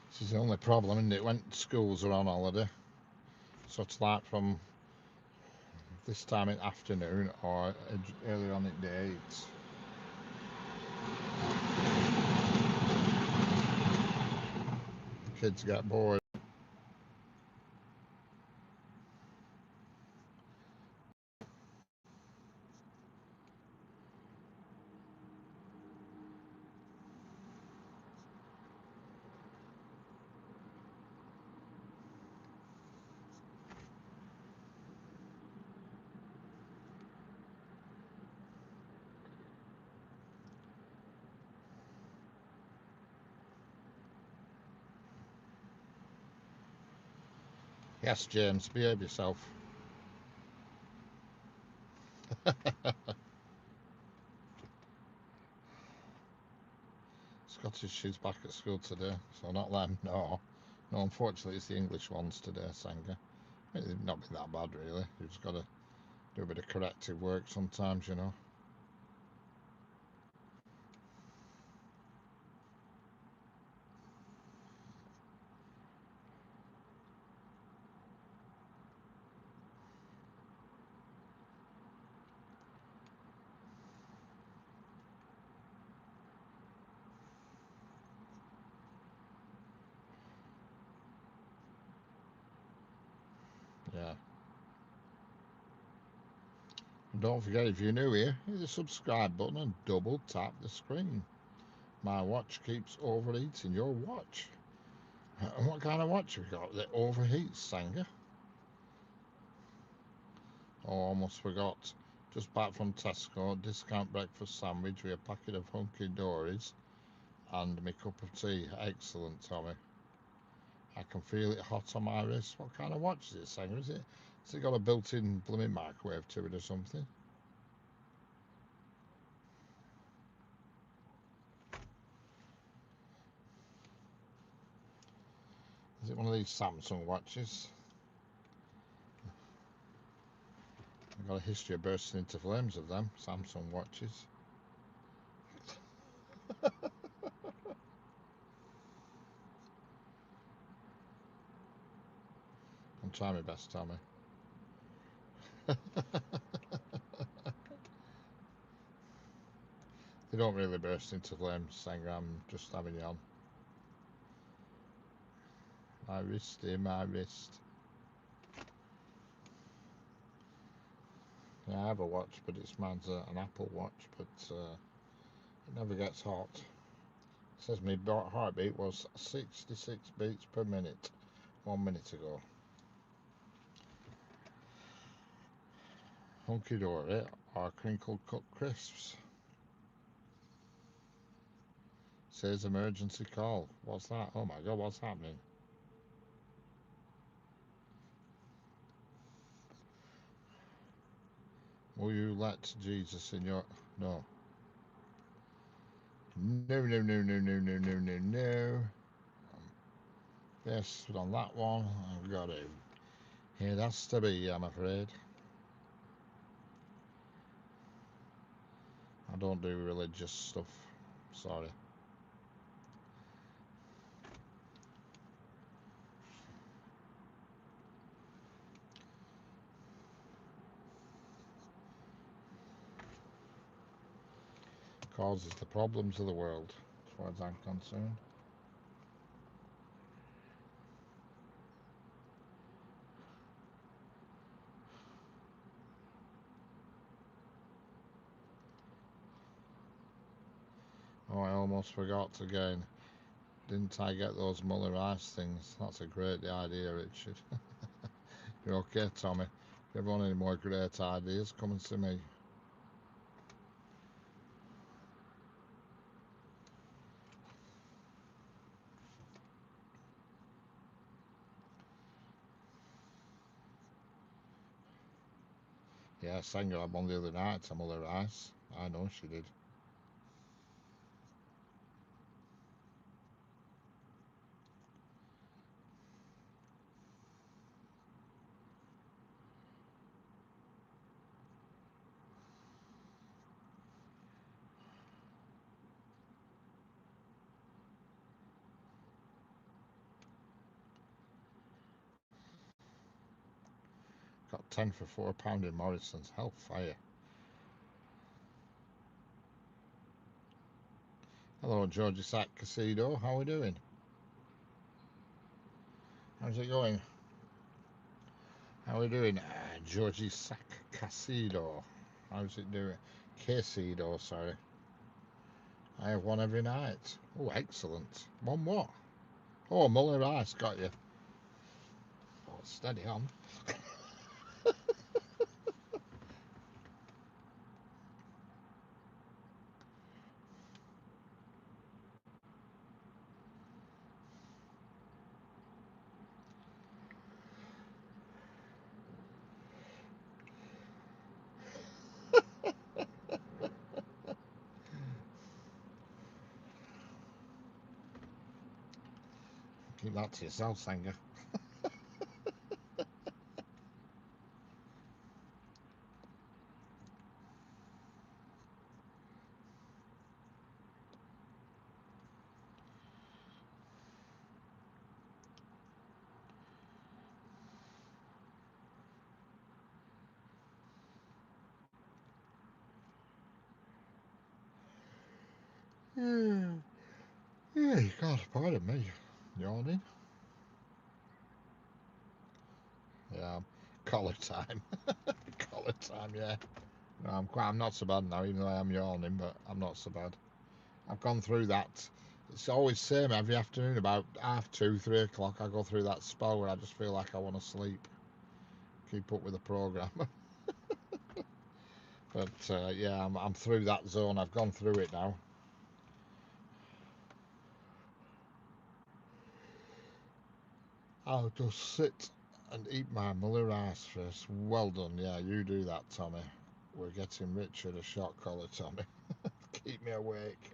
This is the only problem, isn't it? When schools are on holiday, so it's like from this time in afternoon or earlier on in day 8. Kids get bored. Yes, James, behave yourself. Scottish, she's back at school today, so not them, no. No, unfortunately, it's the English ones today, Sanger. It's not been that bad, really. You've just got to do a bit of corrective work sometimes, you know. Yeah. And don't forget, if you're new here, hit the subscribe button and double tap the screen. My watch keeps overheating. Your watch? And what kind of watch have you got that overheats, Sanger? Oh, almost forgot. Just back from Tesco, discount breakfast sandwich with a packet of Hunky Dories and my cup of tea. Excellent, Tommy. I can feel it hot on my wrist. What kind of watch is it, Sanger? Has it got a built-in blooming microwave to it or something? Is it one of these Samsung watches? I've got a history of bursting into flames of them, Samsung watches. I'm trying my best, Tommy. They don't really burst into flames, Sanger. I'm just having you on. My wrist. Yeah, I have a watch, but mine's an Apple watch, but it never gets hot. It says my heartbeat was 66 beats per minute 1 minute ago. Hunky Dory or Crinkle Cut Crisps. Says emergency call. What's that? Oh my god, what's happening? Will you let Jesus in your... No. No, no, no, no, no, no, no, no, no. Yes, but on that one, I've got to. It has to be, I'm afraid. I don't do religious stuff. Sorry. Causes the problems of the world, as far as I'm concerned. Oh, I almost forgot again. Didn't I get those Muller Ice things? That's a great idea, Richard. You're okay, Tommy. If you ever want any more great ideas, come and see me. Yeah, Sanger had one the other night to Muller Ice. I know she did. Got 10 for £4 in Morrison's. Hellfire. Hello, Georgie Sack Casido. How are we doing? How's it going? How are we doing? Georgie Sack Casido. How's it doing? Casido, sorry. I have one every night. Oh, excellent. One what? Oh, Muller Ice, got you. Oh, steady on. Keep that to yourself, Sanger. Yeah, God, pardon me. Yawning. Yeah, collar time. Collar time, yeah. No, I'm not so bad now, even though I am yawning, but I'm not so bad. I've gone through that. It's always the same every afternoon, about 2:30, 3 o'clock. I go through that spell where I just feel like I want to sleep. Keep up with the programme. But yeah, I'm through that zone. I've gone through it now. I'll just sit and eat my Muller Ice first. Well done. Yeah, you do that, Tommy. We're getting Richard a shot collar, Tommy. Keep me awake.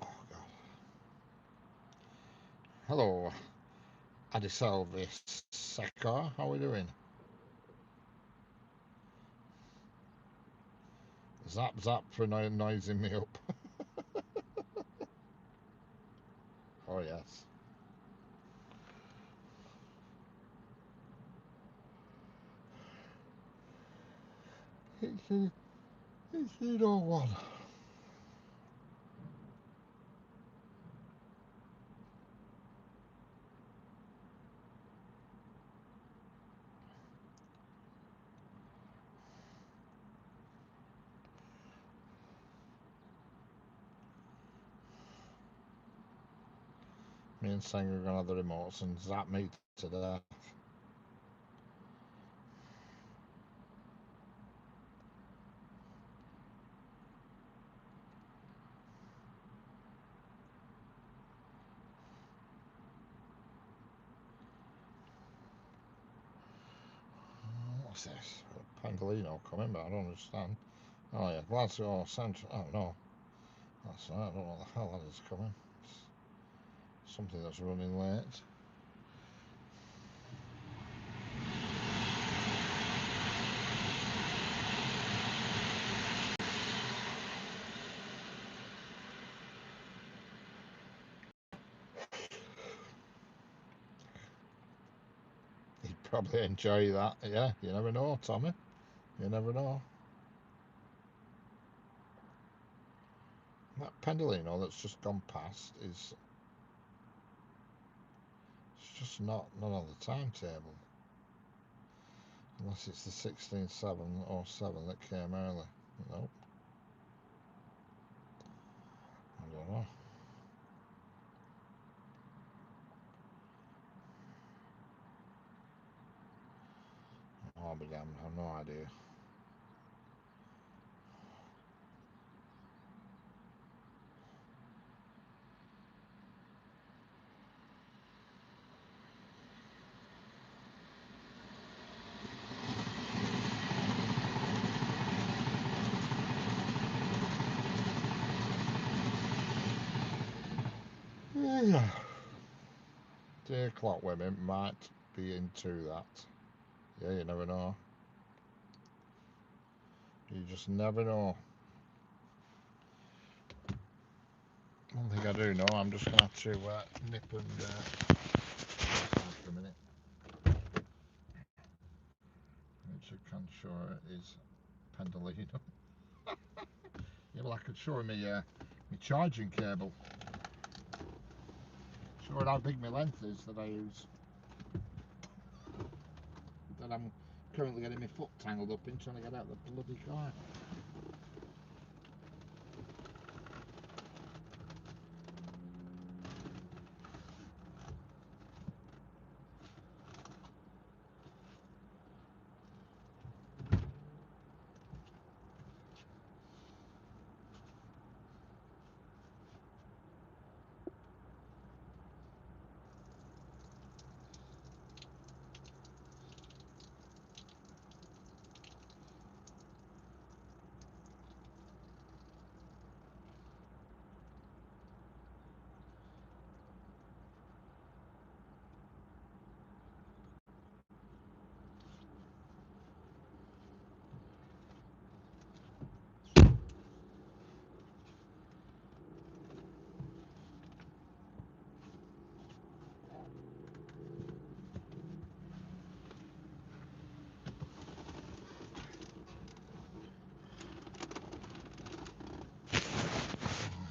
Oh, God. Hello, Adiselvis Sekar. How are we doing? Zap zap for noising me up. Oh, yes. It's you know what? Me and Sang are gonna have the remotes and zap me to death. What's this? Pendolino coming, but I don't understand. Oh yeah, Glasgow Central. Oh no, that's right. I don't know what the hell that is coming. It's something that's running late. You'd probably enjoy that. Yeah, you never know, Tommy. You never know. That Pendolino that's just gone past is it's just not on the timetable. Unless it's the 16.707 that came early. Nope. I don't know. Oh, I'll be damned. I have no idea. Yeah. Day clock women might be into that. Yeah, you never know. You just never know. One thing I do know, I'm just going to have to nip and for a minute. Which I can show her is Pendolino. Yeah, well, I could show her my charging cable. Show her how big my length is that I use. That I'm currently getting my foot tangled up in trying to get out of the bloody car.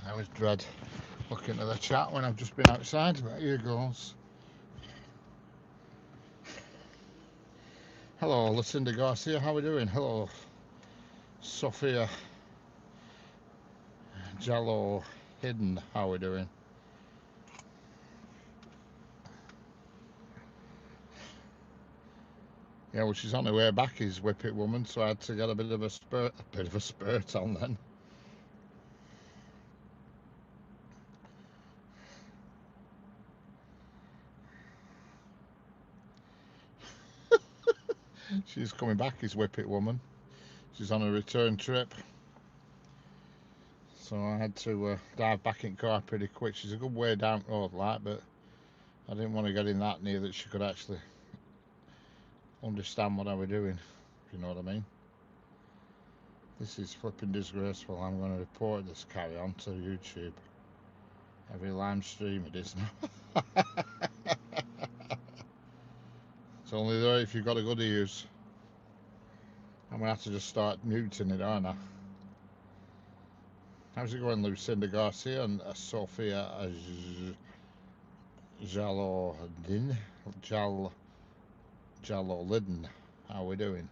I always dread looking at the chat when I've just been outside, but here goes. Hello, Lucinda Garcia, how are we doing? Hello, Sophia Jello Hidden, how are we doing? Yeah, well, she's on her way back, his Whippet woman, so I had to get a bit of a spurt on then. She's coming back, his Whippet woman. She's on a return trip. So I had to dive back in car pretty quick. She's a good way down road, like, but I didn't want to get in that near that she could actually understand what I was doing, if you know what I mean. This is flipping disgraceful. I'm going to report this carry on to YouTube. Every live stream it is now. It's only there if you've got a good ears. I'm going to have to just start muting it, aren't I? How's it going, Lucinda Garcia and Sophia Jalodin? Jalolidin. How are we doing?